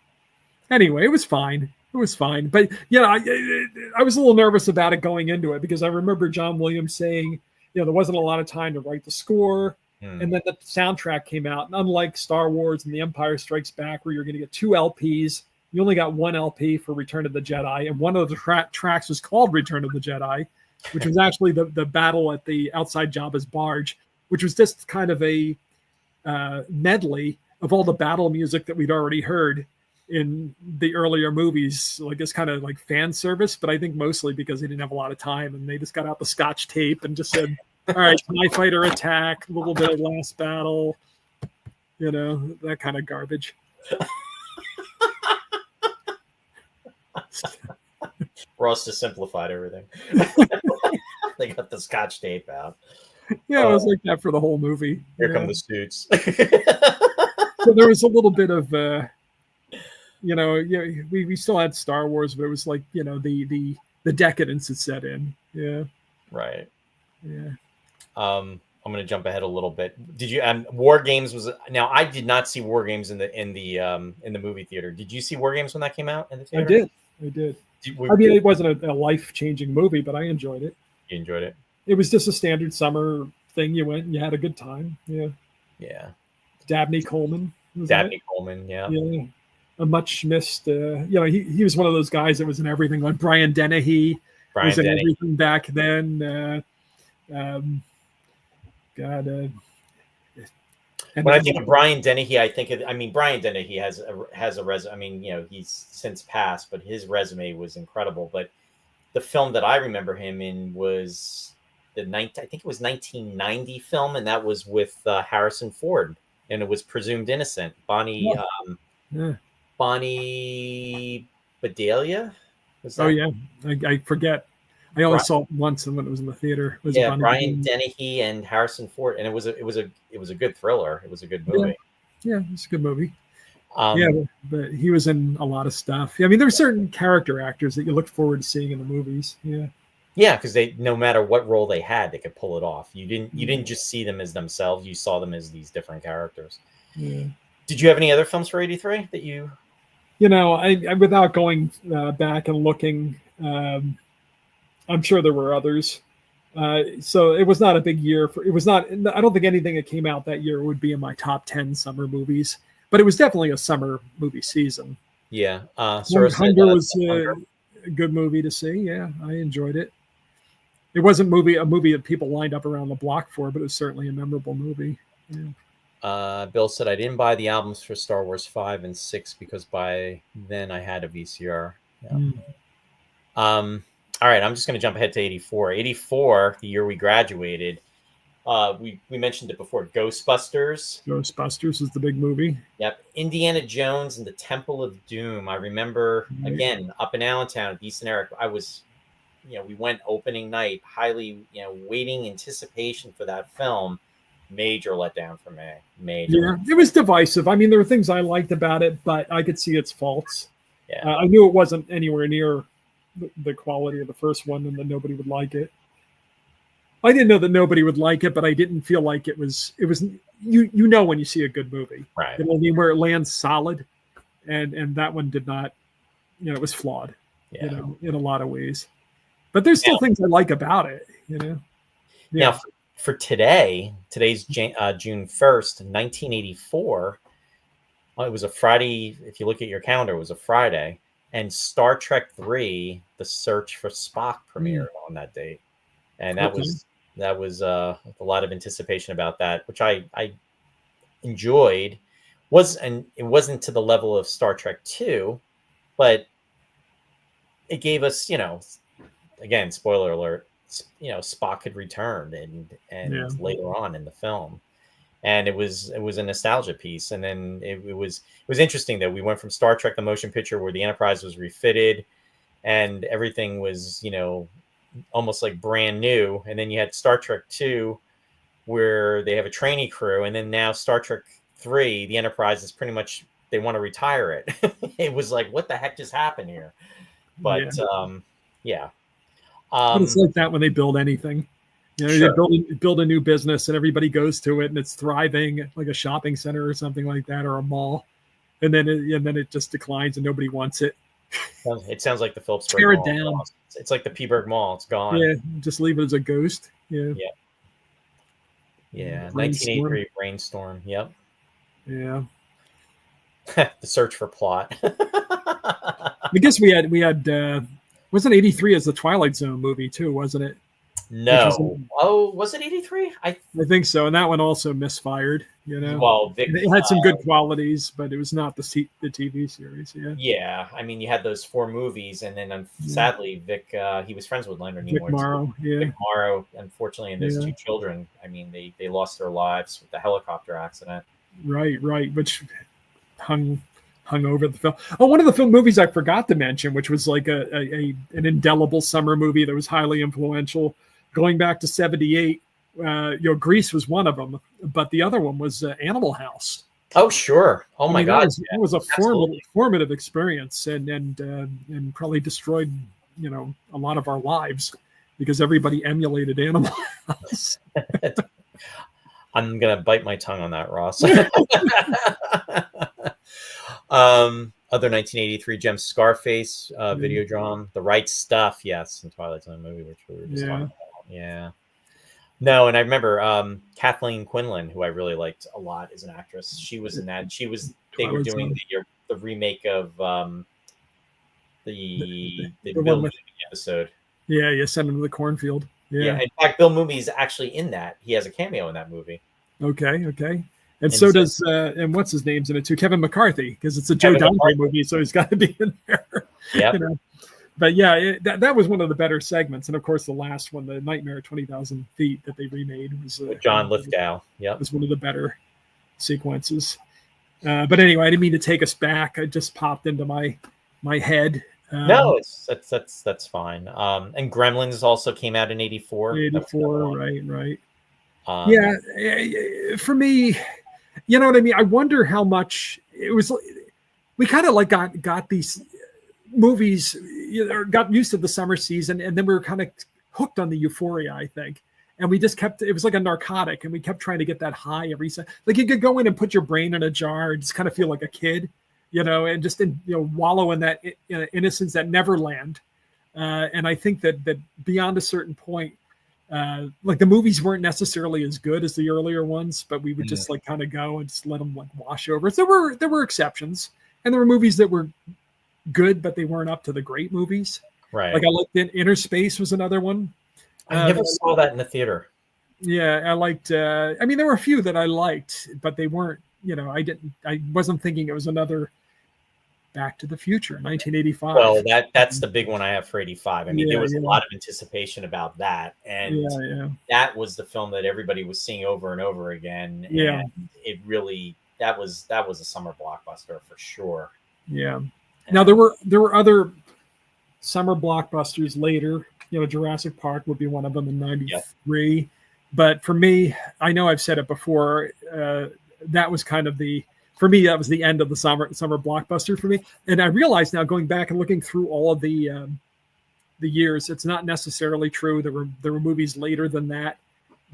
[SPEAKER 2] anyway, it was fine. It was fine. But I was a little nervous about it going into it because I remember John Williams saying, there wasn't a lot of time to write the score. And then the soundtrack came out. And unlike Star Wars and The Empire Strikes Back, where you're going to get 2 LPs, you only got 1 LP for Return of the Jedi. And one of the tracks was called Return of the Jedi, which was actually the battle at the outside Jabba's barge, which was just kind of a medley of all the battle music that we'd already heard in the earlier movies. Like it's kind of like fan service, but I think mostly because they didn't have a lot of time and they just got out the Scotch tape and just said, all right, TIE fighter attack, a little bit of last battle, that kind of garbage.
[SPEAKER 1] Ross just simplified everything. They got the Scotch tape out.
[SPEAKER 2] Yeah, it was like that for the whole movie.
[SPEAKER 1] Here come the suits.
[SPEAKER 2] So there was a little bit of, we still had Star Wars, but it was like, the decadence had set in. Yeah.
[SPEAKER 1] Right.
[SPEAKER 2] Yeah.
[SPEAKER 1] I'm going to jump ahead a little bit. Did you? War Games was now. I did not see War Games in the movie theater. Did you see War Games when that came out in the theater?
[SPEAKER 2] I did. I mean, it wasn't a life-changing movie, but I enjoyed it.
[SPEAKER 1] You enjoyed it?
[SPEAKER 2] It was just a standard summer thing. You went and you had a good time. Yeah.
[SPEAKER 1] Yeah.
[SPEAKER 2] Dabney Coleman.
[SPEAKER 1] Coleman. Yeah.
[SPEAKER 2] Yeah. A much missed. He was one of those guys that was in everything. Like Brian Dennehy was in everything back then.
[SPEAKER 1] When I think of Brian Dennehy, Brian Dennehy has a resume. I mean, he's since passed, but his resume was incredible. But the film that I remember him in was I think it was 1990 film, and that was with Harrison Ford, and it was Presumed Innocent. Bonnie Bedelia.
[SPEAKER 2] I forget. I only saw it once, and when it was in the theater, it was
[SPEAKER 1] Brian Dennehy and Harrison Ford, and it was a good thriller. It was a good movie.
[SPEAKER 2] Yeah, it's a good movie. But he was in a lot of stuff. I mean, there were certain character actors that you looked forward to seeing in the movies.
[SPEAKER 1] Yeah, because they, no matter what role they had, they could pull it off. You didn't just see them as themselves; you saw them as these different characters.
[SPEAKER 2] Yeah.
[SPEAKER 1] Did you have any other films for '83 that you?
[SPEAKER 2] I without going back and looking. I'm sure there were others. So it was not a big year. I don't think anything that came out that year would be in my top 10 summer movies, but it was definitely a summer movie season.
[SPEAKER 1] Yeah.
[SPEAKER 2] Hunger was a good movie to see. Yeah, I enjoyed it. It wasn't a movie that people lined up around the block for, but it was certainly a memorable movie. Yeah.
[SPEAKER 1] Bill said, I didn't buy the albums for Star Wars 5 and 6 because by then I had a VCR. Yeah. All right, I'm just going to jump ahead to 84. 84, the year we graduated. We mentioned it before. Ghostbusters.
[SPEAKER 2] Ghostbusters is the big movie.
[SPEAKER 1] Yep. Indiana Jones and the Temple of Doom. I remember, again, up in Allentown, at Easton Eric, I was, we went opening night, highly, waiting anticipation for that film. Major letdown for me.
[SPEAKER 2] Yeah, it was divisive. I mean, there were things I liked about it, but I could see its faults.
[SPEAKER 1] Yeah.
[SPEAKER 2] I knew it wasn't anywhere near the quality of the first one, and that nobody would like it. I didn't know that nobody would like it, but I didn't feel like it was when you see a good movie,
[SPEAKER 1] right?
[SPEAKER 2] Where it lands solid, and that one did not. It was flawed, in a lot of ways. But there's still things I like about it, Yeah.
[SPEAKER 1] Now, for today's June 1st, 1984. It was a Friday. If you look at your calendar, it was a Friday. And Star Trek III: The Search for Spock premiered on that date, and that was a lot of anticipation about that, which I enjoyed. It wasn't to the level of Star Trek II, but it gave us, again, spoiler alert, Spock had returned and later on in the film. And it was a nostalgia piece. And then it was interesting that we went from Star Trek, the motion picture, where the Enterprise was refitted and everything was, almost like brand new, and then you had Star Trek 2 where they have a trainee crew, and then now Star Trek 3, the Enterprise is pretty much, they want to retire it. It was like, what the heck just happened here? But yeah.
[SPEAKER 2] But it's like that when they build anything. You know,
[SPEAKER 1] Sure.
[SPEAKER 2] they build a new business and everybody goes to it and it's thriving, like a shopping center or something like that, or a mall, and then it just declines and nobody wants it.
[SPEAKER 1] It sounds like the Phillipsburg
[SPEAKER 2] Tear it
[SPEAKER 1] Mall.
[SPEAKER 2] down.
[SPEAKER 1] It's like the Peaburg Mall. It's gone.
[SPEAKER 2] Yeah, just leave it as a ghost. Yeah.
[SPEAKER 1] Yeah.
[SPEAKER 2] Brainstorm.
[SPEAKER 1] 1983 Brainstorm. Yep.
[SPEAKER 2] Yeah.
[SPEAKER 1] The search for plot.
[SPEAKER 2] I guess we had wasn't 83 as the Twilight Zone movie too, wasn't it?
[SPEAKER 1] No. Was it 83?
[SPEAKER 2] I think so. And that one also misfired, you know.
[SPEAKER 1] Well, Vic,
[SPEAKER 2] it had some good qualities, but it was not the TV series. Yeah.
[SPEAKER 1] Yeah. I mean, you had those 4 movies, and then sadly, Vic, he was friends with Leonard Nimoy.
[SPEAKER 2] Vic Morrow. Yeah.
[SPEAKER 1] Vic Morrow, unfortunately, and those 2 children, I mean, they lost their lives with the helicopter accident.
[SPEAKER 2] Right. Which hung over the film. Oh, one of the film movies I forgot to mention, which was like an indelible summer movie that was highly influential. Going back to 78, Grease was one of them, but the other one was Animal House.
[SPEAKER 1] Oh, sure. Oh, my God.
[SPEAKER 2] That was a formative experience and probably destroyed, a lot of our lives because everybody emulated Animal House.
[SPEAKER 1] I'm going to bite my tongue on that, Ross. Other 1983 gems, Scarface, Videodrome, The Right Stuff, yes, and Twilight Zone movie, which we were just talking about. Yeah. No, and I remember Kathleen Quinlan, who I really liked a lot as an actress. She was in that. They were doing the remake of the Bill Mooney episode.
[SPEAKER 2] Yeah, Send Him to the Cornfield. Yeah.
[SPEAKER 1] In fact, Bill Mooney is actually in that. He has a cameo in that movie.
[SPEAKER 2] Okay. And so does and what's his name's in it too? Kevin McCarthy, because it's a Joe Dante movie, so he's got to be in there.
[SPEAKER 1] Yeah.
[SPEAKER 2] But yeah, that was one of the better segments, and of course the last one, the Nightmare at 20,000 Feet that they remade, was
[SPEAKER 1] John Lithgow. Yeah,
[SPEAKER 2] was one of the better sequences. But anyway, I didn't mean to take us back. I just popped into my head.
[SPEAKER 1] No, that's fine. And Gremlins also came out in 84.
[SPEAKER 2] 84, right. For me, you know what I mean? I wonder how much it was. We kind of like got these movies, got used to the summer season, and then we were kind of hooked on the euphoria, I think. And we just it was like a narcotic, and we kept trying to get that high every second. Like you could go in and put your brain in a jar and just kind of feel like a kid, and just wallow in that innocence, that Neverland. And I think that beyond a certain point, like the movies weren't necessarily as good as the earlier ones, but we would just like kind of go and just let them like wash over. So there were exceptions, and there were movies that were good, but they weren't up to the great movies.
[SPEAKER 1] Right.
[SPEAKER 2] Like I liked Inner Space was another one.
[SPEAKER 1] I never saw that in the theater.
[SPEAKER 2] Yeah, I liked. There were a few that I liked, but they weren't. I wasn't thinking it was another Back to the Future, 1985.
[SPEAKER 1] Well, that's the big one I have for 85. I mean, there was a lot of anticipation about that, and that was the film that everybody was seeing over and over again. And it really that was a summer blockbuster for sure.
[SPEAKER 2] Yeah. Now there were other summer blockbusters later. Jurassic Park would be one of them in 93. Yeah. But for me, I know I've said it before. That was kind of for me, that was the end of the summer blockbuster for me. And I realize now, going back and looking through all of the years, it's not necessarily true. There were movies later than that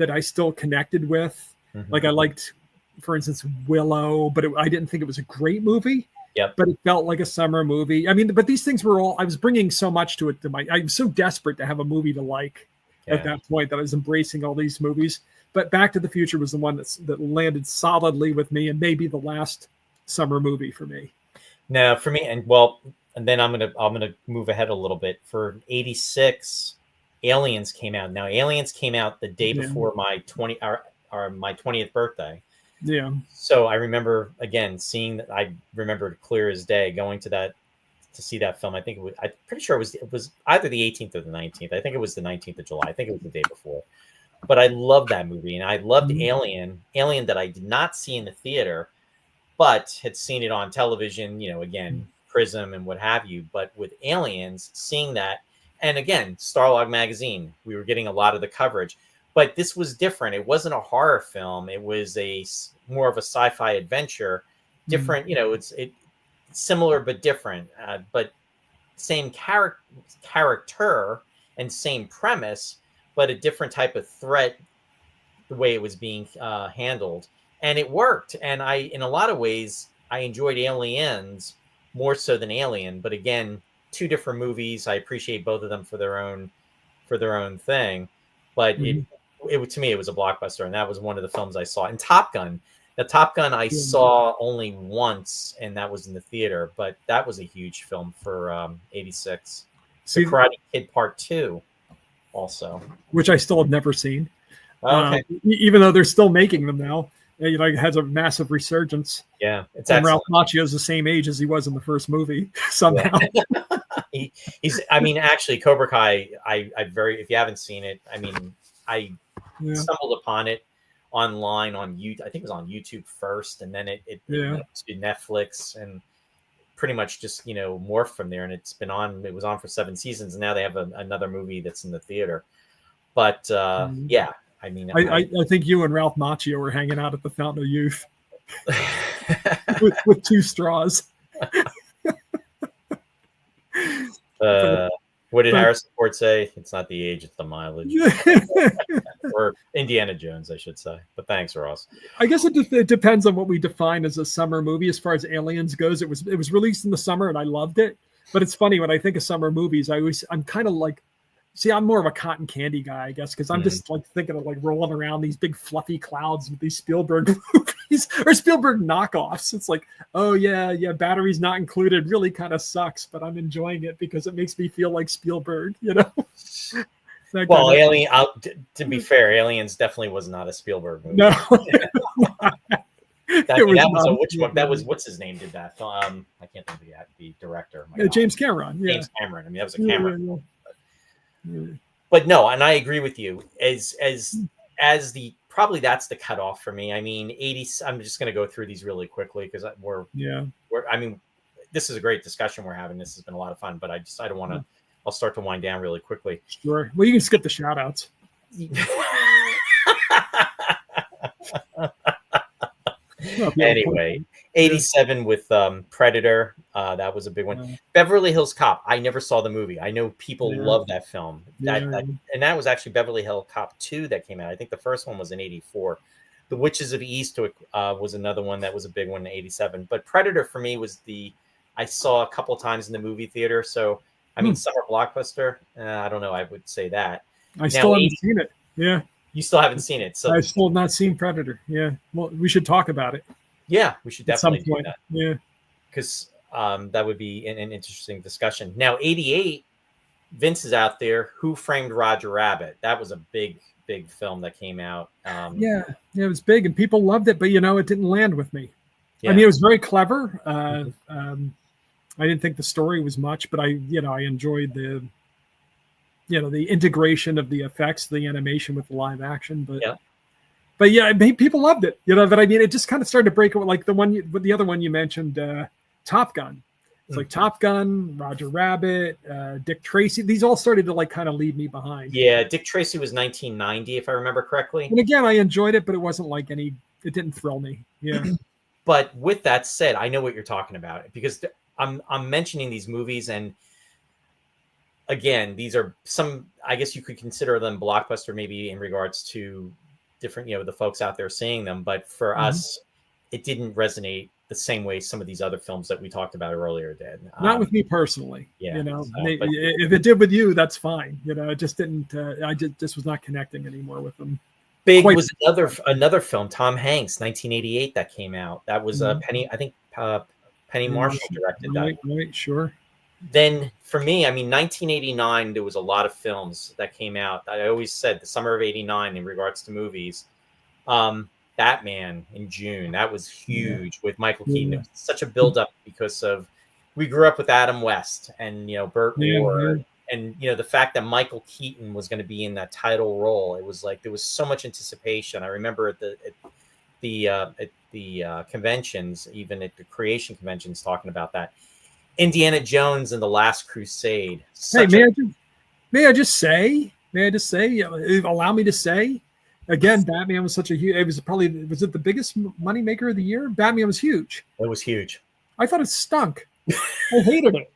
[SPEAKER 2] I still connected with. Mm-hmm. Like I liked, for instance, Willow, but I didn't think it was a great movie.
[SPEAKER 1] Yep.
[SPEAKER 2] But it felt like a summer movie. I mean, but these things were all, I was bringing so much to it. I was so desperate to have a movie to like at that point that I was embracing all these movies. But Back to the Future was the one that landed solidly with me, and maybe the last summer movie for me.
[SPEAKER 1] Now, for me, and then I'm gonna move ahead a little bit. For 86, Aliens came out. Now, Aliens came out the day before my 20th birthday.
[SPEAKER 2] Yeah.
[SPEAKER 1] So I remember again seeing that. I remember clear as day going to see that film. I think I'm pretty sure it was either the 18th or the 19th. I think it was the 19th of July. I think it was the day before. But I loved that movie, and I loved Alien that I did not see in the theater, but had seen it on television. Again, Prism and what have you. But with Aliens, seeing that, and again, Starlog magazine, we were getting a lot of the coverage, but this was different. It wasn't a horror film. It was more of a sci-fi adventure, different, it's similar, but different, but same character and same premise, but a different type of threat, the way it was being handled. And it worked. And in a lot of ways, I enjoyed Aliens more so than Alien, but again, two different movies. I appreciate both of them for their own thing, but
[SPEAKER 2] Mhm.
[SPEAKER 1] it to me, it was a blockbuster, and that was one of the films I saw. And Top Gun, the Top Gun I saw only once, and that was in the theater, but that was a huge film for '86. The Karate Kid Part 2 also,
[SPEAKER 2] which I still have never seen.
[SPEAKER 1] okay.
[SPEAKER 2] Even though they're still making them now. It has a massive resurgence.
[SPEAKER 1] Yeah, it's
[SPEAKER 2] and
[SPEAKER 1] excellent.
[SPEAKER 2] Ralph Macchio is the same age as he was in the first movie somehow.
[SPEAKER 1] Yeah. He's. I mean, actually, Cobra Kai. If you haven't seen it, I mean, I stumbled upon it online on YouTube. I think it was on YouTube first, and then it went to Netflix, and pretty much just morphed from there. And it's been on. It was on for 7 seasons, and now they have another movie that's in the theater. But yeah. I mean,
[SPEAKER 2] I think you and Ralph Macchio were hanging out at the Fountain of Youth with 2 straws.
[SPEAKER 1] What did Harrison Ford say? It's not the age, it's the mileage. Or Indiana Jones, I should say. But thanks, Ross.
[SPEAKER 2] I guess it depends on what we define as a summer movie. As far as Aliens goes, it was released in the summer, and I loved it. But it's funny, when I think of summer movies, I'm kind of like, see, I'm more of a cotton candy guy, I guess, because I'm just like thinking of like rolling around these big fluffy clouds with these Spielberg movies or Spielberg knockoffs. It's like, oh yeah, batteries not included really kind of sucks, but I'm enjoying it because it makes me feel like Spielberg,
[SPEAKER 1] Well, Alien. To be fair, Aliens definitely was not a Spielberg movie.
[SPEAKER 2] No,
[SPEAKER 1] that was what's his name did that. I can't think of the director.
[SPEAKER 2] James Cameron. Yeah.
[SPEAKER 1] James Cameron. I mean, that was a Cameron. But no, and I agree with you. As the probably that's the cutoff for me. I mean, 80s. I'm just going to go through these really quickly because we're. I mean, this is a great discussion we're having. This has been a lot of fun, but I don't want to. I'll start to wind down really quickly.
[SPEAKER 2] Sure. Well, you can skip the shout outs.
[SPEAKER 1] Anyway, 87 with Predator. That was a big one. Beverly Hills Cop. I never saw the movie. I know people love that film. And that was actually Beverly Hills Cop 2 that came out. I think the first one was in 84. The Witches of Eastwick was another one that was a big one in 87. But Predator for me was I saw a couple times in the movie theater. So, I mean, summer blockbuster. I don't know. I would say that.
[SPEAKER 2] I still haven't seen it. Yeah.
[SPEAKER 1] You still haven't seen it. So
[SPEAKER 2] I've still not seen Predator. Yeah. Well, we should talk about it.
[SPEAKER 1] Yeah, we should definitely do that.
[SPEAKER 2] Yeah.
[SPEAKER 1] Because that would be an interesting discussion. Now, 88, Vince is out there. Who Framed Roger Rabbit? That was a big film that came out.
[SPEAKER 2] Yeah, it was big, and people loved it, but it didn't land with me. Yeah. I mean, it was very clever. I didn't think the story was much, but I enjoyed the integration of the effects, the animation with the live action. But yeah, people loved it. But I mean, it just kind of started to break away. Like the other one you mentioned, Top Gun. It's like Top Gun, Roger Rabbit, Dick Tracy. These all started to like kind of leave me behind.
[SPEAKER 1] Yeah, Dick Tracy was 1990, if I remember correctly.
[SPEAKER 2] And again, I enjoyed it, but it wasn't like it didn't thrill me. Yeah.
[SPEAKER 1] But with that said, I know what you're talking about because I'm mentioning these movies, and again, these are some. I guess you could consider them blockbuster, maybe in regards to different, the folks out there seeing them. But for us, it didn't resonate the same way some of these other films that we talked about earlier did.
[SPEAKER 2] Not with me personally.
[SPEAKER 1] Yeah.
[SPEAKER 2] If it did with you, that's fine. It just didn't. I just was not connecting anymore with them.
[SPEAKER 1] Big was another film, Tom Hanks, 1988, that came out. That was Penny. I think Penny Marshall directed that.
[SPEAKER 2] Right, sure.
[SPEAKER 1] Then for me, I mean, 1989, there was a lot of films that came out. I always said the summer of 89 in regards to movies. Batman in June, that was huge with Michael Keaton. It was such a buildup because we grew up with Adam West and Burt Ward, and the fact that Michael Keaton was going to be in that title role. It was like there was so much anticipation. I remember at the conventions, even at the creation conventions, talking about that. Indiana Jones and the Last Crusade.
[SPEAKER 2] May I just say, allow me to say, again, Batman was such a huge, was it the biggest money maker of the year? Batman was huge.
[SPEAKER 1] It was huge.
[SPEAKER 2] I thought it stunk. I hated it.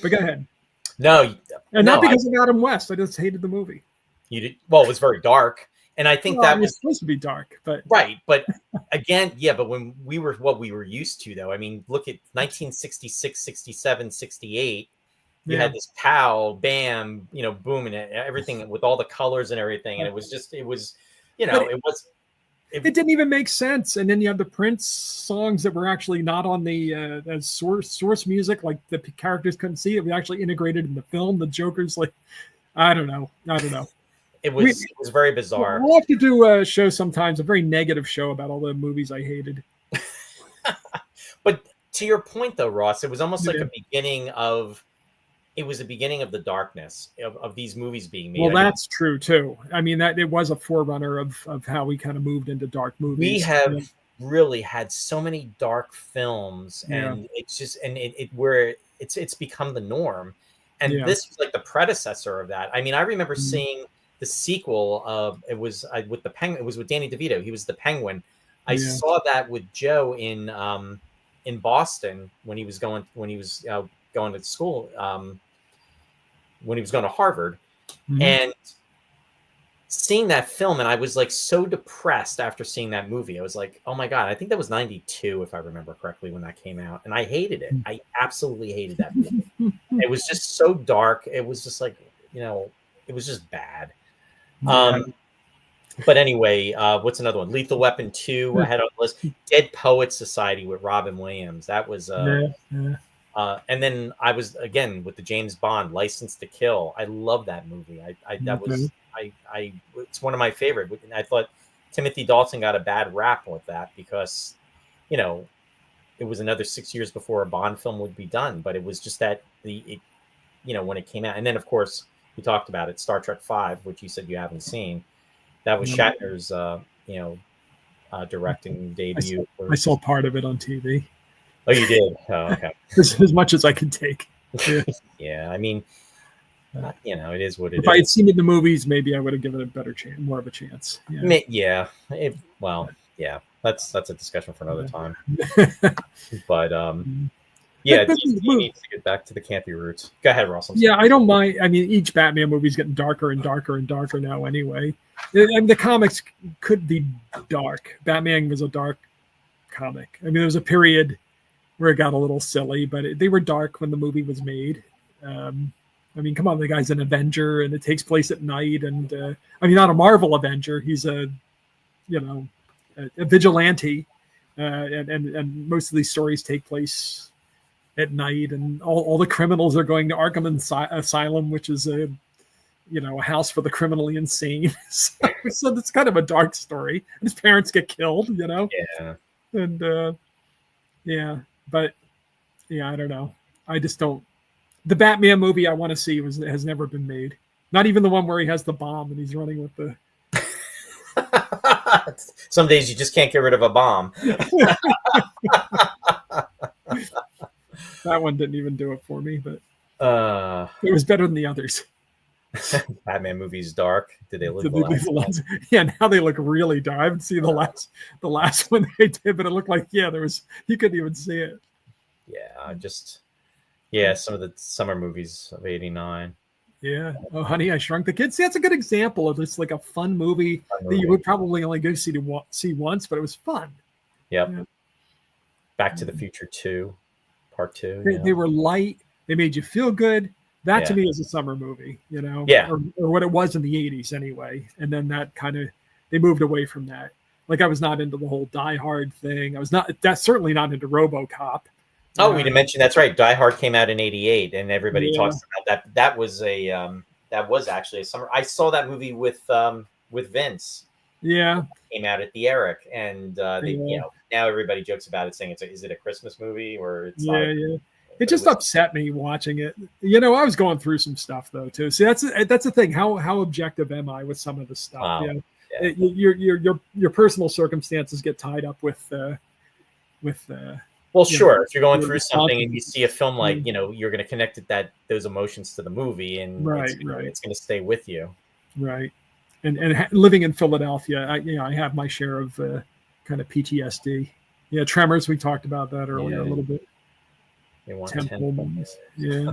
[SPEAKER 2] But go ahead. Not because of Adam West. I just hated the movie.
[SPEAKER 1] You did well. It was very dark, and I think that was
[SPEAKER 2] supposed to be dark, but
[SPEAKER 1] right. But again, yeah. But when we were used to, though, I mean, look at 1966, 67, 68. You had this pow, bam, boom, and everything with all the colors and everything, and it was,
[SPEAKER 2] it didn't even make sense. And then you have the Prince songs that were actually not on the as source music, like the characters couldn't see it. We actually integrated in the film. The Joker's like, I don't know.
[SPEAKER 1] It was very bizarre.
[SPEAKER 2] We'll have to do a show sometimes, a very negative show about all the movies I hated.
[SPEAKER 1] But to your point, though, Ross, it was almost like the beginning of the darkness of these movies being made.
[SPEAKER 2] Well, that's true too. I mean, that it was a forerunner of how we kind of moved into dark movies.
[SPEAKER 1] We have really had so many dark films, and it's just it's become the norm. And this was like the predecessor of that. I mean, I remember seeing the sequel of it was with the Penguin. It was with Danny DeVito. He was the Penguin. I saw that with Joe in Boston when he was going to school. When he was going to Harvard, and seeing that film, and I was like so depressed after seeing that movie. I was like, oh my God, I think that was 92, if I remember correctly, when that came out. And I hated it. I absolutely hated that movie. It was just so dark. It was just like, it was just bad. But anyway, what's another one? Lethal Weapon 2, I had on the list. Dead Poets Society with Robin Williams. That was, and then I was again with the James Bond License to Kill. I love that movie. It's one of my favorite. I thought Timothy Dalton got a bad rap with that because, it was another 6 years before a Bond film would be done. But it was just that when it came out, and then of course we talked about it, Star Trek V, which you said you haven't seen. That was Shatner's, directing debut.
[SPEAKER 2] I saw part of it on TV.
[SPEAKER 1] Oh, you did? Oh, okay.
[SPEAKER 2] As much as I could take.
[SPEAKER 1] Yeah, I mean, it is what it is.
[SPEAKER 2] If I had seen it in the movies, maybe I would have given it a better chance, more of a chance.
[SPEAKER 1] Yeah. That's a discussion for another time. But you need to get back to the campy roots. Go ahead, Ross.
[SPEAKER 2] I don't mind. I mean, each Batman movie is getting darker and darker and darker now anyway. And the comics could be dark. Batman was a dark comic. I mean, there was a period where it got a little silly, but they were dark when the movie was made. I mean, come on, the guy's an Avenger, and it takes place at night. And not a Marvel Avenger. He's a vigilante, and most of these stories take place at night, and all the criminals are going to Arkham Asylum, which is a house for the criminally insane. So it's kind of a dark story. His parents get killed,
[SPEAKER 1] Yeah.
[SPEAKER 2] And but I don't know. I just don't. The Batman movie I want to see has never been made. Not even the one where he has the bomb and he's running with the.
[SPEAKER 1] Some days you just can't get rid of a bomb.
[SPEAKER 2] That one didn't even do it for me, but it was better than the others.
[SPEAKER 1] Batman movies dark. Did they look
[SPEAKER 2] Yeah, now they look really dark. I haven't seen the last one they did, but it looked like you couldn't even see it.
[SPEAKER 1] Some of the summer movies of '89.
[SPEAKER 2] Yeah. Oh, Honey, I Shrunk the Kids. See, that's a good example of just like a fun movie that you would probably only go see once, but it was fun.
[SPEAKER 1] Yep. Yeah. Back to the Future 2, Part 2.
[SPEAKER 2] They were light. They made you feel good. That to me is a summer movie,
[SPEAKER 1] Yeah.
[SPEAKER 2] Or what it was in the 80s anyway. And then that they moved away from that. Like I was not into the whole Die Hard thing. That's certainly not into RoboCop.
[SPEAKER 1] Oh, we didn't mention that's right. Die Hard came out in '88, and everybody talks about that. That was actually a summer. I saw that movie with Vince.
[SPEAKER 2] Yeah,
[SPEAKER 1] came out at the Eric, and now everybody jokes about it, saying is it a Christmas movie or it's not?
[SPEAKER 2] It just upset me watching it. I was going through some stuff though too. See, that's the thing. How objective am I with some of the stuff? Your personal circumstances get tied up with.
[SPEAKER 1] Well,
[SPEAKER 2] you
[SPEAKER 1] sure. If you're going
[SPEAKER 2] know,
[SPEAKER 1] through something and
[SPEAKER 2] responsible.
[SPEAKER 1] you see a film like,
[SPEAKER 2] Yeah.
[SPEAKER 1] you're going to connect those emotions to the movie, and
[SPEAKER 2] Right, right,
[SPEAKER 1] it's going to stay with you.
[SPEAKER 2] right. And living in Philadelphia, I have my share of kind of PTSD. Yeah, Tremors. We talked about that earlier a
[SPEAKER 1] Yeah.
[SPEAKER 2] little bit.
[SPEAKER 1] They want 10.
[SPEAKER 2] Temple movies. Yeah.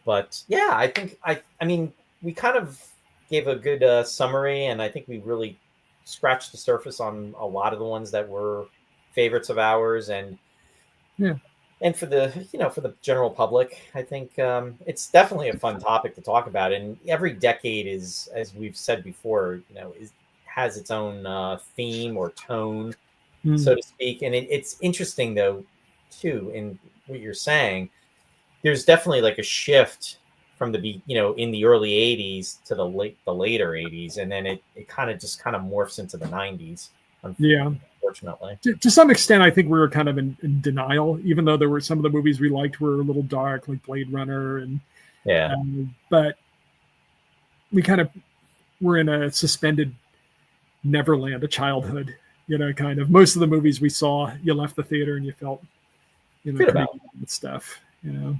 [SPEAKER 1] But yeah, I mean, we kind of gave a good summary, and I think we really scratched the surface on a lot of the ones that were favorites of ours,
[SPEAKER 2] Yeah.
[SPEAKER 1] and for the for the general public, I think it's definitely a fun topic to talk about. And every decade is, as we've said before, has its own theme or tone,
[SPEAKER 2] Mm.
[SPEAKER 1] so to speak. And it's interesting though, too, in what you're saying. There's definitely like a shift from in the early 80s to the later 80s, and then it kind of morphs into the 90s,
[SPEAKER 2] Yeah.
[SPEAKER 1] unfortunately.
[SPEAKER 2] To some extent, I think we were kind of in denial, even though there were some of the movies we liked were a little dark, like Blade Runner, and
[SPEAKER 1] Yeah.
[SPEAKER 2] but we kind of were in a suspended Neverland of childhood. Kind of most of the movies we saw, you left the theater and you felt,
[SPEAKER 1] Good
[SPEAKER 2] pretty
[SPEAKER 1] about.
[SPEAKER 2] good with stuff.
[SPEAKER 1] Yeah.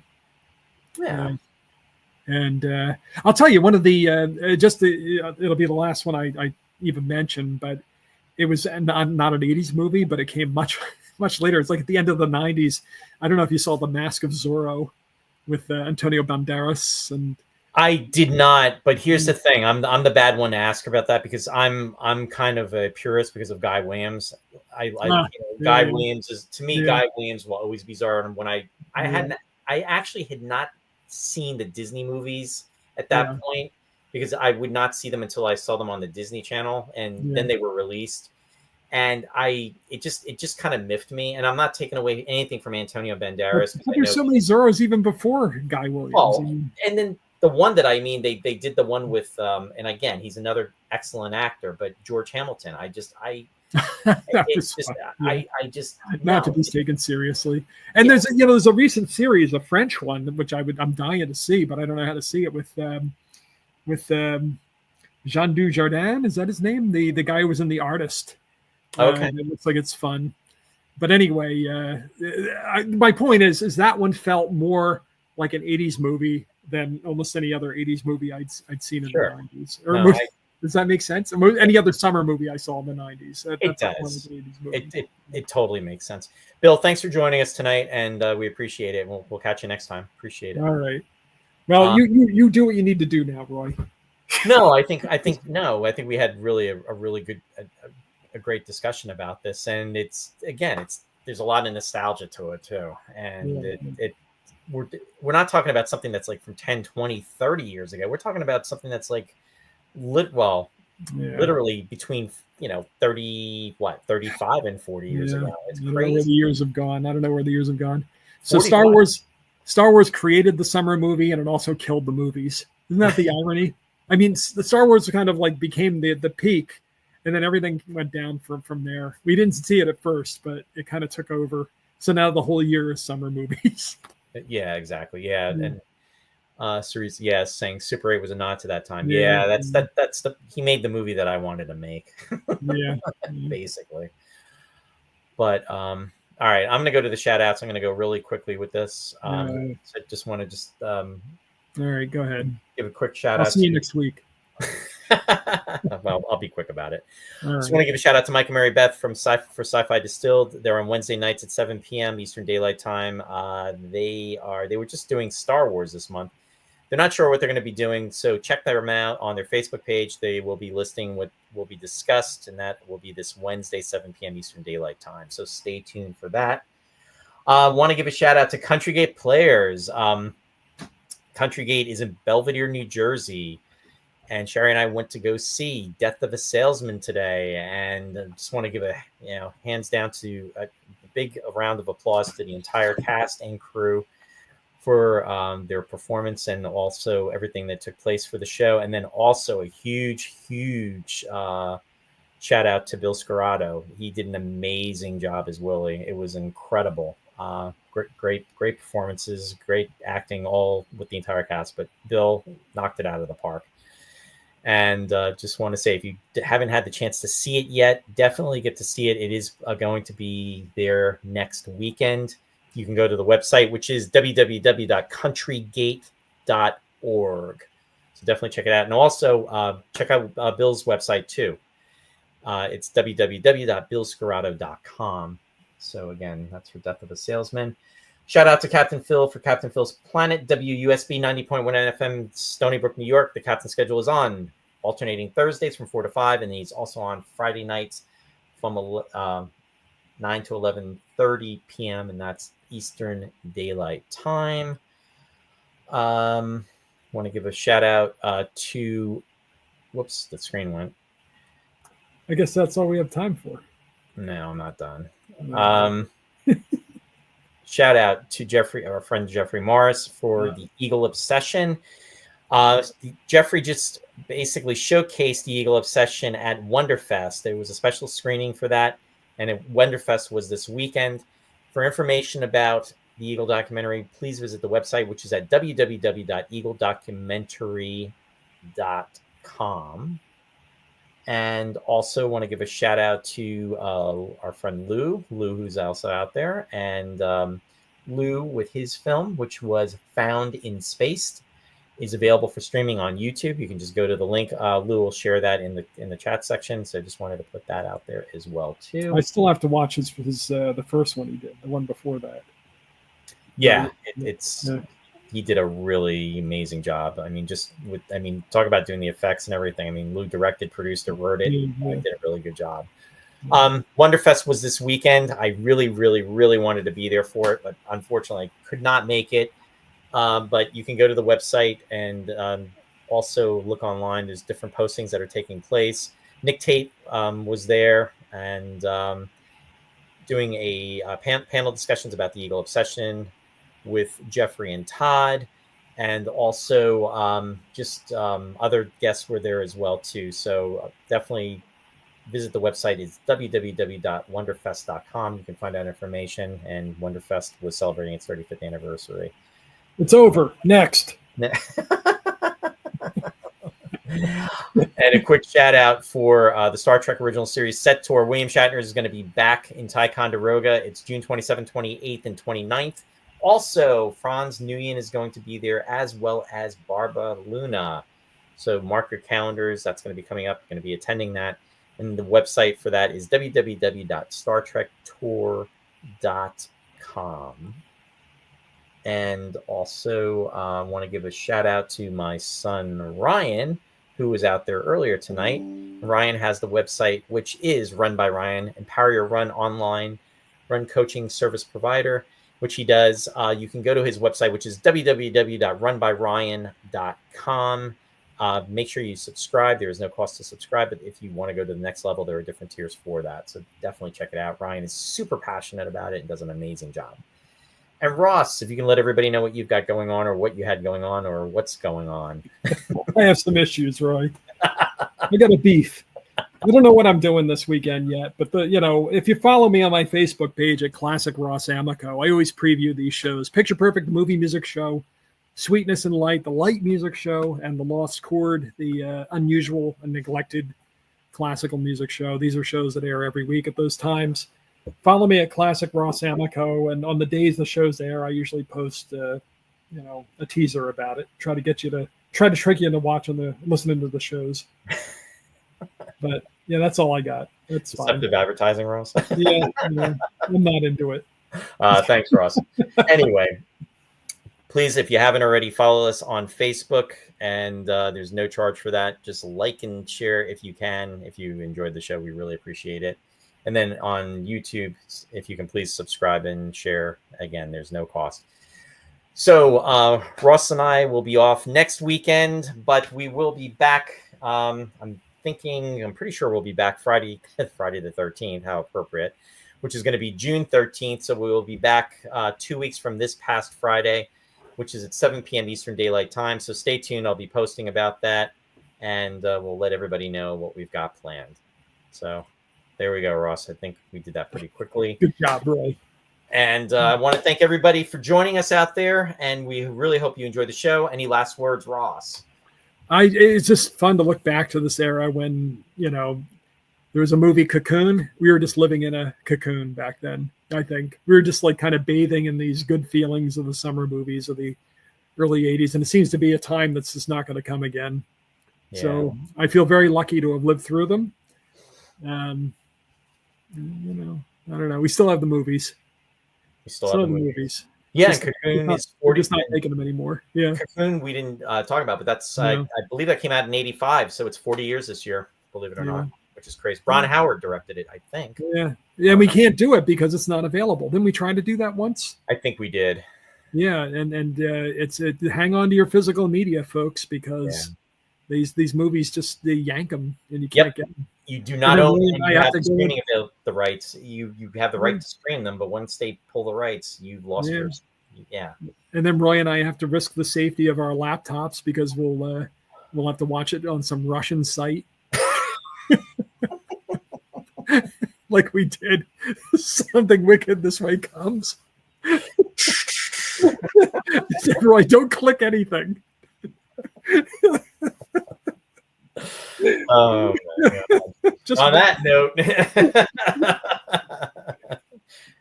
[SPEAKER 2] And I'll tell you one of the it'll be the last one I even mentioned, but it was not an 80s movie, but it came much much later. It's like at the end of the 90s. I don't know if you saw The Mask of Zorro with Antonio Banderas. And
[SPEAKER 1] I did not, but here's the thing: I'm the bad one to ask about that, because I'm kind of a purist because of Guy Williams. Guy Williams is, to me, Guy Williams will always be Zorro. And when I actually had not seen the Disney movies at that point, because I would not see them until I saw them on the Disney Channel, and then they were released. And it just kind of miffed me. And I'm not taking away anything from Antonio Banderas.
[SPEAKER 2] But there's so many Zorros even before Guy Williams.
[SPEAKER 1] Oh, and then the one that I mean, they did the one with, and again, he's another excellent actor, but George Hamilton. I just
[SPEAKER 2] not to be taken seriously. And there's a recent series, a French one, which I'm dying to see, but I don't know how to see it, with Jean Dujardin. Is that his name? The guy who was in The Artist.
[SPEAKER 1] Okay.
[SPEAKER 2] It looks like it's fun. But anyway, my point is that one felt more like an 80s movie than almost any other 80s movie I'd seen in the 90s. Or does that make sense? Any other summer movie I saw in the 90s.
[SPEAKER 1] It does. It totally makes sense. Bill, thanks for joining us tonight, and we appreciate it. We'll catch you next time. Appreciate it.
[SPEAKER 2] All right. Well, you do what you need to do now, Roy.
[SPEAKER 1] No, I think we had really a really good, a great discussion about this, and there's a lot of nostalgia to it too, and we're not talking about something that's like from 10, 20, 30 years ago. We're talking about something that's like literally between 35 and 40 years ago. It's crazy.
[SPEAKER 2] I don't know where the years have gone. So 45. Star Wars created the summer movie, and it also killed the movies. Isn't that the irony? I mean, the Star Wars kind of like became the peak, and then everything went down from there. We didn't see it at first, but it kind of took over. So now the whole year is summer movies.
[SPEAKER 1] Yeah, exactly. Yeah, and series, saying Super 8 was a nod to that time. Yeah, that's he made the movie that I wanted to make. Basically. But all right, I'm gonna go to the shout outs. I'm gonna go really quickly with this. So I just want to all
[SPEAKER 2] right, go ahead.
[SPEAKER 1] Give a quick shout out.
[SPEAKER 2] I'll see you next week.
[SPEAKER 1] Well, I'll be quick about it. Just want to give a shout out to Mike and Mary Beth for Sci-Fi Distilled. They're on Wednesday nights at 7 p.m. Eastern Daylight Time. They were just doing Star Wars this month. They're not sure what they're going to be doing, so check them out on their Facebook page. They will be listing what will be discussed, and that will be this Wednesday, 7 p.m. Eastern Daylight Time. So stay tuned for that. Want to give a shout out to Country Gate Players. Country Gate is in Belvedere, New Jersey. And Sherry and I went to go see Death of a Salesman today, and just want to give a hands down to a big round of applause to the entire cast and crew for their performance, and also everything that took place for the show. And then also a huge shout out to Bill Scarrato. He did an amazing job as Willie. It was incredible. Great performances, great acting, all with the entire cast. But Bill knocked it out of the park. And just want to say, if you haven't had the chance to see it yet, definitely get to see it. It is going to be there next weekend. You can go to the website, which is www.countrygate.org. So definitely check it out. And also check out Bill's website too. It's www.billscarrato.com. So again, that's for Death of a Salesman. Shout out to Captain Phil for Captain Phil's Planet, WUSB 90.1 FM, Stony Brook, New York. The captain schedule is on alternating Thursdays from 4 to 5, and he's also on Friday nights from 9 to 11:30 p.m., and that's Eastern Daylight Time. Want to give a shout out to, whoops, the screen went.
[SPEAKER 2] I guess that's all we have time for.
[SPEAKER 1] No, I'm not done. Shout out to Jeffrey, our friend Jeffrey Morris, for the Eagle Obsession. Jeffrey just basically showcased the Eagle Obsession at Wonderfest. There was a special screening for that, and Wonderfest was this weekend. For information about the Eagle documentary, please visit the website, which is at www.eagledocumentary.com. And also want to give a shout out to our friend Lou, who's also out there. And Lou, with his film, which was Found in Space, is available for streaming on YouTube. You can just go to the link. Lou will share that in the chat section. So I just wanted to put that out there as well too.
[SPEAKER 2] I still have to watch his the first one he did, the one before that.
[SPEAKER 1] Yeah, he did a really amazing job. I mean, talk about doing the effects and everything. I mean, Lou directed, produced, or wrote it. He did a really good job. Wonderfest was this weekend. I really, really, really wanted to be there for it, but unfortunately I could not make it. But you can go to the website and also look online. There's different postings that are taking place. Nick Tate was there and doing a panel discussions about the Eagle Obsession with Jeffrey and Todd, and also other guests were there as well too. So definitely visit the website. It's www.wonderfest.com. You can find out information, and Wonderfest was celebrating its 35th anniversary.
[SPEAKER 2] It's over. Next.
[SPEAKER 1] And a quick shout out for the Star Trek Original Series set tour. William Shatner is going to be back in Ticonderoga. It's June 27th, 28th, and 29th. Also, Franz Nguyen is going to be there, as well as Barbara Luna. So mark your calendars. That's going to be coming up. Going to be attending that. And the website for that is www.startrektour.com. And also want to give a shout out to my son, Ryan, who was out there earlier tonight. Ryan has the website, which is Run by Ryan, Empower Your Run Online Run Coaching Service Provider, which he does. You can go to his website, which is www.runbyryan.com. Make sure you subscribe. There is no cost to subscribe, but if you want to go to the next level, there are different tiers for that. So definitely check it out. Ryan is super passionate about it and does an amazing job. And Ross, if you can let everybody know what you've got going on, or what you had going on, or what's going on.
[SPEAKER 2] I have some issues, Roy. I got a beef. I don't know what I'm doing this weekend yet, but if you follow me on my Facebook page at Classic Ross Amico, I always preview these shows: Picture Perfect, the movie music show; Sweetness and Light, the light music show; and The Lost Chord, the unusual and neglected classical music show. These are shows that air every week at those times. Follow me at Classic Ross Amico, and on the days the show's air, I usually post, a teaser about it. Try to trick you into listening to the shows. But yeah, that's all I got. That's
[SPEAKER 1] deceptive advertising, Ross.
[SPEAKER 2] yeah, I'm not into it.
[SPEAKER 1] Thanks, Ross. Anyway, please, if you haven't already, follow us on Facebook, and there's no charge for that. Just like and share if you can. If you enjoyed the show, we really appreciate it. And then on YouTube, if you can please subscribe and share. Again, there's no cost. So Ross and I will be off next weekend, but we will be back. I'm pretty sure we'll be back Friday the 13th, how appropriate, which is going to be June 13th. So we will be back 2 weeks from this past Friday, which is at 7 p.m. Eastern Daylight Time. So stay tuned. I'll be posting about that, and we'll let everybody know what we've got planned. So there we go, Ross. I think we did that pretty quickly.
[SPEAKER 2] Good job, Roy.
[SPEAKER 1] And I want to thank everybody for joining us out there, and we really hope you enjoyed the show. Any last words, Ross?
[SPEAKER 2] It's just fun to look back to this era when, there was a movie Cocoon. We were just living in a cocoon back then. I think we were just like kind of bathing in these good feelings of the summer movies of the early 80s. And it seems to be a time that's just not going to come again. Yeah. So I feel very lucky to have lived through them. I don't know. We still have the movies.
[SPEAKER 1] We still have the movies.
[SPEAKER 2] Yeah, Cocoon is 40. We're just not making them anymore. Yeah.
[SPEAKER 1] Cocoon we didn't talk about, but that's I believe that came out in 85, so it's 40 years this year, believe it or not, which is crazy. Ron Howard directed it, I think.
[SPEAKER 2] Yeah. Yeah, we can't do it because it's not available. Didn't we try to do that once?
[SPEAKER 1] I think we did.
[SPEAKER 2] Yeah, and it's hang on to your physical media, folks, because these movies just they yank them and you can't get them.
[SPEAKER 1] You do not own them. You have the streaming of the rights. You have the right to stream them, but once they pull the rights, you've lost yours. Yeah. And
[SPEAKER 2] then Roy and I have to risk the safety of our laptops because we'll have to watch it on some Russian site. Like we did. Something wicked this way comes. Roy, don't click anything.
[SPEAKER 1] Oh my God. Just on that note.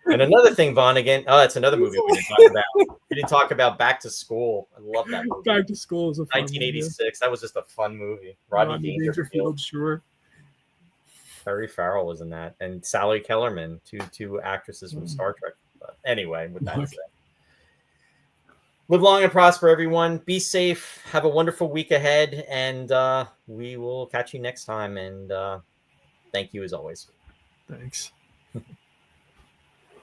[SPEAKER 1] And another thing, Vaughn, again. Oh, that's another movie we didn't talk about. We didn't talk about Back to School. I love that movie.
[SPEAKER 2] Back to School is a fun
[SPEAKER 1] 1986.
[SPEAKER 2] Movie.
[SPEAKER 1] That was just a fun movie. Rodney Dangerfield,
[SPEAKER 2] sure.
[SPEAKER 1] Terry Farrell was in that, and Sally Kellerman, two actresses from Star Trek. But anyway, with that said, live long and prosper, everyone. Be safe. Have a wonderful week ahead, and we will catch you next time. And thank you as always.
[SPEAKER 2] Thanks.